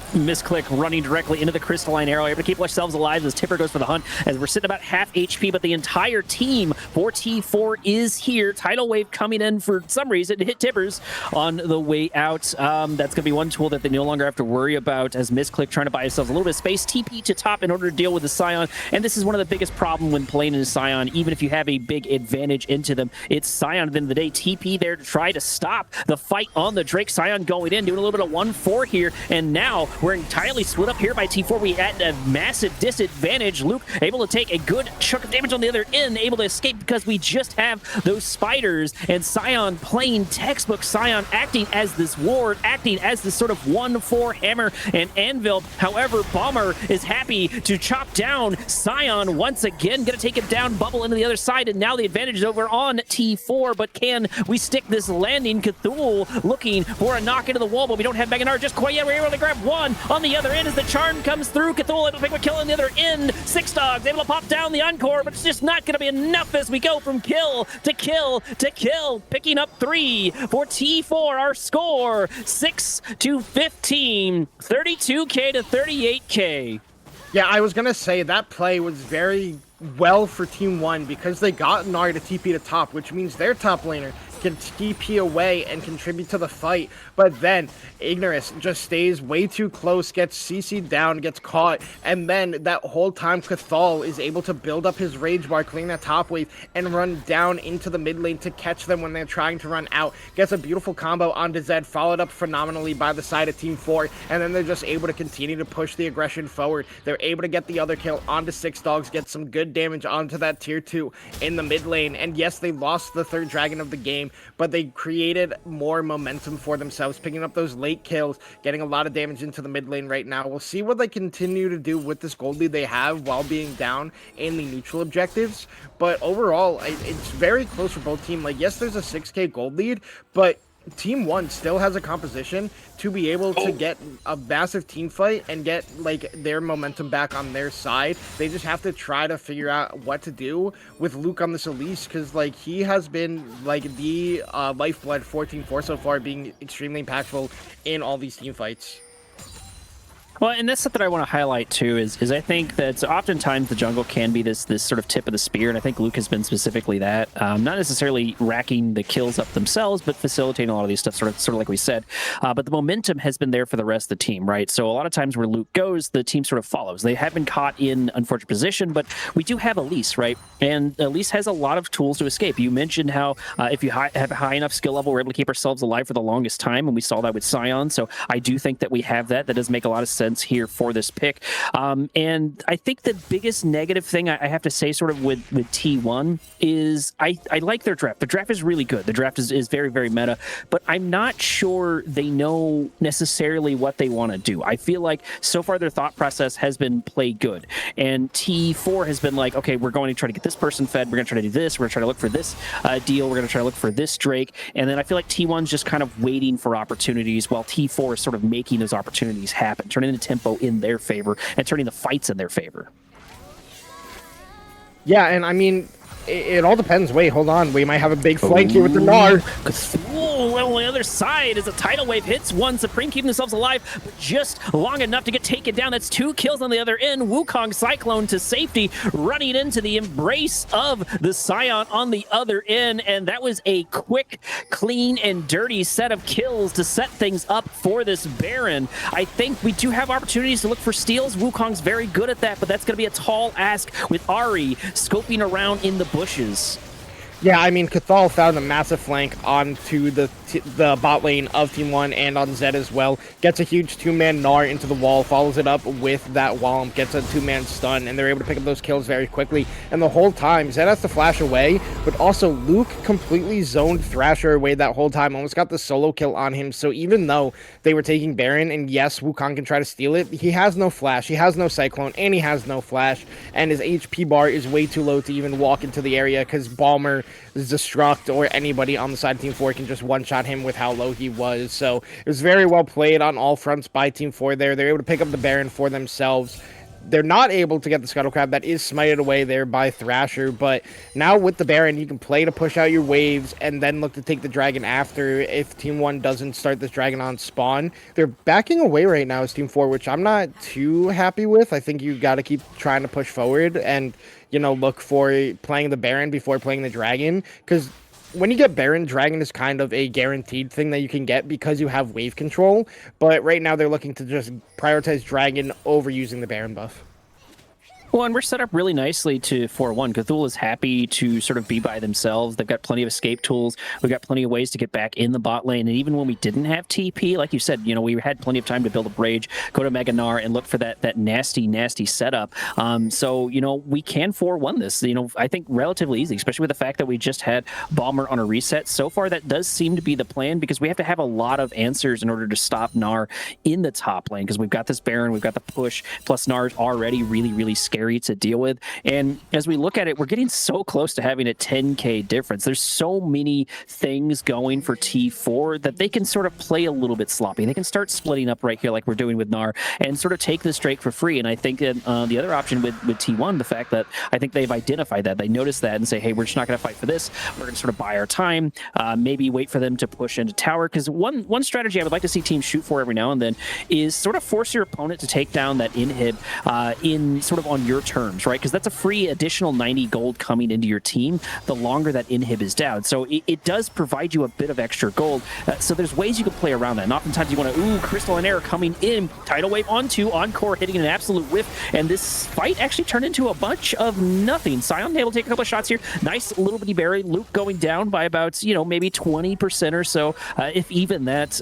Misclick running directly into the crystalline arrow, able to keep ourselves alive as Tipper goes for the hunt, as we're sitting about half HP, but the entire team for T4 is here. Tidal Wave coming in for some reason to hit Tippers on the way out. That's going to be one tool that they no longer have to worry about, as Misclick trying to buy themselves a little bit of space. TP to top in order to deal with the Scion, and this is one of the biggest problems when playing in a Scion, even if you have a big advantage into them. It's Scion at the end of the day. TP there to try to stop the fight on the Drake. Scion going in, doing a little bit of 1-4 here, and now we're entirely split up here by T4. We had a massive disadvantage. Luke able to take a good chunk of damage on the other end, able to escape because we just have those spiders, and Scion playing textbook Scion, acting as this ward, acting as this sort of 1-4 hammer and anvil. However, Bomber is happy to chop down Scion once again, gonna take him down, bubble into the other side, and now the advantage is over on T4, but can we stick this landing? Cthulhu looking for a knock into the wall, but we don't have Meganar just quite yet. We're able to grab one on the other end as the charm comes through. Cthulhu able to pick a kill on the other end. Six Dogs able to pop down the encore, but it's just not going to be enough as we go from kill to kill to kill. Picking up 3 for T4. Our score 6-15, 32K to 38K. Yeah, I was going to say that play was very well for Team 1 because they got Nari to TP to top, which means their top laner can TP away and contribute to the fight. But then Ignorus just stays way too close, gets CC'd down, gets caught, and then that whole time Cathal is able to build up his rage bar, clean that top wave, and run down into the mid lane to catch them when they're trying to run out. Gets a beautiful combo onto Zed, followed up phenomenally by the side of Team 4, and then they're just able to continue to push the aggression forward. They're able to get the other kill onto Six Dogs, get some good damage onto that tier 2 in the mid lane, and yes, they lost the third dragon of the game, but they created more momentum for themselves, picking up those late kills, getting a lot of damage into the mid lane right now. We'll see what they continue to do with this gold lead they have while being down in the neutral objectives, but overall, it's very close for both teams. Like, yes, there's a 6k gold lead, but Team 1 still has a composition to be able to get a massive team fight and get like their momentum back on their side. They just have to try to figure out what to do with Luke on this Elise, because like he has been like the lifeblood for Team 4 so far, being extremely impactful in all these team fights. Well, and that's something I want to highlight too, is I think that oftentimes the jungle can be this sort of tip of the spear, and I think Luke has been specifically that. Not necessarily racking the kills up themselves, but facilitating a lot of these stuff, sort of like we said. But the momentum has been there for the rest of the team, right? So a lot of times where Luke goes, the team sort of follows. They have been caught in unfortunate position, but we do have Elise, right? And Elise has a lot of tools to escape. You mentioned how if you have a high enough skill level, we're able to keep ourselves alive for the longest time, and we saw that with Scion. So I do think that we have that. That does make a lot of sense here for this pick. And I think the biggest negative thing I have to say sort of with T1 is I like their draft. The draft is really good. The draft is very, very meta, but I'm not sure they know necessarily what they want to do. I feel like so far their thought process has been play good, and T4 has been like, okay, we're going to try to get this person fed, we're going to try to do this, we're going to try to look for this deal, we're going to try to look for this Drake, and then I feel like T1's just kind of waiting for opportunities while T4 is sort of making those opportunities happen, turning the tempo in their favor and turning the fights in their favor. Yeah, and I mean, it all depends. Wait, hold on. We might have a big flank here with the Gnar. On the other side, as a tidal wave hits one, Supreme keeping themselves alive, but just long enough to get taken down. That's 2 kills on the other end. Wukong Cyclone to safety, running into the embrace of the Scion on the other end, and that was a quick, clean, and dirty set of kills to set things up for this Baron. I think we do have opportunities to look for steals. Wukong's very good at that, but that's going to be a tall ask with Ari scoping around in the bushes. Yeah, I mean, Cathal found a massive flank onto the bot lane of Team 1 and on Zed as well. Gets a huge 2-man Gnar into the wall, follows it up with that Wallop, gets a 2-man stun, and they're able to pick up those kills very quickly. And the whole time, Zed has to flash away, but also Luke completely zoned Thrasher away that whole time, almost got the solo kill on him. So even though they were taking Baron, and yes, Wukong can try to steal it, he has no flash, he has no Cyclone, and he has no flash, and his HP bar is way too low to even walk into the area, because Balmer, Destruct, or anybody on the side of Team 4 can just one-shot him with how low he was. So it was very well played on all fronts by Team 4 there. They're able to pick up the Baron for themselves. they're not able to get the Scuttle Crab. That is smited away there by Thrasher, but now with the Baron, you can play to push out your waves and then look to take the Dragon after if Team 1 doesn't start this Dragon on spawn. They're backing away right now as Team 4, which I'm not too happy with. I think you've got to keep trying to push forward and, look for playing the Baron before playing the Dragon, because when you get Baron, Dragon is kind of a guaranteed thing that you can get because you have wave control, but right now they're looking to just prioritize Dragon over using the Baron buff. Well, and we're set up really nicely to 4-1. Cthulhu is happy to sort of be by themselves. They've got plenty of escape tools. We've got plenty of ways to get back in the bot lane. And even when we didn't have TP, like you said, we had plenty of time to build a Rage, go to Mega Gnar, and look for that nasty, nasty setup. So, we can 4-1 this, I think relatively easy, especially with the fact that we just had Balmer on a reset. So far, that does seem to be the plan because we have to have a lot of answers in order to stop Gnar in the top lane because we've got this Baron, we've got the push, plus Gnar's already really, really scary to deal with. And as we look at it, we're getting so close to having a 10k difference. There's so many things going for T4 that they can sort of play a little bit sloppy. They can start splitting up right here like we're doing with Gnar and sort of take this Drake for free. And I think that the other option with T1, the fact that I think they've identified that, they notice that and say, hey, we're just not going to fight for this. We're going to sort of buy our time, maybe wait for them to push into tower. Because one strategy I would like to see teams shoot for every now and then is sort of force your opponent to take down that inhib in sort of on your terms, right? Because that's a free additional 90 gold coming into your team the longer that inhib is down. So it does provide you a bit of extra gold. So there's ways you can play around that. And oftentimes you want to, Crystal and Air coming in, Tidal Wave onto, Encore hitting an absolute whiff. And this fight actually turned into a bunch of nothing. Sion able to take a couple of shots here. Nice little bitty berry. Luke going down by about, maybe 20% or so, if even that.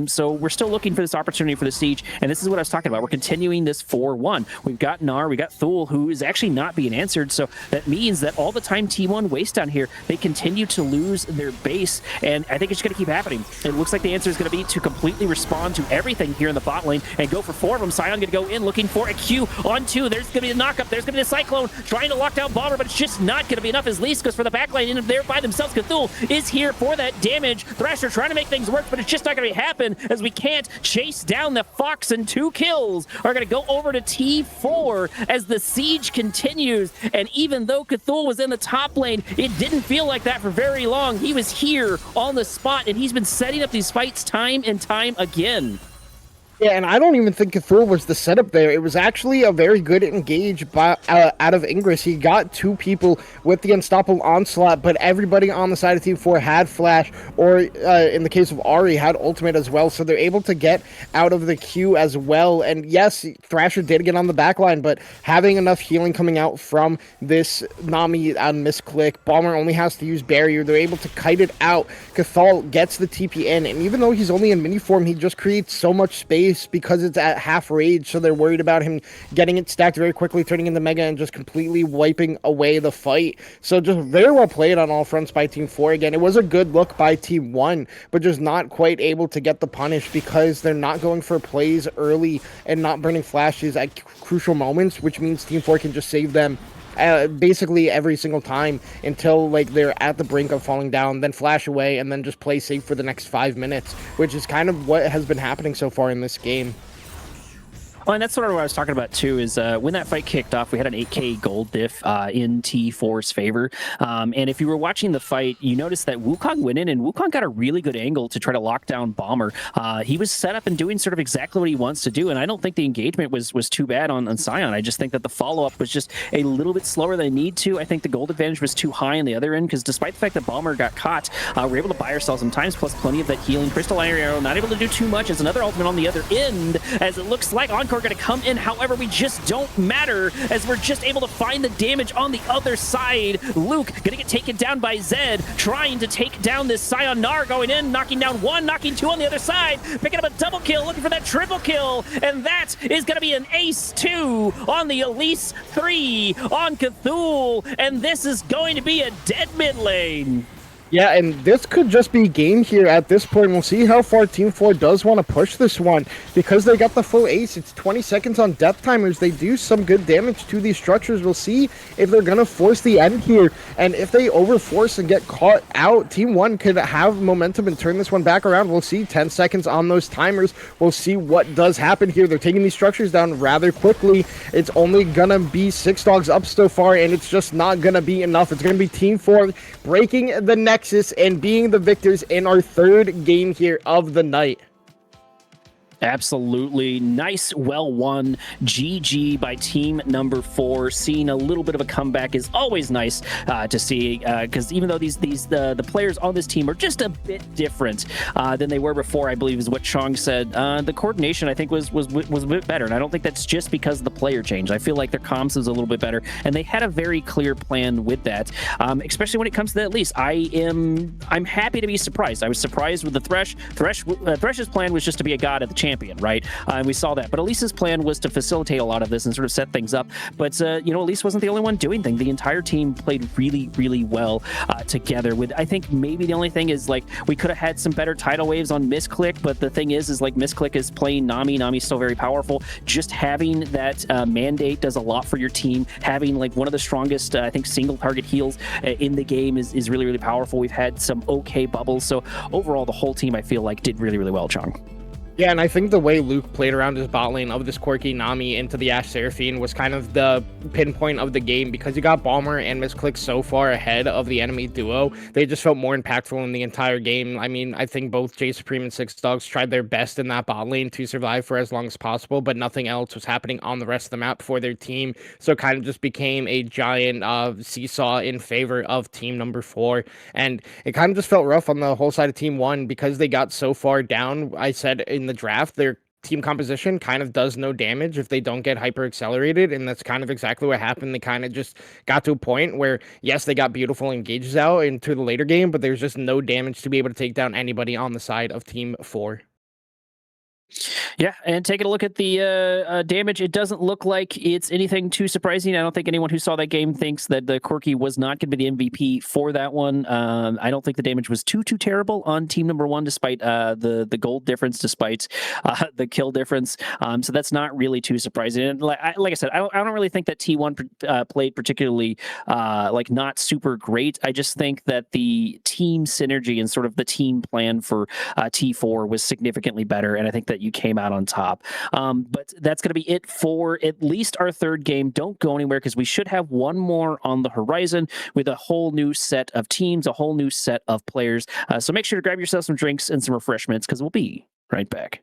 So we're still looking for this opportunity for the siege. And this is what I was talking about. We're continuing this 4-1. We've got Gnar, we got Thule, who is actually not being answered. So that means that all the time T1 wastes down here, they continue to lose their base. And I think it's going to keep happening. It looks like the answer is going to be to completely respond to everything here in the bot lane and go for 4 of them. Sion going to go in looking for a Q on 2. There's going to be a knockup. There's going to be a Cyclone trying to lock down Balmer, but it's just not going to be enough as Lease goes for the back lane in there by themselves. Cthulhu is here for that damage. Thrasher trying to make things work, but it's just not going to happen as we can't chase down the Fox, and 2 kills are going to go over to T4 as the siege continues. And even though Cthulhu was in the top lane, it didn't feel like that for very long. He was here on the spot, and he's been setting up these fights time and time again. Yeah, and I don't even think Cthulhu was the setup there. It was actually a very good engage by, out of Ingress. He got 2 people with the Unstoppable Onslaught, but everybody on the side of Team 4 had Flash, or in the case of Ahri, had Ultimate as well, so they're able to get out of the queue as well. And yes, Thrasher did get on the backline, but having enough healing coming out from this Nami on misclick, Balmer only has to use Barrier. They're able to kite it out. Cathal gets the TP in, and even though he's only in mini form, he just creates so much space because it's at half rage, so they're worried about him getting it stacked very quickly, turning into Mega, and just completely wiping away the fight. So just very well played on all fronts by Team 4 again. It was a good look by Team 1, but just not quite able to get the punish because they're not going for plays early and not burning flashes at crucial moments, which means Team 4 can just save them basically every single time until they're at the brink of falling down, then flash away, and then just play safe for the next 5 minutes, which is kind of what has been happening so far in this game. Well, and that's sort of what I was talking about too, is when that fight kicked off, we had an 8k gold diff in T4's favor. And if you were watching the fight, you noticed that Wukong went in, and Wukong got a really good angle to try to lock down Balmer. He was set up and doing sort of exactly what he wants to do, and I don't think the engagement was too bad on Sion. I just think that the follow-up was just a little bit slower than they need to. I think the gold advantage was too high on the other end, because despite the fact that Balmer got caught, we're able to buy ourselves some times, plus plenty of that healing. Crystal Arrow not able to do too much as another ultimate on the other end, as it looks like Encore going to come in. However, we just don't matter as we're just able to find the damage on the other side. Luke going to get taken down by Zed, trying to take down this Sion. Gnar going in, knocking down 1, knocking 2 on the other side, picking up a double kill, looking for that triple kill, and that is going to be an ace 2 on the Elise 3 on Cthulhu, and this is going to be a dead mid lane. Yeah, and this could just be game here at this point. We'll see how far Team 4 does want to push this one. Because they got the full ace, it's 20 seconds on death timers. They do some good damage to these structures. We'll see if they're going to force the end here. And if they overforce and get caught out, Team 1 could have momentum and turn this one back around. We'll see 10 seconds on those timers. We'll see what does happen here. They're taking these structures down rather quickly. It's only going to be 6 dogs up so far, and it's just not going to be enough. It's going to be Team 4 breaking the Nexus and being the victors in our third game here of the night. Absolutely. Nice, well won. GG by team number 4. Seeing a little bit of a comeback is always nice to see, because even though the players on this team are just a bit different than they were before, I believe is what Chong said. The coordination, I think, was a bit better, and I don't think that's just because of the player change. I feel like their comms is a little bit better, and they had a very clear plan with that, especially when it comes to that lease. I'm happy to be surprised. I was surprised with the Thresh. Thresh's plan was just to be a god at the champion, right? And we saw that. But Elise's plan was to facilitate a lot of this and sort of set things up. But, Elise wasn't the only one doing things. The entire team played really, really well together. With, I think maybe the only thing is, like, we could have had some better tidal waves on Misclick, but the thing is like, Misclick is playing Nami. Nami's still very powerful. Just having that mandate does a lot for your team. Having, like, one of the strongest, I think, single target heals in the game is really, really powerful. We've had some okay bubbles. So overall, the whole team, I feel like, did really, really well, Chong. Yeah, and I think the way Luke played around his bot lane of this Corki Nami into the Ashe Seraphine was kind of the pinpoint of the game, because you got Balmer and Misclick so far ahead of the enemy duo. They just felt more impactful in the entire game. I mean, I think both Jay Supreme and Six Dogs tried their best in that bot lane to survive for as long as possible, but nothing else was happening on the rest of the map for their team. So it kind of just became a giant seesaw in favor of team number 4. And it kind of just felt rough on the whole side of team 1 because they got so far down. I said in the draft, their team composition kind of does no damage if they don't get hyper accelerated, and that's kind of exactly what happened. They kind of just got to a point where, yes, they got beautiful engages out into the later game, but there's just no damage to be able to take down anybody on the side of team 4. Yeah, and taking a look at the damage, it doesn't look like it's anything too surprising. I don't think anyone who saw that game thinks that the Corki was not going to be the MVP for that one. I don't think the damage was too terrible on team number 1, despite the gold difference, despite the kill difference. So that's not really too surprising. And like I said, I don't really think that T1 played particularly not super great. I just think that the team synergy and sort of the team plan for T4 was significantly better, and I think that you came out on top. But that's going to be it for at least our third game. Don't go anywhere, because we should have one more on the horizon with a whole new set of teams, a whole new set of players. So make sure to grab yourself some drinks and some refreshments, because we'll be right back.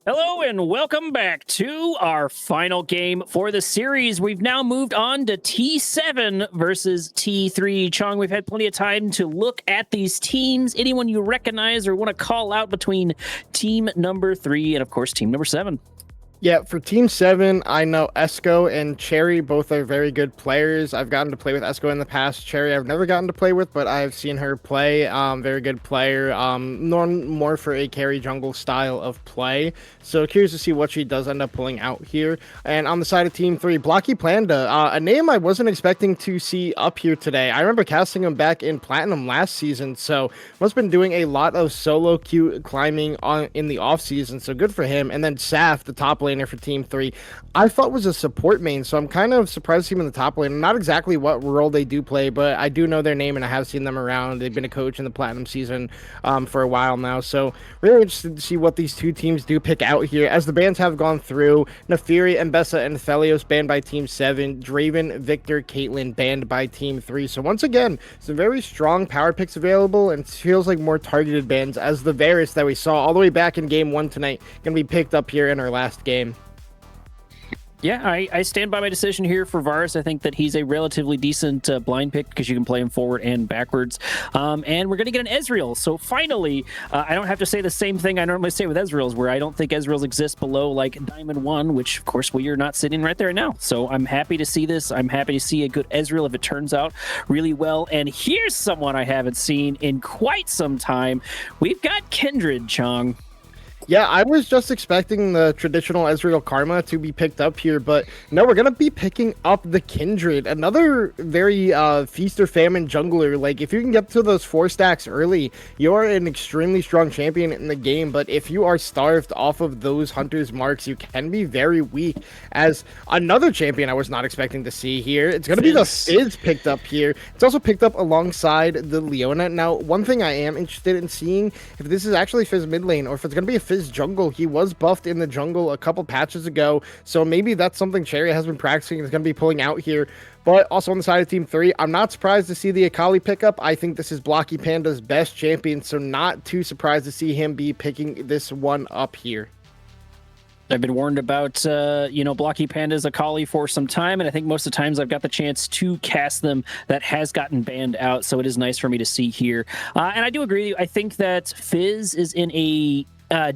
Hello and welcome back to our final game for the series. We've now moved on to T7 versus T3. Chong, we've had plenty of time to look at these teams. Anyone you recognize or want to call out between team number 3 and, of course, team number 7? Yeah, for Team 7, I know Esco and Cherry both are very good players. I've gotten to play with Esco in the past. Cherry I've never gotten to play with, but I've seen her play. Very good player. More for a carry jungle style of play. So curious to see what she does end up pulling out here. And on the side of Team 3, Blocky Panda, a name I wasn't expecting to see up here today. I remember casting him back in Platinum last season, so must have been doing a lot of solo queue climbing in the off season, so good for him. And then Saf, the top laner for Team 3, I thought was a support main, so I'm kind of surprised to see him in the top lane. Not exactly what role they do play, but I do know their name and I have seen them around. They've been a coach in the Platinum season for a while now, so really interested to see what these two teams do pick out here. As the bans have gone through, Nefiri, Mbessa, and Thelios banned by Team 7, Draven, Victor, Caitlyn banned by Team 3. So once again, some very strong power picks available, and it feels like more targeted bans, as the Varus that we saw all the way back in Game 1 tonight going to be picked up here in our last game. Yeah, I stand by my decision here for Varus. I think that he's a relatively decent blind pick because you can play him forward and backwards. And we're going to get an Ezreal. So finally, I don't have to say the same thing I normally say with Ezreals, where I don't think Ezreals exist below like Diamond 1, which of course we are not sitting right there now. So I'm happy to see this. I'm happy to see a good Ezreal if it turns out really well. And here's someone I haven't seen in quite some time. We've got Kindred, Chong. Yeah, I was just expecting the traditional Ezreal Karma to be picked up here, but no, we're going to be picking up the Kindred. Another very feast or famine jungler. Like, if you can get to those 4 stacks early, you're an extremely strong champion in the game, but if you are starved off of those Hunter's marks, you can be very weak. As another champion I was not expecting to see here, it's going to be the Fizz picked up here. It's also picked up alongside the Leona. Now, one thing I am interested in seeing, if this is actually Fizz mid lane, or if it's going to be a Fizz jungle. He was buffed in the jungle a couple patches ago, so maybe that's something Cherry has been practicing and is going to be pulling out here. But also on the side of Team 3, I'm not surprised to see the Akali pickup. I think this is Blocky Panda's best champion, so not too surprised to see him be picking this one up here. I've been warned about, Blocky Panda's Akali for some time, and I think most of the times I've got the chance to cast them that has gotten banned out, so it is nice for me to see here. And I do agree with you. I think that Fizz is in a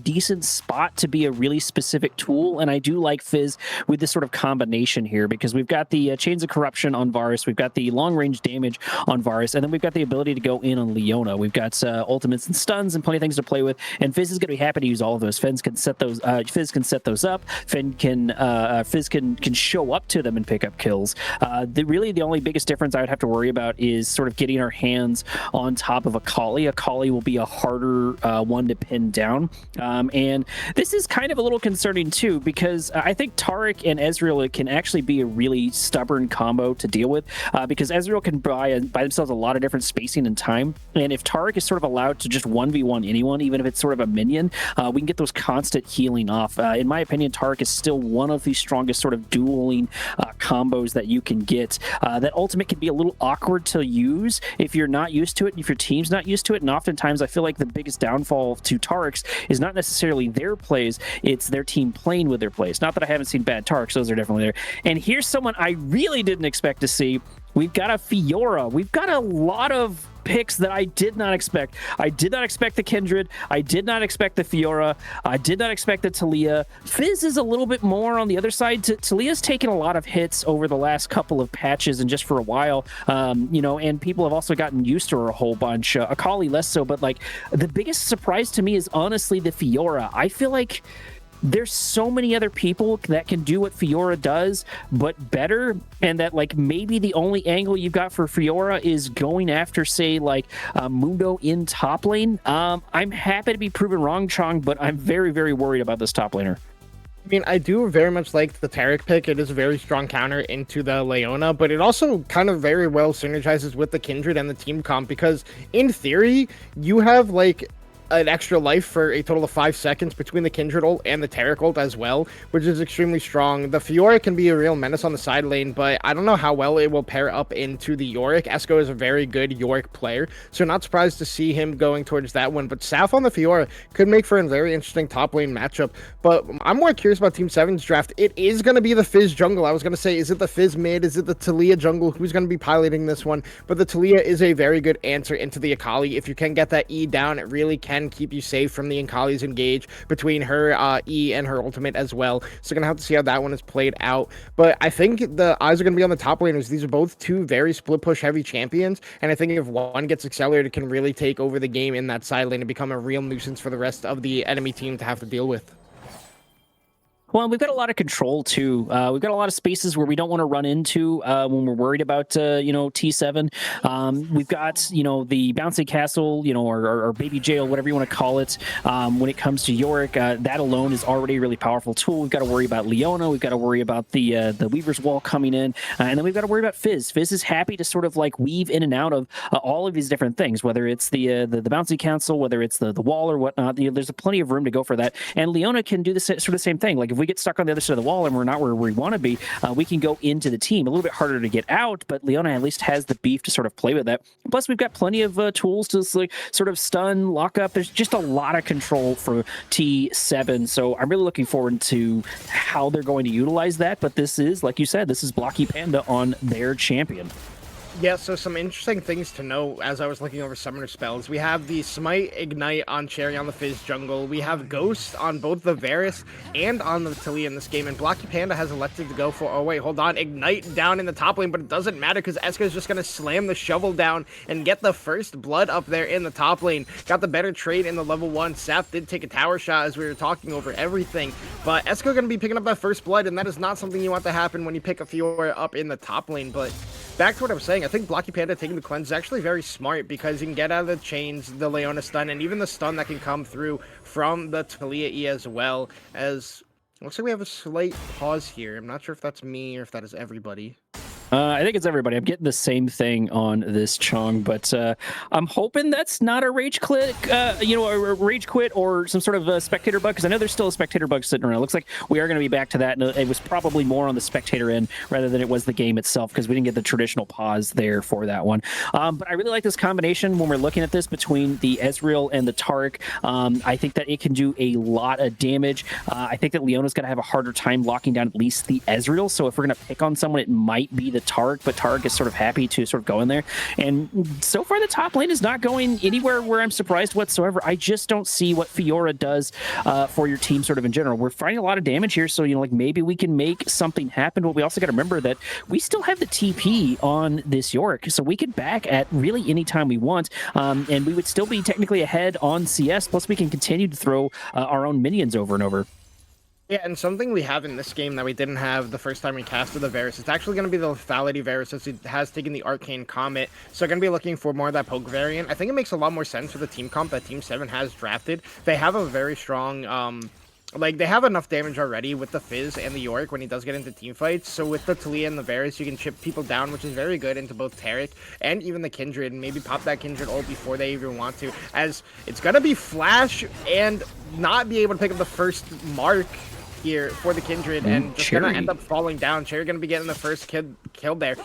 decent spot to be a really specific tool, and I do like Fizz with this sort of combination here, because we've got the Chains of Corruption on Varus, we've got the long range damage on Varus, and then we've got the ability to go in on Leona. We've got ultimates and stuns and plenty of things to play with, and Fizz is going to be happy to use all of those. Fizz can set those up. Fizz can show up to them and pick up kills. The only biggest difference I would have to worry about is sort of getting our hands on top of Akali. Akali will be a harder one to pin down. And this is kind of a little concerning too, because I think Taric and Ezreal can actually be a really stubborn combo to deal with, because Ezreal can buy themselves a lot of different spacing and time, and if Taric is sort of allowed to just 1v1 anyone, even if it's sort of a minion, we can get those constant healing off. In my opinion, Taric is still one of the strongest sort of dueling combos that you can get. That ultimate can be a little awkward to use if you're not used to it, if your team's not used to it, and oftentimes I feel like the biggest downfall to Tarics is not necessarily their plays, it's their team playing with their plays. Not that I haven't seen bad Tarks, those are definitely there. And here's someone I really didn't expect to see. We've got a Fiora. We've got a lot of picks that I did not expect. I did not expect the Kindred. I did not expect the Fiora. I did not expect the Talia. Fizz is a little bit more on the other side. Talia's taken a lot of hits over the last couple of patches and just for a while, and people have also gotten used to her a whole bunch. Akali less so, but like the biggest surprise to me is honestly the Fiora. I feel like there's so many other people that can do what Fiora does, but better, and that like maybe the only angle you've got for Fiora is going after, say, like Mundo in top lane. I'm happy to be proven wrong, Chong, but I'm very, very worried about this top laner. I mean, I do very much like the Taric pick. It is a very strong counter into the Leona, but it also kind of very well synergizes with the Kindred and the team comp, because in theory, you have like an extra life for a total of 5 seconds between the Kindred ult and the Taric ult as well, which is extremely strong. The Fiora can be a real menace on the side lane, but I don't know how well it will pair up into the Yorick. Esco is a very good Yorick player, so not surprised to see him going towards that one. But Saf on the Fiora could make for a very interesting top lane matchup. But I'm more curious about Team 7's draft. It is going to be the Fizz jungle. I was going to say, is it the Fizz mid? Is it the Taliyah jungle? Who's going to be piloting this one? But the Taliyah is a very good answer into the Akali. If you can get that E down, it really can keep you safe from the Akali's engage between her E and her ultimate as well. So gonna have to see how that one is played out. But I think the eyes are gonna be on the top laners. These are both two very split push heavy champions, and I think if one gets accelerated, it can really take over the game in that side lane and become a real nuisance for the rest of the enemy team to have to deal with. Well, we've got a lot of control too. We've got a lot of spaces where we don't want to run into when we're worried about T7. We've got the bouncy castle, or baby jail, whatever you want to call it. When it comes to Yorick, that alone is already a really powerful tool. We've got to worry about Leona. We've got to worry about the Weaver's Wall coming in, and then we've got to worry about Fizz. Fizz is happy to sort of like weave in and out of all of these different things, whether it's the bouncy castle, whether it's the wall or whatnot. There's plenty of room to go for that, and Leona can do the sort of same thing. Like if we get stuck on the other side of the wall and we're not where we want to be, we can go into the team. A little bit harder to get out, but Leona at least has the beef to sort of play with that. Plus, we've got plenty of tools to sort of stun, lock up. There's just a lot of control for T7, so I'm really looking forward to how they're going to utilize that. But this is, like you said, this is Blocky Panda on their champion. Yeah, so some interesting things to know as I was looking over summoner spells. We have the Smite Ignite on Cherry on the Fizz jungle. We have Ghost on both the Varus and on the Taliyah in this game. And Blocky Panda has elected to go for, oh wait, hold on, Ignite down in the top lane, but it doesn't matter because Eska is just going to slam the shovel down and get the first blood up there in the top lane. Got the better trade in the level 1. Saf did take a tower shot as we were talking over everything, but Eska going to be picking up that first blood, and that is not something you want to happen when you pick a Fiora up in the top lane. But back to what I was saying, I think Blocky Panda taking the cleanse is actually very smart because you can get out of the chains, the Leona stun, and even the stun that can come through from the Taliyah E as well. As looks like we have a slight pause here. I'm not sure if that's me or if that is everybody. I think it's everybody. I'm getting the same thing on this Chong, but I'm hoping that's not a rage quit, a rage quit or some sort of a spectator bug, because I know there's still a spectator bug sitting around. It looks like we are going to be back to that, and it was probably more on the spectator end rather than it was the game itself, because we didn't get the traditional pause there for that one. But I really like this combination when we're looking at this between the Ezreal and the Taric. I think that it can do a lot of damage. I think that Leona's going to have a harder time locking down at least the Ezreal, so if we're going to pick on someone, it might be the Taric, but Taric is sort of happy to sort of go in there. And so far, the top lane is not going anywhere where I'm surprised whatsoever. I just don't see what Fiora does for your team sort of in general. We're fighting a lot of damage here, so, maybe we can make something happen, but we also got to remember that we still have the TP on this Yorick, so we could back at really any time we want, and we would still be technically ahead on CS, plus we can continue to throw our own minions over and over. Yeah, and something we have in this game that we didn't have the first time we casted the Varus, it's actually going to be the Lethality Varus, as it has taken the Arcane Comet, so going to be looking for more of that poke variant. I think it makes a lot more sense for the team comp that Team 7 has drafted. They have a very strong, they have enough damage already with the Fizz and the Yorick when he does get into team fights, so with the Taliyah and the Varus, you can chip people down, which is very good into both Taric and even the Kindred, and maybe pop that Kindred ult before they even want to, as it's going to be Flash and not be able to pick up the first mark here for the Kindred, and just gonna end up falling down. Cherry gonna be getting the first kill there.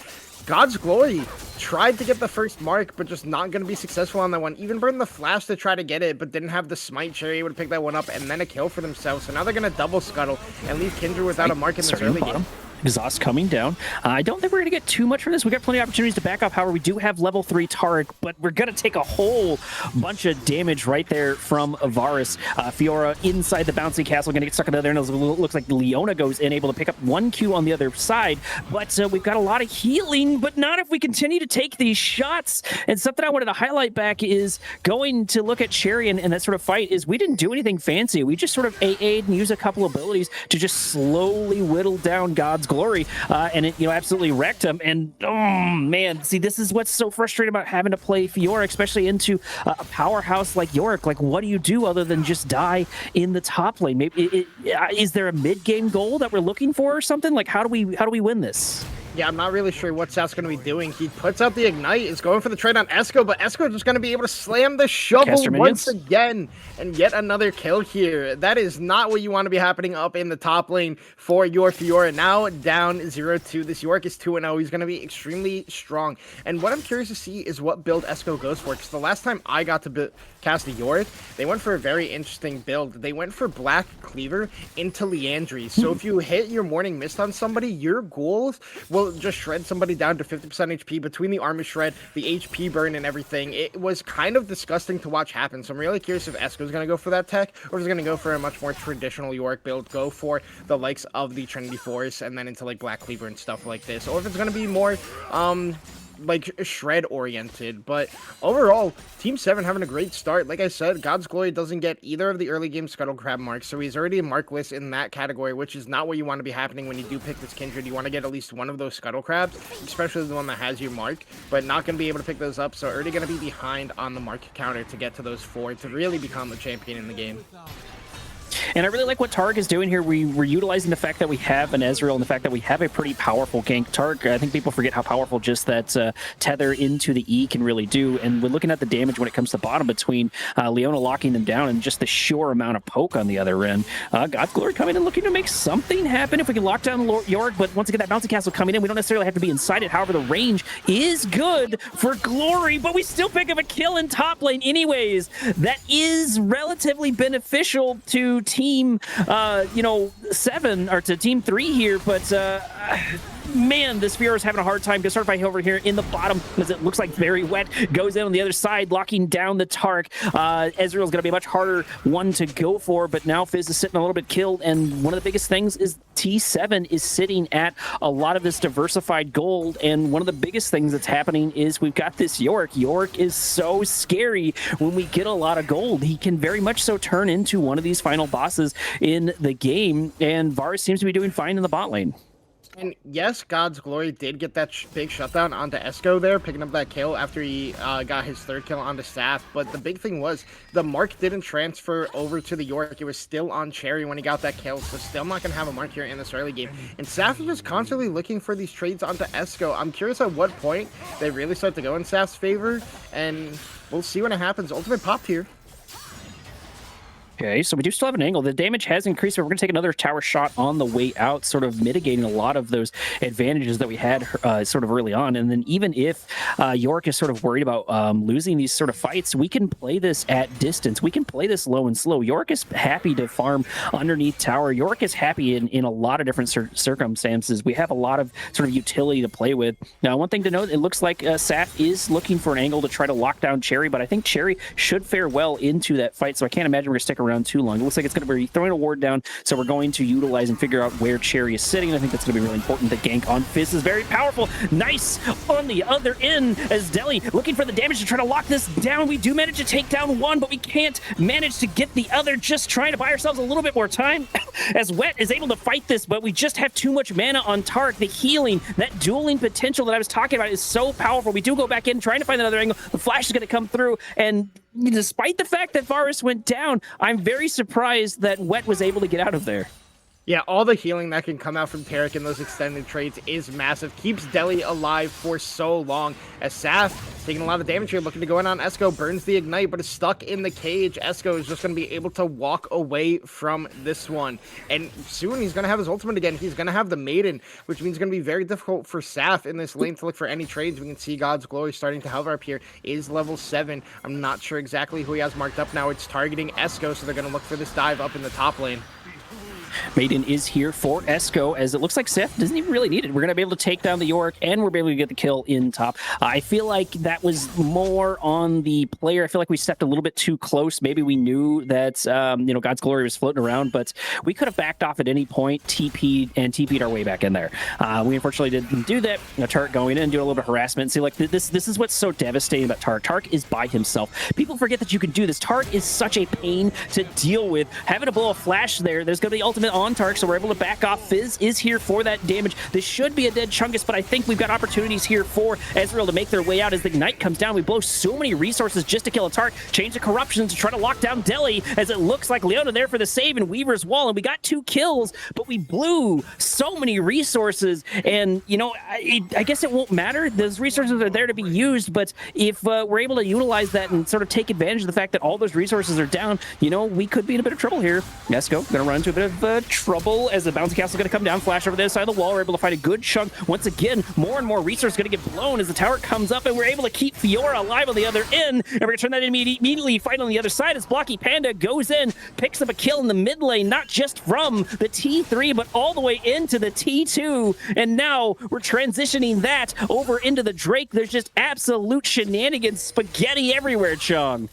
God's Glory tried to get the first mark, but just not gonna be successful on that one. Even burned the flash to try to get it, but didn't have the smite. Cherry able to pick that one up and then a kill for themselves. So now they're gonna double scuttle and leave Kindred without a mark in this early game. Exhaust coming down. I don't think we're going to get too much from this. We got plenty of opportunities to back up. However, we do have level 3 Taric, but we're going to take a whole bunch of damage right there from Varus. Fiora inside the bouncy castle, going to get stuck on the other end. It looks like Leona goes in, able to pick up 1 Q on the other side, but we've got a lot of healing, but not if we continue to take these shots. And something I wanted to highlight back is going to look at Cherry and that sort of fight is we didn't do anything fancy. We just sort of AA'd and used a couple abilities to just slowly whittle down God's Glory, and it absolutely wrecked him. And oh man, see, this is what's so frustrating about having to play Fiora, especially into a powerhouse like Yorick. Like, what do you do other than just die in the top lane? Maybe is there a mid game goal that we're looking for or something? Like, how do we win this? Yeah, I'm not really sure what Seth's going to be doing. He puts out the Ignite, is going for the trade on Esco, but Esco just going to be able to slam the shovel Caster once minions. again and get another kill here. That is not what you want to be happening up in the top lane for your Fiora. Now down 0-2. This York is 2-0. He's going to be extremely strong. And what I'm curious to see is what build Esco goes for, because the last time I got to cast a York, they went for a very interesting build. They went for Black Cleaver into Leandry. So if you hit your Morning Mist on somebody, your goals will just shred somebody down to 50% HP between the armor shred, the HP burn, and everything. It was kind of disgusting to watch happen. So I'm really curious if Esco's going to go for that tech, or if he's going to go for a much more traditional York build, go for the likes of the Trinity Force, and then into like Black Cleaver and stuff like this, or if it's going to be more like shred oriented. But overall, Team 7 having a great start. Like I said, God's Glory doesn't get either of the early game Scuttle Crab marks, so he's already markless in that category, which is not what you want to be happening when you do pick this Kindred. You want to get at least one of those Scuttle Crabs, especially the one that has your mark, but not going to be able to pick those up, so already going to be behind on the mark counter to get to those 4 to really become a champion in the game. And I really like what Targ is doing here. We're utilizing the fact that we have an Ezreal and the fact that we have a pretty powerful gank. Targ, I think people forget how powerful just that tether into the E can really do. And we're looking at the damage when it comes to bottom between Leona locking them down and just the sheer amount of poke on the other end. God's Glory coming in looking to make something happen if we can lock down York. But once again, that bouncy castle coming in, we don't necessarily have to be inside it. However, the range is good for Glory, but we still pick up a kill in top lane anyways. That is relatively beneficial to Team 7 or to Team 3 here, but man, this Fiora is having a hard time. Gonna start fighting over here in the bottom because it looks like very wet. Goes in on the other side, locking down the Tark. Ezreal's gonna be a much harder one to go for, but now Fizz is sitting a little bit killed, and one of the biggest things is T7 is sitting at a lot of this diversified gold, and one of the biggest things that's happening is we've got this York. York is so scary when we get a lot of gold. He can very much so turn into one of these final bosses in the game, and Varus seems to be doing fine in the bot lane. And yes, God's Glory did get that big shutdown onto Esco there, picking up that kill after he got his third kill onto Saf. But the big thing was the mark didn't transfer over to the York. It was still on Cherry when he got that kill, so still not going to have a mark here in this early game. And Saf is just constantly looking for these trades onto Esco. I'm curious at what point they really start to go in Saf's favor, and we'll see when it happens. Ultimate popped here. Okay, so we do still have an angle. The damage has increased, but we're going to take another tower shot on the way out, sort of mitigating a lot of those advantages that we had sort of early on. And then even if York is sort of worried about losing these sort of fights, we can play this at distance. We can play this low and slow. York is happy to farm underneath tower. York is happy in a lot of different circumstances. We have a lot of sort of utility to play with. Now, one thing to note, it looks like Saf is looking for an angle to try to lock down Cherry, but I think Cherry should fare well into that fight, so I can't imagine we're going to stick around too long. It looks like it's going to be throwing a ward down, so we're going to utilize and figure out where Cherry is sitting. I think that's going to be really important. The gank on Fizz is very powerful. Nice on the other end as Deli looking for the damage to try to lock this down. We do manage to take down one, but we can't manage to get the other. Just trying to buy ourselves a little bit more time as Wet is able to fight this, but we just have too much mana on Tark. The healing, that dueling potential that I was talking about is so powerful. We do go back in, trying to find another angle. The flash is going to come through, and despite the fact that Varus went down, I'm very surprised that Wet was able to get out of there. Yeah, all the healing that can come out from Tarek in those extended trades is massive. Keeps Deli alive for so long. As Saf taking a lot of damage here, looking to go in on Esco, burns the Ignite, but is stuck in the cage. Esco is just going to be able to walk away from this one. And soon he's going to have his ultimate again. He's going to have the Maiden, which means it's going to be very difficult for Saf in this lane to look for any trades. We can see God's Glory starting to hover up here. Is level 7. I'm not sure exactly who he has marked up now. It's targeting Esco, so they're going to look for this dive up in the top lane. Maiden is here for Esco, as it looks like Seth doesn't even really need it. We're going to be able to take down the York, and we're able to get the kill in top. I feel like that was more on the player. I feel like we stepped a little bit too close. Maybe we knew that, God's Glory was floating around, but we could have backed off at any point, TP'd our way back in there. We unfortunately didn't do that. Tark going in, doing a little bit of harassment. See, like, this is what's so devastating about Tark. Tark is by himself. People forget that you can do this. Tark is such a pain to deal with. Having to blow a flash there's going to be ultimate ultimate on Tark, so we're able to back off. Fizz is here for that damage. This should be a dead Chungus, but I think we've got opportunities here for Ezreal to make their way out as the Ignite comes down. We blow so many resources just to kill a Tark. Change the corruption to try to lock down Deli, as it looks like Leona there for the save and Weaver's Wall, and we got 2 kills, but we blew so many resources, and you know, I guess it won't matter. Those resources are there to be used, but if we're able to utilize that and sort of take advantage of the fact that all those resources are down, you know, we could be in a bit of trouble here. Nesco gonna run into a bit of trouble as the bouncy castle is gonna come down, flash over the other side of the wall. We're able to find a good chunk. Once again, more and more resources gonna get blown as the tower comes up, and we're able to keep Fiora alive on the other end, and we're gonna turn that immediately fight on the other side as Blocky Panda goes in, picks up a kill in the mid lane, not just from the T3, but all the way into the T2, and now we're transitioning that over into the Drake. There's just absolute shenanigans, spaghetti everywhere, Chong.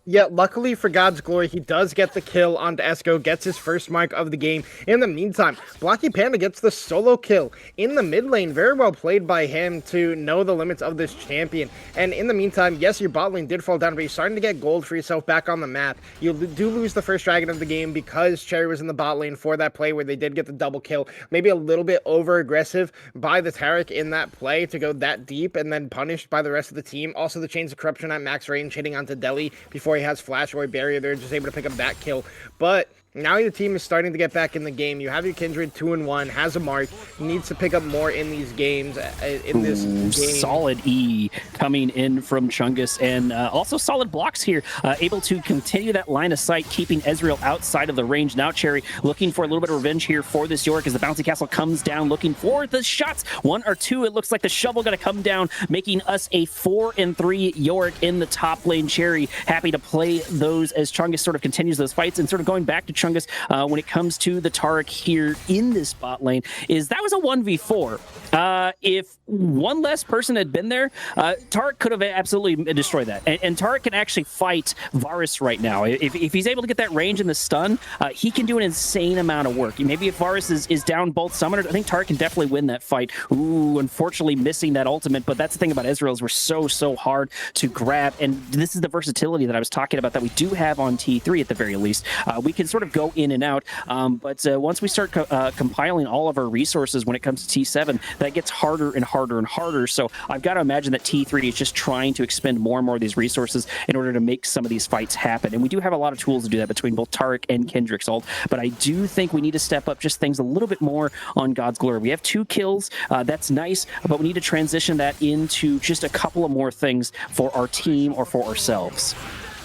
Yeah, luckily for God's Glory, he does get the kill onto Esco, gets his first mark of the game. In the meantime, Blocky Panda gets the solo kill in the mid lane. Very well played by him to know the limits of this champion. And in the meantime, yes, your bot lane did fall down, but you're starting to get gold for yourself back on the map. You do lose the first dragon of the game because Cherry was in the bot lane for that play where they did get the double kill. Maybe a little bit over-aggressive by the Taric in that play to go that deep and then punished by the rest of the team. Also, the Chains of Corruption at max range hitting onto Deli before he has Flash or Barrier. They're just able to pick up that kill. But now your team is starting to get back in the game. You have your Kindred 2-1, has a mark, needs to pick up more in these games. In this game. Solid E coming in from Chungus, and also solid blocks here. Able to continue that line of sight, keeping Ezreal outside of the range. Now Cherry looking for a little bit of revenge here for this Yorick as the bouncy castle comes down, looking for the shots. 1 or 2, it looks like the shovel going to come down, making us a 4-3 Yorick in the top lane. Cherry happy to play those as Chungus sort of continues those fights, and sort of going back to Chungus when it comes to the Taric here in this bot lane is that was a 1v4. If one less person had been there, Taric could have absolutely destroyed that. And Taric can actually fight Varus right now. If he's able to get that range and the stun, he can do an insane amount of work. Maybe if Varus is down both summoners, I think Taric can definitely win that fight. Ooh, unfortunately missing that ultimate, but that's the thing about Ezreal is we're so hard to grab, and this is the versatility that I was talking about that we do have on T3 at the very least. We can sort of go in and out, but once we start compiling all of our resources when it comes to T7, that gets harder and harder and harder. So I've got to imagine that T3 is just trying to expend more and more of these resources in order to make some of these fights happen. And we do have a lot of tools to do that between both Taric and Kendrick's ult, but I do think we need to step up just things a little bit more on God's Glory. We have 2 kills, that's nice, but we need to transition that into just a couple of more things for our team or for ourselves.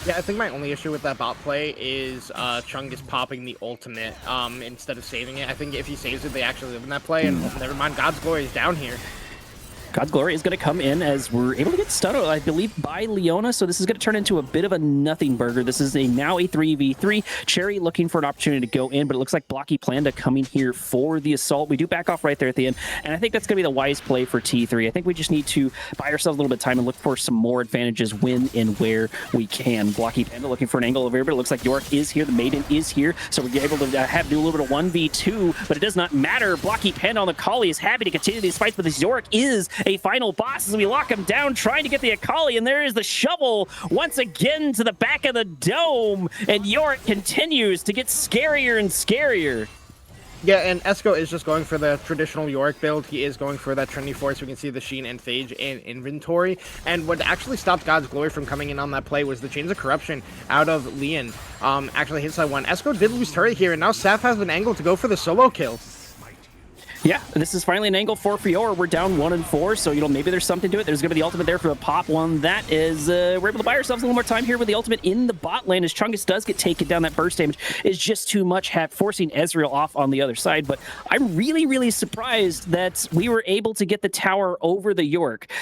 Yeah, I think my only issue with that bot play is Chungus popping the ultimate instead of saving it. I think if he saves it, they actually live in that play, and never mind, God's Glory is down here. God's Glory is going to come in as we're able to get stunned, I believe, by Leona. So this is going to turn into a bit of a nothing burger. This is now a 3v3. Cherry looking for an opportunity to go in, but it looks like Blocky Panda coming here for the assault. We do back off right there at the end, and I think that's going to be the wise play for T3. I think we just need to buy ourselves a little bit of time and look for some more advantages when and where we can. Blocky Panda looking for an angle over here, but it looks like Yorick is here. The Maiden is here, so we're able to do a little bit of 1v2, but it does not matter. Blocky Panda on the Akali is happy to continue these fights, but this Yorick is a final boss as we lock him down, trying to get the Akali, and there is the shovel once again to the back of the dome, and Yorick continues to get scarier and scarier. Yeah, and Esco is just going for the traditional Yorick build. He is going for that Trinity Force. We can see the Sheen and Phage in inventory. And what actually stopped God's Glory from coming in on that play was the Chains of Corruption out of Leon. Actually hits that one. Esco did lose turret here, and now Saf has an angle to go for the solo kill. Yeah, this is finally an angle for Fiora. We're down 1-4, so, you know, maybe there's something to it. There's going to be the ultimate there for a pop one. That is, we're able to buy ourselves a little more time here with the ultimate in the bot lane as Chungus does get taken down. That burst damage is just too much, forcing Ezreal off on the other side. But I'm really surprised that we were able to get the tower over the Yorick.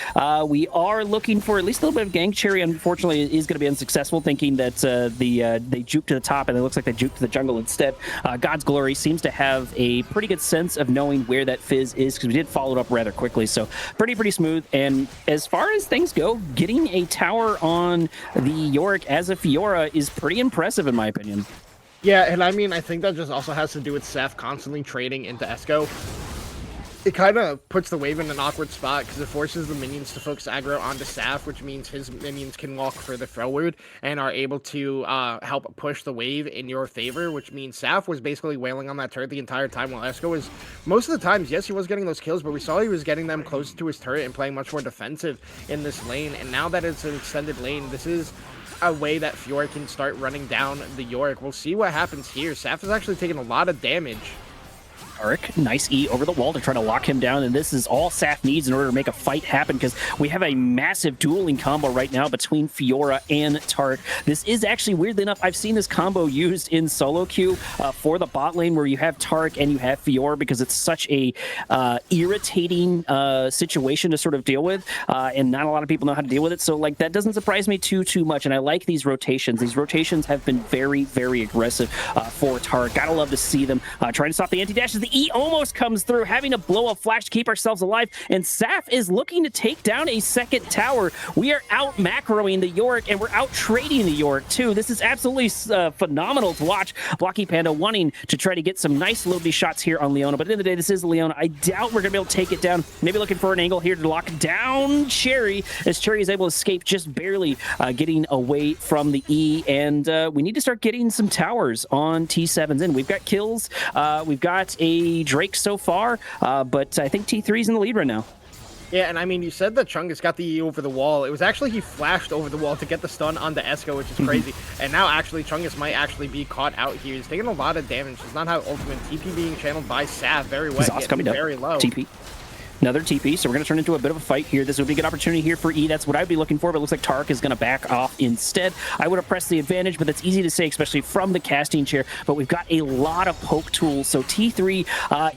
We are looking for at least a little bit of gank. Cherry, unfortunately, is going to be unsuccessful, thinking that they juke to the top, and it looks like they juke to the jungle instead. God's Glory seems to have a pretty good sense of knowing where that Fizz is, because we did follow it up rather quickly, so pretty smooth. And as far as things go, getting a tower on the Yorick as a Fiora is pretty impressive in my opinion. Yeah, and I mean, I think that just also has to do with Seth constantly trading into Esco. It kind of puts the wave in an awkward spot because it forces the minions to focus aggro onto Saf, which means his minions can walk further forward and are able to help push the wave in your favor, which means Saf was basically wailing on that turret the entire time while Esco was, most of the times, yes, he was getting those kills, but we saw he was getting them closer to his turret and playing much more defensive in this lane, and now that it's an extended lane, this is a way that Fiora can start running down the Yorick. We'll see what happens here. Saf is actually taking a lot of damage. Tarek, nice E over the wall to try to lock him down, and this is all Saf needs in order to make a fight happen because we have a massive dueling combo right now between Fiora and Tarek. This is actually, weirdly enough, I've seen this combo used in solo queue for the bot lane where you have Tarek and you have Fiora because it's such a irritating situation to sort of deal with, and not a lot of people know how to deal with it, so like that doesn't surprise me too much, and I like these rotations. These rotations have been very aggressive for Tarek. Gotta love to see them trying to stop the anti-dashes. The E almost comes through, having to blow up Flash to keep ourselves alive, and Saf is looking to take down a second tower. We are out macroing the Yorick, and we're out trading the Yorick too. This is absolutely phenomenal to watch. Blocky Panda wanting to try to get some nice low shots here on Leona, but at the end of the day, this is Leona. I doubt we're going to be able to take it down. Maybe looking for an angle here to lock down Cherry, as Cherry is able to escape just barely getting away from the E, and we need to start getting some towers on T7's in. We've got kills. We've got a Drake so far, but I think T3's in the lead right now. Yeah, and I mean, you said that Chungus got the E over the wall. It was actually he flashed over the wall to get the stun onto Esco, which is crazy. And now actually Chungus might actually be caught out here. He's taking a lot of damage. Does not have ultimate. TP being channeled by Saf very well. Coming very up. low. TP. Another TP, so we're going to turn into a bit of a fight here. This would be a good opportunity here for E. That's what I'd be looking for, but it looks like Tarek is going to back off instead. I would have pressed the advantage, but that's easy to say, especially from the casting chair. But we've got a lot of poke tools, so T3,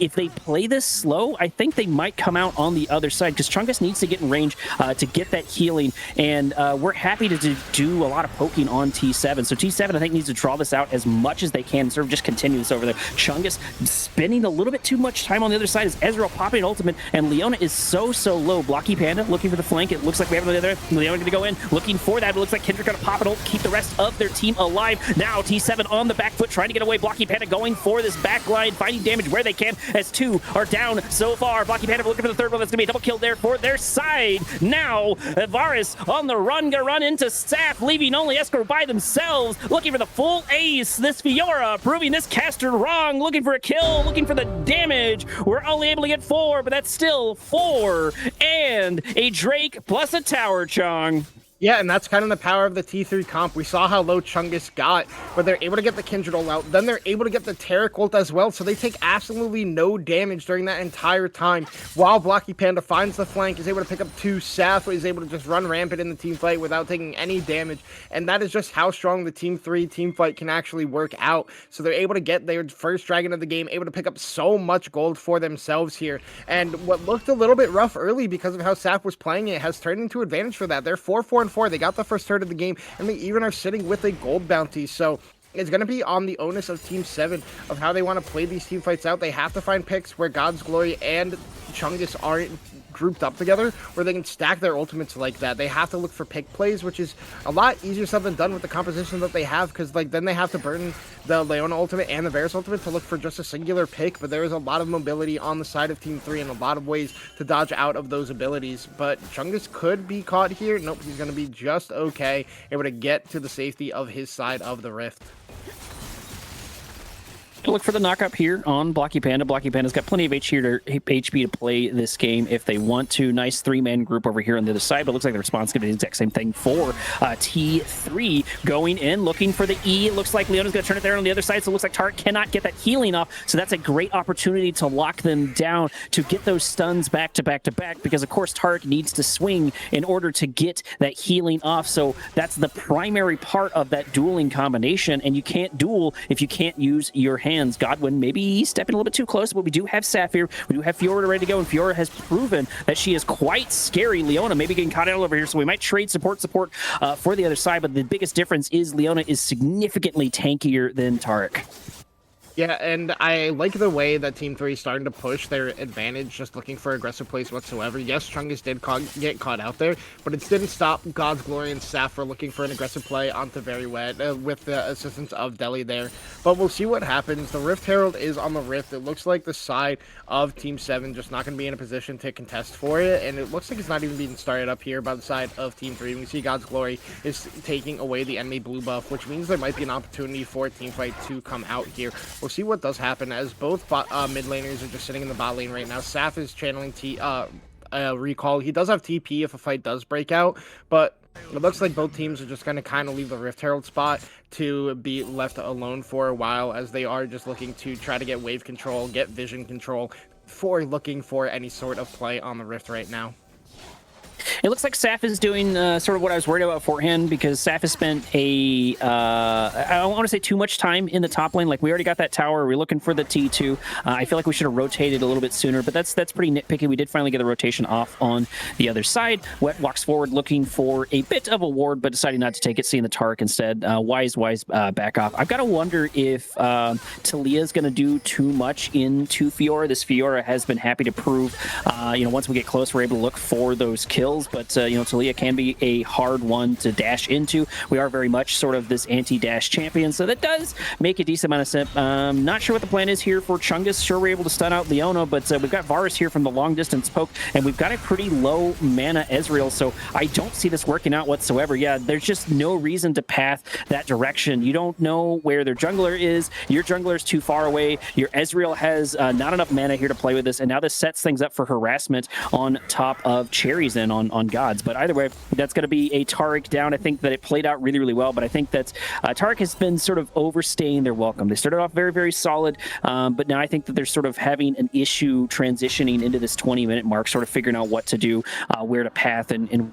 if they play this slow, I think they might come out on the other side, because Chungus needs to get in range to get that healing, and we're happy to do a lot of poking on T7. So T7, I think, needs to draw this out as much as they can and sort of just continue this over there. Chungus spending a little bit too much time on the other side as Ezreal popping an ultimate, and Leona is so low. Blocky Panda looking for the flank. It looks like we have another. Leona going to go in, looking for that. It looks like Kendrick going to pop it, ult, keep the rest of their team alive. Now T7 on the back foot, trying to get away. Blocky Panda going for this back line, finding damage where they can, as two are down so far. Blocky Panda looking for the third one. That's going to be a double kill there for their side. Now Varus on the run, going to run into Saf, leaving only Escort by themselves, looking for the full ace. This Fiora proving this caster wrong, looking for a kill, looking for the damage. We're only able to get 4, but that's still 4 and a Drake plus a tower, Chong. Yeah, and that's kind of the power of the T3 comp. We saw how low Chungus got, but they're able to get the Kindred ult out. Then they're able to get the Tarek ult as well, so they take absolutely no damage during that entire time. While Blocky Panda finds the flank, is able to pick up 2. Saf is able to just run rampant in the team fight without taking any damage, and that is just how strong the Team 3 team fight can actually work out. So they're able to get their first dragon of the game, able to pick up so much gold for themselves here. And what looked a little bit rough early because of how Saf was playing it has turned into advantage for that. They're 4-4-4. They got the first third of the game, and they even are sitting with a gold bounty. So it's going to be on the onus of Team 7 of how they want to play these team fights out. They have to find picks where God's Glory and Chungus aren't grouped up together, where they can stack their ultimates like that. They have to look for pick plays, which is a lot easier said than done with the composition that they have, because like then they have to burn the Leona ultimate and the Varus ultimate to look for just a singular pick. But there is a lot of mobility on the side of Team 3 and a lot of ways to dodge out of those abilities. But Chungus could be caught here. Nope, he's going to be just okay, able to get to the safety of his side of the rift. Look for the knockup here on Blocky Panda. Blocky Panda's got plenty of HP to play this game if they want to. Nice 3-man group over here on the other side, but it looks like the response is going to be the exact same thing for T3 going in, looking for the E. It looks like Leona's going to turn it there on the other side, so it looks like Tarek cannot get that healing off, so that's a great opportunity to lock them down, to get those stuns back to back to back, because of course Tarek needs to swing in order to get that healing off, so that's the primary part of that dueling combination, and you can't duel if you can't use your hands. Godwin maybe stepping a little bit too close, but we do have Sapphire, we do have Fiora ready to go, and Fiora has proven that she is quite scary. Leona maybe getting caught out over here, so we might trade support for the other side, but the biggest difference is Leona is significantly tankier than Tarek. Yeah, and I like the way that Team 3 is starting to push their advantage, just looking for aggressive plays whatsoever. Yes, Chungus did get caught out there, but it didn't stop God's Glory and Saf from looking for an aggressive play onto Very Wet with the assistance of Deli there. But we'll see what happens. The Rift Herald is on the Rift. It looks like the side of Team 7 just not going to be in a position to contest for it, and it looks like it's not even being started up here by the side of Team 3. We see God's Glory is taking away the enemy blue buff, which means there might be an opportunity for a team fight to come out here. We'll see what does happen as both mid laners are just sitting in the bot lane right now. Saf is channeling recall. He does have TP if a fight does break out, but it looks like both teams are just going to kind of leave the Rift Herald spot to be left alone for a while, as they are just looking to try to get wave control, get vision control, for looking for any sort of play on the Rift right now. It looks like Saf is doing sort of what I was worried about beforehand, because Saf has spent I don't want to say too much time in the top lane. Like, we already got that tower. We're looking for the T2. I feel like we should have rotated a little bit sooner, but that's pretty nitpicky. We did finally get the rotation off on the other side. Wet walks forward looking for a bit of a ward, but deciding not to take it, seeing the Taric instead. Wise back off. I've got to wonder if Talia is going to do too much into Fiora. This Fiora has been happy to prove, once we get close, we're able to look for those kills, but Talia can be a hard one to dash into. We are very much sort of this anti-dash champion, so that does make a decent amount of sense. Not sure what the plan is here for Chungus. Sure, we're able to stun out Leona, but we've got Varus here from the long distance poke, and we've got a pretty low mana Ezreal, so I don't see this working out whatsoever. Yeah, there's just no reason to path that direction. You don't know where their jungler is. Your jungler is too far away. Your Ezreal has not enough mana here to play with this, and now this sets things up for harassment on top of Cherries and on Gods. But either way, that's going to be a Taric down. I think that it played out really, really well, but I think that Taric has been sort of overstaying their welcome. They started off very, very solid, but now I think that they're sort of having an issue transitioning into this 20-minute mark, sort of figuring out what to do, where to path, and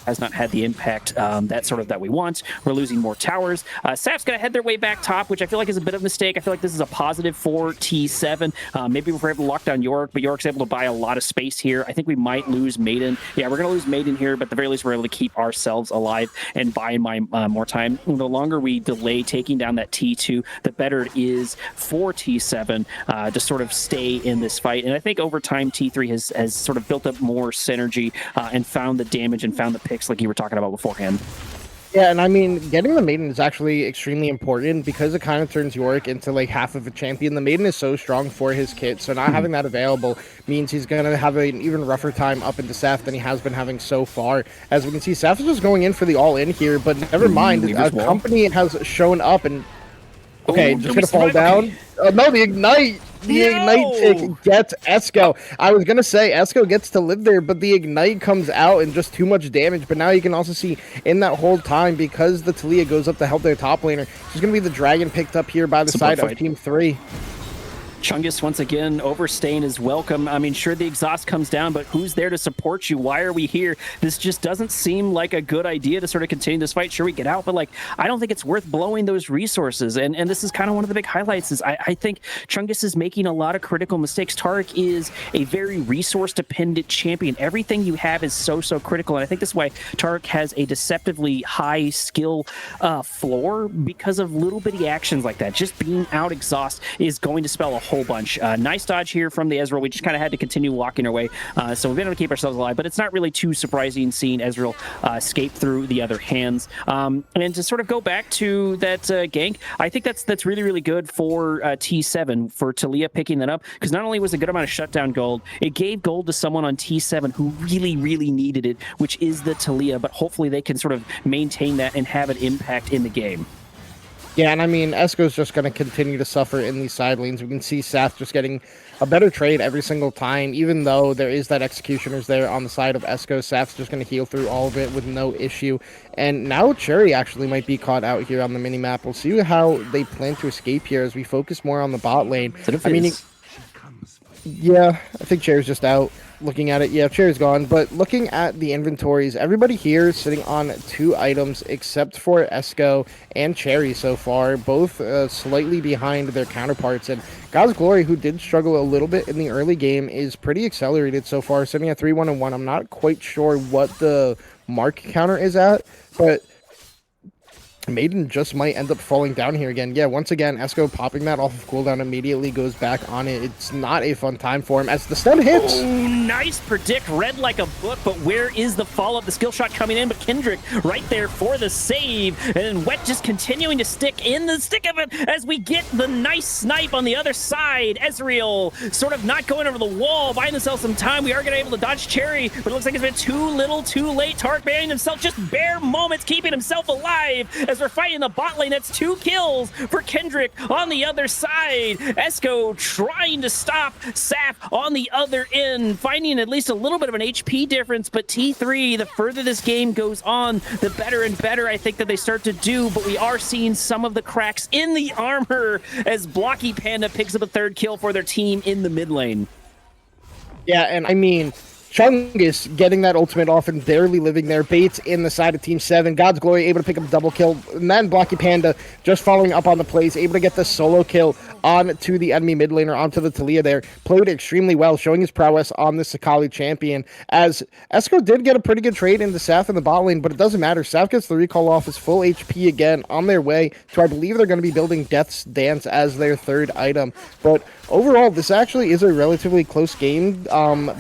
has not had the impact that we want. We're losing more towers. Saf's going to head their way back top, which I feel like is a bit of a mistake. I feel like this is a positive for T7. Maybe we're able to lock down Yorick, but Yorick's able to buy a lot of space here. I think we might lose Maiden. Yeah, we're going to lose Maiden here, but at the very least, we're able to keep ourselves alive and buy more time. The longer we delay taking down that T2, the better it is for T7 to sort of stay in this fight. And I think over time, T3 has sort of built up more synergy and found the damage and found the picks like you were talking about beforehand. Yeah, and I mean, getting the Maiden is actually extremely important because it kind of turns Yorick into like half of a champion. The Maiden is so strong for his kit, so not having that available means he's going to have an even rougher time up into Saf than he has been having so far. As we can see, Saf is just going in for the all-in here, but never mind, a company has shown up and... Okay, just going to fall down. No, the Ignite! The Ignite tick gets Esco. I was going to say Esco gets to live there, but the Ignite comes out and just too much damage. But now you can also see in that whole time, because the Talia goes up to help their top laner, she's going to be the dragon picked up here by the side of Team 3. Chungus, once again, overstaying his welcome. I mean, sure, the exhaust comes down, but who's there to support you? Why are we here? This just doesn't seem like a good idea to sort of continue this fight. Sure, we get out, but, like, I don't think it's worth blowing those resources. And this is kind of one of the big highlights is I think Chungus is making a lot of critical mistakes. Taric is a very resource-dependent champion. Everything you have is so critical, and I think this is why Taric has a deceptively high skill floor because of little bitty actions like that. Just being out exhaust is going to spell a whole bunch. Nice dodge here from the Ezreal. We just kind of had to continue walking our way, so we've been able to keep ourselves alive, but it's not really too surprising seeing Ezreal escape through the other hands. And to sort of go back to that gank, I think that's really, really good for T7, for Talia picking that up, because not only was it a good amount of shutdown gold, it gave gold to someone on T7 who really, really needed it, which is the Talia, but hopefully they can sort of maintain that and have an impact in the game. Yeah, and I mean, Esco's just going to continue to suffer in these side lanes. We can see Saf just getting a better trade every single time, even though there is that Executioners there on the side of Esco. Saf's just going to heal through all of it with no issue. And now Cherry actually might be caught out here on the minimap. We'll see how they plan to escape here as we focus more on the bot lane. I mean, yeah, I think Cherry's just out. Looking at it, yeah, Cherry's gone. But looking at the inventories, everybody here is sitting on 2 items except for Esco and Cherry so far, both slightly behind their counterparts. And God's Glory, who did struggle a little bit in the early game, is pretty accelerated so far, sitting at 3-1-1. I'm not quite sure what the mark counter is at, but Maiden just might end up falling down here again. Yeah, once again, Esco popping that off of cooldown immediately goes back on it. It's not a fun time for him as the stun hits. Oh, nice predict. Read like a book, but where is the follow-up? The skill shot coming in, but Kendrick right there for the save. And then Wet just continuing to stick in the stick of it as we get the nice snipe on the other side. Ezreal sort of not going over the wall, buying himself some time. We are going to be able to dodge Cherry, but it looks like it's been too little, too late. Tark banning himself, just bare moments, keeping himself alive as we're fighting the bot lane. That's 2 kills for Kendrick on the other side. Esco trying to stop Saf on the other end, finding at least a little bit of an HP difference, but T3, the further this game goes on, the better and better I think that they start to do, but we are seeing some of the cracks in the armor as Blocky Panda picks up a 3rd kill for their team in the mid lane. Yeah, and I mean, Chungus getting that ultimate off and barely living there. Bates in the side of Team 7. God's Glory able to pick up a double kill. And then Blocky Panda just following up on the plays, able to get the solo kill onto the enemy mid laner, onto the Talia there. Played extremely well, showing his prowess on the Sakali champion. As Esco did get a pretty good trade into Saf in the bot lane, but it doesn't matter. Saf gets the recall off his full HP again on their way to, I believe they're going to be building Death's Dance as their 3rd item. But overall, this actually is a relatively close game.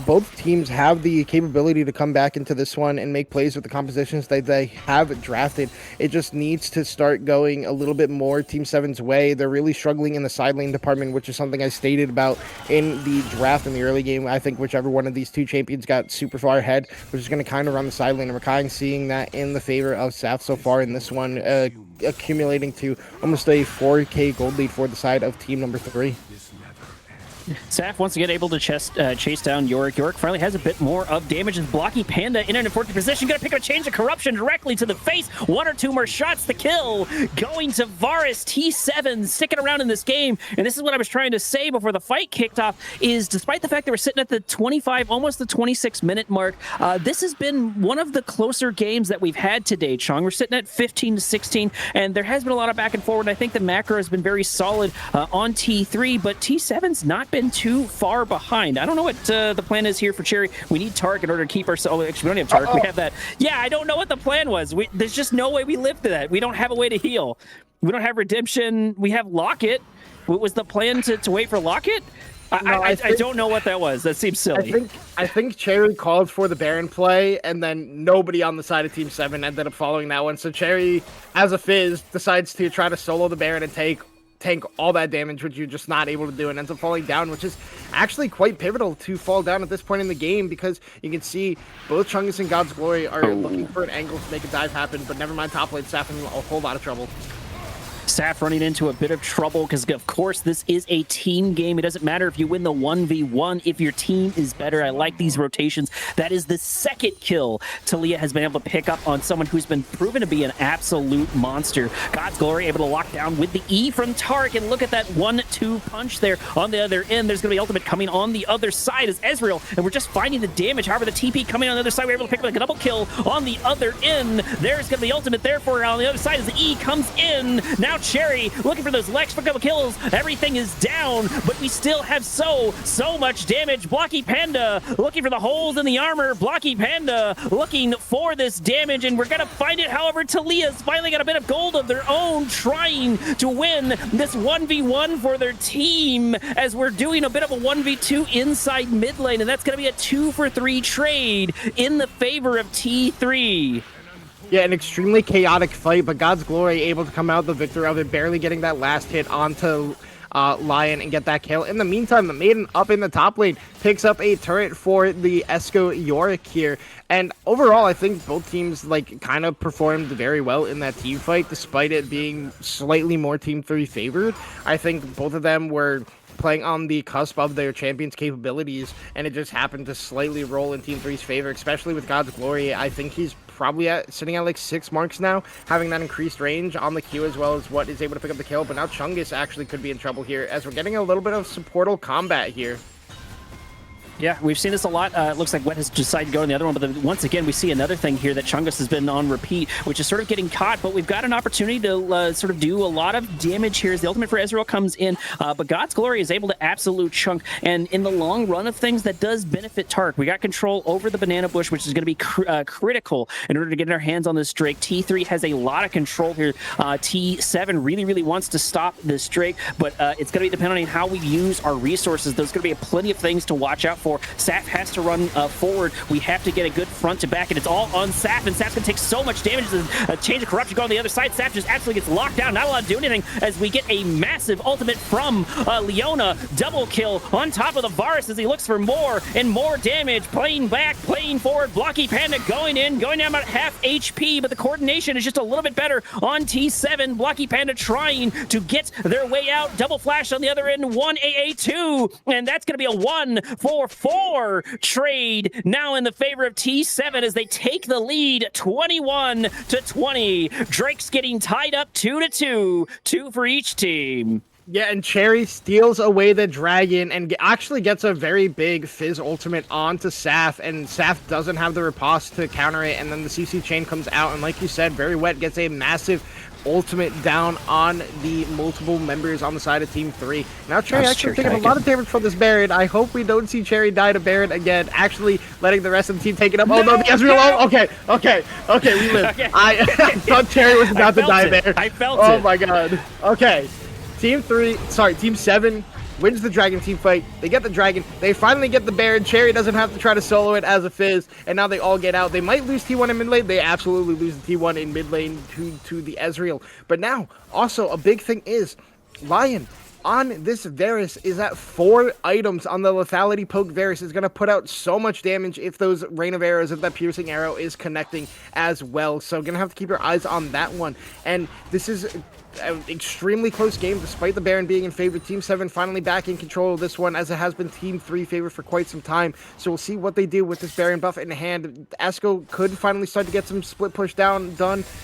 Both teams have the capability to come back into this one and make plays with the compositions that they have drafted. It just needs to start going a little bit more Team 7's way. They're really struggling in the side lane department, which is something I stated about in the draft in the early game. I think whichever one of these 2 champions got super far ahead, we're just going to kind of run the side lane, and we're kind of seeing that in the favor of Saf so far in this one, accumulating to almost a 4K gold lead for the side of team number 3. Saf once again able to chase down Yorick. Yorick finally has a bit more of damage as Blocky Panda in an important position. Gonna pick up a change of corruption directly to the face. 1 or 2 more shots. The kill going to Varus. T7 sticking around in this game. And this is what I was trying to say before the fight kicked off, is despite the fact that we're sitting at the 25, almost the 26-minute mark, this has been one of the closer games that we've had today, Chong. We're sitting at 15-16, and there has been a lot of back and forward. I think the macro has been very solid on T3, but T7's not been too far behind. I don't know what the plan is here for Cherry. We need Tark in order to keep ourselves. Oh, actually, we don't have Tark. We have that. Yeah, I don't know what the plan was. There's just no way we live to that. We don't have a way to heal. We don't have Redemption. We have Locket. Was the plan to wait for Locket? I don't know what that was. That seems silly. I think Cherry called for the Baron play, and then nobody on the side of Team 7 ended up following that one. So Cherry, as a Fizz, decides to try to solo the Baron and tank all that damage, which you're just not able to do, and ends up falling down, which is actually quite pivotal to fall down at this point in the game, because you can see both Chungus and God's Glory are looking for an angle to make a dive happen, but never mind, top lane Saf in a whole lot of trouble. Saf running into a bit of trouble because, of course, this is a team game. It doesn't matter if you win the 1v1 if your team is better. I like these rotations. That is the 2nd kill Talia has been able to pick up on someone who's been proven to be an absolute monster. God's Glory able to lock down with the E from Tark, and look at that 1-2 punch there on the other end. There's going to be ultimate coming on the other side as Ezreal, and we're just finding the damage. However, the TP coming on the other side, we're able to pick up a double kill on the other end. There's going to be ultimate there for her on the other side as the E comes in. Now Cherry looking for those Lex for a couple kills. Everything is down, but we still have so much damage. Blocky Panda looking for the holes in the armor. Blocky Panda looking for this damage, and we're gonna find it. However, Talia's finally got a bit of gold of their own, trying to win this 1v1 for their team as we're doing a bit of a 1v2 inside mid lane, and that's gonna be a 2-for-3 trade in the favor of T3. Yeah, an extremely chaotic fight, but God's Glory able to come out the victor of it, barely getting that last hit onto Lion and get that kill. In the meantime, the Maiden up in the top lane picks up a turret for the Esco Yorick here. And overall, I think both teams kind of performed very well in that team fight, despite it being slightly more Team 3 favored. I think both of them were playing on the cusp of their champion's capabilities, and it just happened to slightly roll in Team 3's favor, especially with God's Glory. I think he's probably sitting at 6 marks now, having that increased range on the Q as well as what is able to pick up the kill. But now Chungus actually could be in trouble here, as we're getting a little bit of supportal combat here. Yeah, we've seen this a lot. It looks like Wet has decided to go in the other one, but then once again, we see another thing here that Chungus has been on repeat, which is sort of getting caught, but we've got an opportunity to sort of do a lot of damage here as the ultimate for Ezreal comes in, but God's Glory is able to absolute chunk, and in the long run of things, that does benefit Tark. We got control over the banana bush, which is going to be critical in order to get our hands on this Drake. T3 has a lot of control here. T7 really wants to stop this Drake, but it's going to be dependent on how we use our resources. There's going to be plenty of things to watch out for. Saf has to run forward. We have to get a good front to back, and it's all on Saf, and Saf's going to take so much damage. A change of corruption go on the other side. Saf just absolutely gets locked down, not allowed to do anything, as we get a massive ultimate from Leona. Double kill on top of the Varus as he looks for more and more damage. Playing back, playing forward. Blocky Panda going in, going down about half HP, but the coordination is just a little bit better on T7. Blocky Panda trying to get their way out. Double flash on the other end. 1 AA2, and that's going to be a 1-for-4 trade now in the favor of T7 as they take the lead 21-20. Drake's getting tied up 2-2, 2 for each team. Yeah, and Cherry steals away the dragon and actually gets a very big Fizz ultimate onto Saf, and Saf doesn't have the riposte to counter it, and then the CC chain comes out, and like you said, Very Wet gets a massive ultimate down on the multiple members on the side of Team 3. Now Cherry actually taking a lot of damage from this Baron. I hope we don't see Cherry die to Baron again, actually letting the rest of the team take it up. Oh no, the Ezreal. Oh, okay, we live. Okay. I thought Cherry was about to die there. I felt it. Oh my god. Okay. Team 7 wins the dragon team fight. They get the dragon. They finally get the Baron. Cherry doesn't have to try to solo it as a Fizz, and now they all get out. They might lose T1 in mid lane. They absolutely lose the T1 in mid lane to the Ezreal. But now, also, a big thing is Lion on this Varus is at 4 items on the lethality poke. Varus is going to put out so much damage if those rain of arrows, if that piercing arrow is connecting as well. So going to have to keep your eyes on that one. And this is an extremely close game despite the Baron being in favor. Team 7 finally back in control of this one, as it has been Team 3 favor for quite some time. So we'll see what they do with this Baron buff in hand. Esco could finally start to get some split push done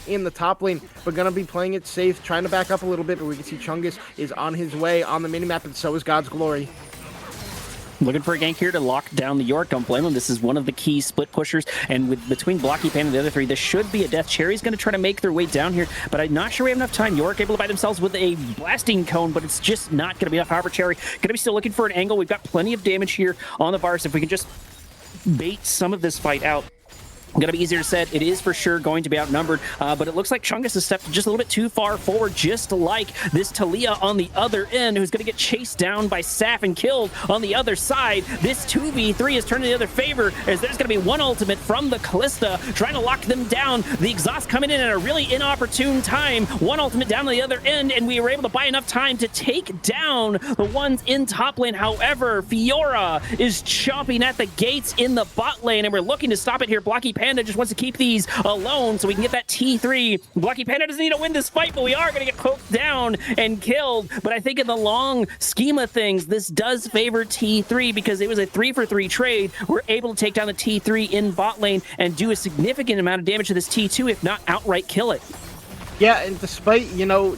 in the top lane, but gonna be playing it safe, trying to back up a little bit. But we can see Chungus is on his way on the minimap, and so is God's Glory. Looking for a gank here to lock down the York. Don't blame him. This is one of the key split pushers, and with between Blocky Pan and the other three, this should be a death. Cherry's going to try to make their way down here, but I'm not sure we have enough time. York able to buy themselves with a blasting cone, but it's just not going to be enough. However, Cherry going to be still looking for an angle. We've got plenty of damage here on the Varus. If we can just bait some of this fight out, going to be easier to set. It is for sure going to be outnumbered, but it looks like Chungus has stepped just a little bit too far forward, just like this Talia on the other end, who's going to get chased down by Saf and killed on the other side. This 2v3 is turning in the other favor, as there's going to be one ultimate from the Callista trying to lock them down. The exhaust coming in at a really inopportune time. One ultimate down on the other end, and we were able to buy enough time to take down the ones in top lane. However, Fiora is chomping at the gates in the bot lane, and we're looking to stop it here. Blocky Panda just wants to keep these alone so we can get that T3. Blocky Panda doesn't need to win this fight, but we are going to get poked down and killed. But I think in the long scheme of things, this does favor T3 because it was a 3-for-3 trade. We're able to take down the T3 in bot lane and do a significant amount of damage to this T2, if not outright kill it. Yeah, and despite,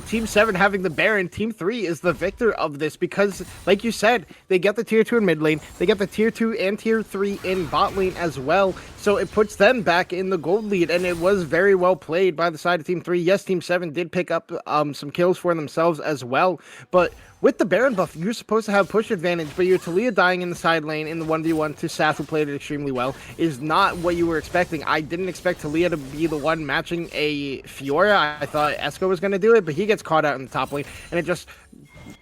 Team 7 having the Baron, Team 3 is the victor of this because, like you said, they get the Tier 2 in mid lane, they get the Tier 2 and Tier 3 in bot lane as well, so it puts them back in the gold lead, and it was very well played by the side of Team 3. Yes, Team 7 did pick up some kills for themselves as well, but with the Baron buff, you're supposed to have push advantage, but your Talia dying in the side lane in the 1v1 to Saf, who played it extremely well, is not what you were expecting. I didn't expect Talia to be the one matching a Fiora. I thought Esco was going to do it, but he gets caught out in the top lane, and it just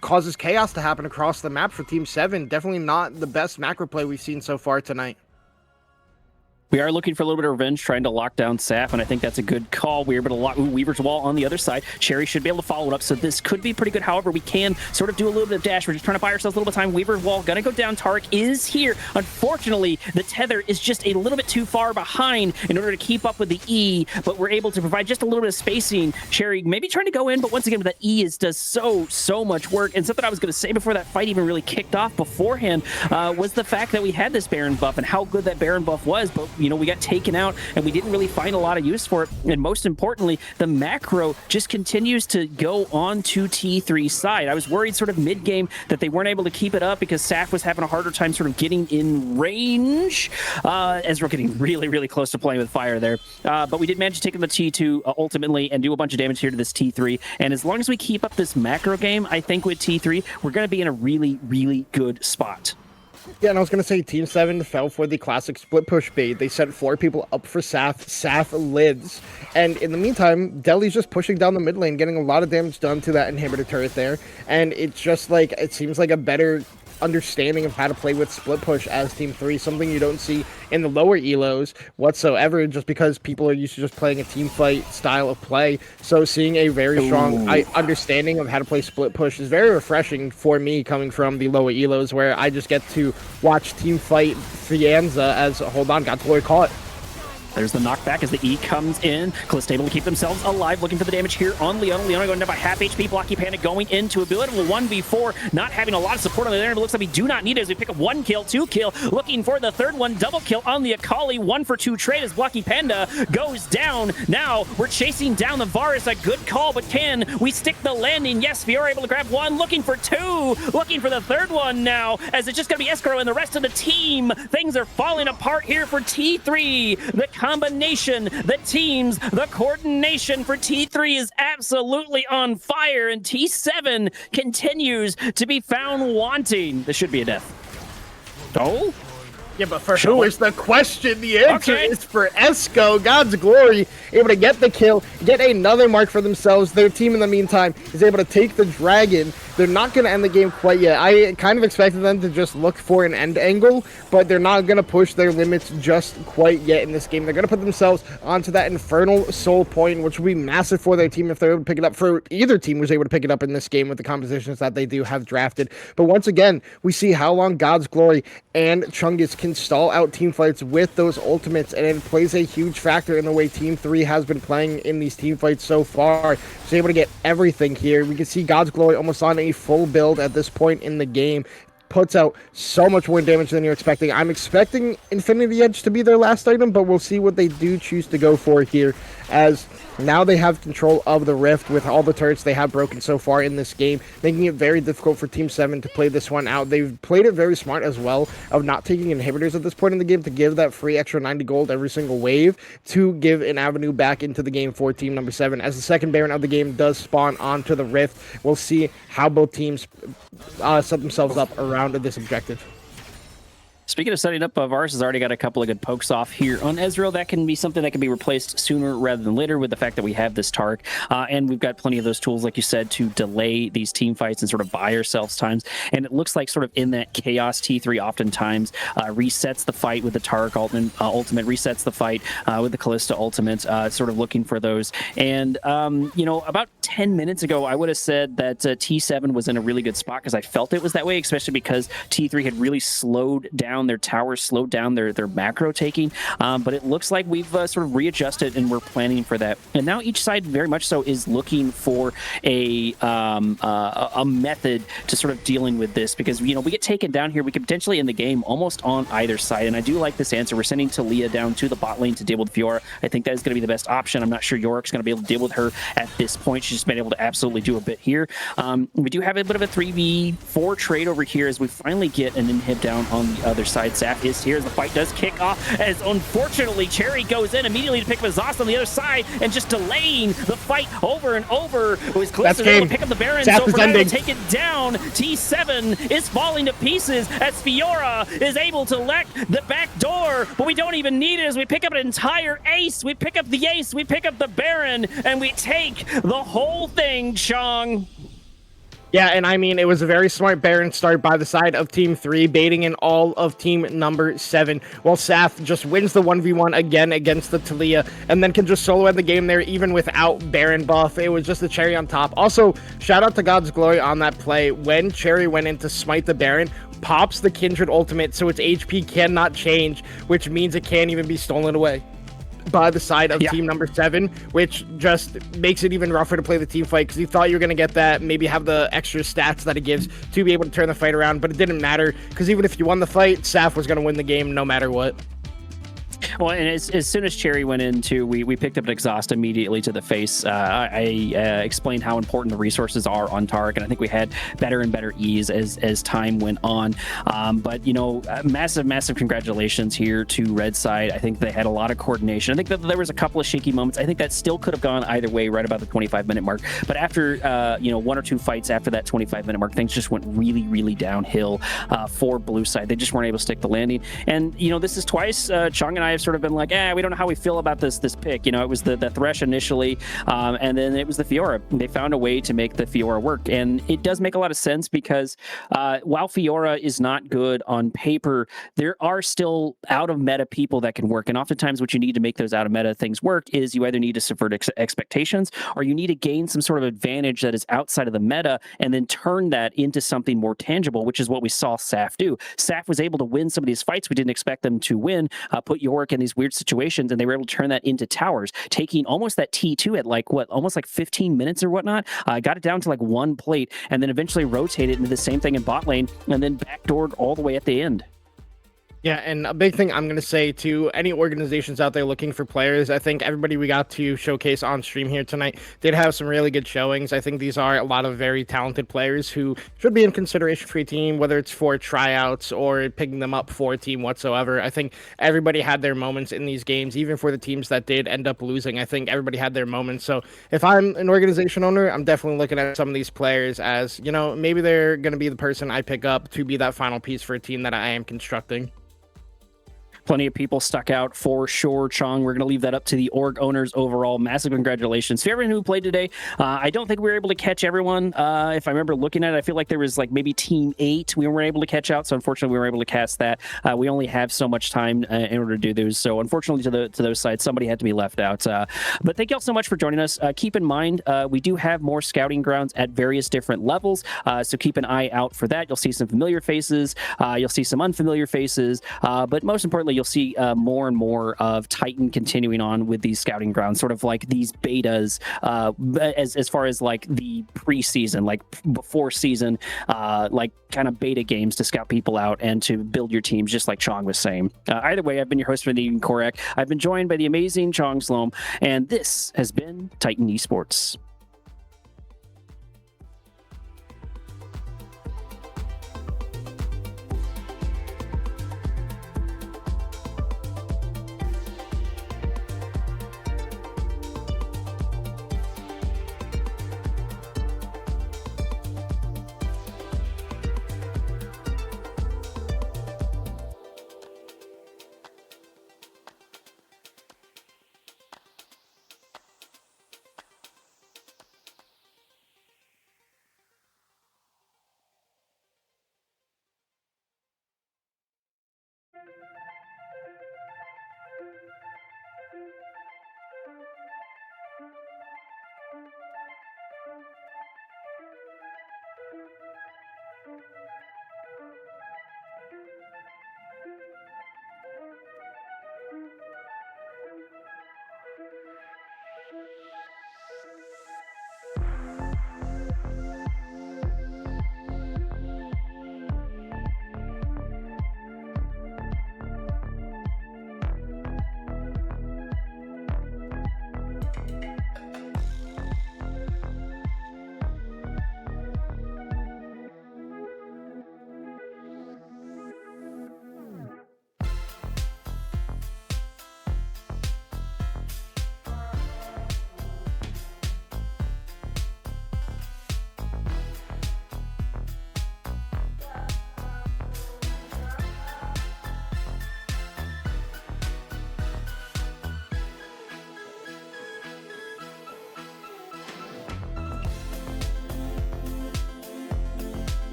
causes chaos to happen across the map for Team 7. Definitely not the best macro play we've seen so far tonight. We are looking for a little bit of revenge, trying to lock down Saf, and I think that's a good call. We're able to lock Weaver's Wall on the other side. Cherry should be able to follow it up, so this could be pretty good. However, we can sort of do a little bit of dash. We're just trying to buy ourselves a little bit of time. Weaver's Wall gonna go down. Tarek is here. Unfortunately, the tether is just a little bit too far behind in order to keep up with the E, but we're able to provide just a little bit of spacing. Cherry maybe trying to go in, but once again, that E does so much work. And something I was going to say before that fight even really kicked off beforehand was the fact that we had this Baron buff and how good that Baron buff was, but we got taken out and we didn't really find a lot of use for it. And most importantly, the macro just continues to go on to T3's side. I was worried sort of mid-game that they weren't able to keep it up because Saf was having a harder time sort of getting in range. Ezreal getting really, really close to playing with fire there. But we did manage to take the T2 ultimately and do a bunch of damage here to this T3. And as long as we keep up this macro game, I think with T3, we're going to be in a really, really good spot. Yeah, and I was going to say Team 7 fell for the classic split push bait. They set 4 people up for Saf. Saf lives. And in the meantime, Delhi's just pushing down the mid lane, getting a lot of damage done to that inhibitor turret there. And it's just like, it seems like a better understanding of how to play with split push as Team 3, something you don't see in the lower elos whatsoever, just because people are used to just playing a team fight style of play. So seeing a very strong understanding of how to play split push is very refreshing for me, coming from the lower elos where I just get to watch team fight Fianza as, hold on, got Glory caught. There's the knockback as the E comes in. Kalista able to keep themselves alive, looking for the damage here on Leona. Leona going down by half HP. Blocky Panda going into a bit of a 1v4, not having a lot of support on the other end, but looks like we do not need it as we pick up 1 kill, 2 kill, looking for the third one. Double kill on the Akali, 1 for 2 trade as Blocky Panda goes down. Now we're chasing down the Varus. A good call, but can we stick the landing? Yes, Fiora able to grab 1, looking for 2, looking for the third one now, as it's just going to be Escrow and the rest of the team. Things are falling apart here for T3. The combination, the teams, the coordination for T3 is absolutely on fire, and T7 continues to be found wanting. This should be a death. Oh? Yeah, but for who is the question? The answer is for Esco. God's Glory, able to get the kill, get another mark for themselves. Their team, in the meantime, is able to take the dragon. They're not going to end the game quite yet. I kind of expected them to just look for an end angle, but they're not going to push their limits just quite yet in this game. They're going to put themselves onto that Infernal Soul point, which will be massive for their team if they're able to pick it up. For either team who's able to pick it up in this game with the compositions that they do have drafted. But once again, we see how long God's Glory and Chungus can stall out team fights with those ultimates, and it plays a huge factor in the way Team 3 has been playing in these team fights so far. So able to get everything here. We can see God's Glory almost on a full build at this point in the game. Puts out so much more damage than you're expecting. I'm expecting Infinity Edge to be their last item, but we'll see what they do choose to go for here, as now they have control of the Rift with all the turrets they have broken so far in this game, making it very difficult for Team 7 to play this one out. They've played it very smart as well, of not taking inhibitors at this point in the game to give that free extra 90 gold every single wave to give an avenue back into the game for Team number 7. As the second Baron of the game does spawn onto the Rift, we'll see how both teams set themselves up around this objective. Speaking of setting up, Varus has already got a couple of good pokes off here on Ezreal. That can be something that can be replaced sooner rather than later with the fact that we have this Tark. And we've got plenty of those tools, like you said, to delay these team fights and sort of buy ourselves times. And it looks like sort of in that chaos, T3 oftentimes resets the fight with the Tark ultimate, resets the fight with the Kalista ultimate, sort of looking for those. And, about 10 minutes ago, I would have said that T7 was in a really good spot because I felt it was that way, especially because T3 had really slowed down their towers, slowed down their macro taking, but it looks like we've sort of readjusted and we're planning for that. And now each side very much so is looking for a method to sort of dealing with this, because we get taken down here, we could potentially end the game almost on either side. And I do like this answer. We're sending Talia down to the bot lane to deal with Fiora. I think that is going to be the best option. I'm not sure Yorick's going to be able to deal with her at this point. She's been able to absolutely do a bit here. We do have a bit of a 3v4 trade over here as we finally get an inhib down on the other side. Saf is here as the fight does kick off, as unfortunately Cherry goes in immediately to pick up Exhaust on the other side and just delaying the fight over and over. It was close to able to pick up the Baron, Saf so is we're able ending. to take it down. T7 is falling to pieces as Fiora is able to let the back door, but we don't even need it as we pick up an entire ace. We pick up the ace, we pick up the Baron, and we take the whole thing, Chong. Yeah, and I mean, it was a very smart Baron start by the side of Team 3, baiting in all of Team number 7, while Saf just wins the 1v1 again against the Talia, and then can just solo end the game there even without Baron buff. It was just the cherry on top. Also, shout out to God's Glory on that play. When Cherry went in to smite the Baron, pops the Kindred ultimate, so its HP cannot change, which means it can't even be stolen away by the side of Team number 7, which just makes it even rougher to play the team fight, because you thought you were going to get that, maybe have the extra stats that it gives to be able to turn the fight around, but it didn't matter, because even if you won the fight, Saf was going to win the game no matter what. Well, and as soon as Cherry went into, we picked up an exhaust immediately to the face. I explained how important the resources are on Tarek, and I think we had better and better ease as time went on. But massive congratulations here to Red Side. I think they had a lot of coordination. I think that there was a couple of shaky moments. I think that still could have gone either way, right about the 25-minute mark. But after one or two fights after that 25-minute mark, things just went really downhill for Blue Side. They just weren't able to stick the landing. And this is twice Chong and I have sort of been like, we don't know how we feel about this pick. It was the Thresh initially, and then it was the Fiora. They found a way to make the Fiora work, and it does make a lot of sense because while Fiora is not good on paper, there are still out of meta people that can work. And oftentimes, what you need to make those out of meta things work is you either need to subvert expectations, or you need to gain some sort of advantage that is outside of the meta, and then turn that into something more tangible, which is what we saw Saf do. Saf was able to win some of these fights we didn't expect them to win, put Yorick in these weird situations, and they were able to turn that into towers, taking almost that T2 at almost 15 minutes or whatnot. Got it down to one plate, and then eventually rotated into the same thing in bot lane, and then backdoored all the way at the end. Yeah, and a big thing I'm going to say to any organizations out there looking for players, I think everybody we got to showcase on stream here tonight did have some really good showings. I think these are a lot of very talented players who should be in consideration for a team, whether it's for tryouts or picking them up for a team whatsoever. I think everybody had their moments in these games, even for the teams that did end up losing. I think everybody had their moments. So if I'm an organization owner, I'm definitely looking at some of these players as, maybe they're going to be the person I pick up to be that final piece for a team that I am constructing. Plenty of people stuck out for sure, Chong. We're going to leave that up to the org owners overall. Massive congratulations to everyone who played today. I don't think we were able to catch everyone. If I remember looking at it, I feel like there was maybe Team 8 we weren't able to catch out, so unfortunately we were able to cast that. We only have so much time in order to do those, so unfortunately to those sides, somebody had to be left out. But thank you all so much for joining us. Keep in mind, we do have more scouting grounds at various different levels, so keep an eye out for that. You'll see some familiar faces, you'll see some unfamiliar faces, but most importantly, you'll see more and more of Titan continuing on with these scouting grounds, sort of like these betas, as far as the preseason, before season, kind of beta games to scout people out and to build your teams, just like Chong was saying. Either way, I've been your host for the evening, Korek. I've been joined by the amazing Chong Sloan, and this has been Titan Esports.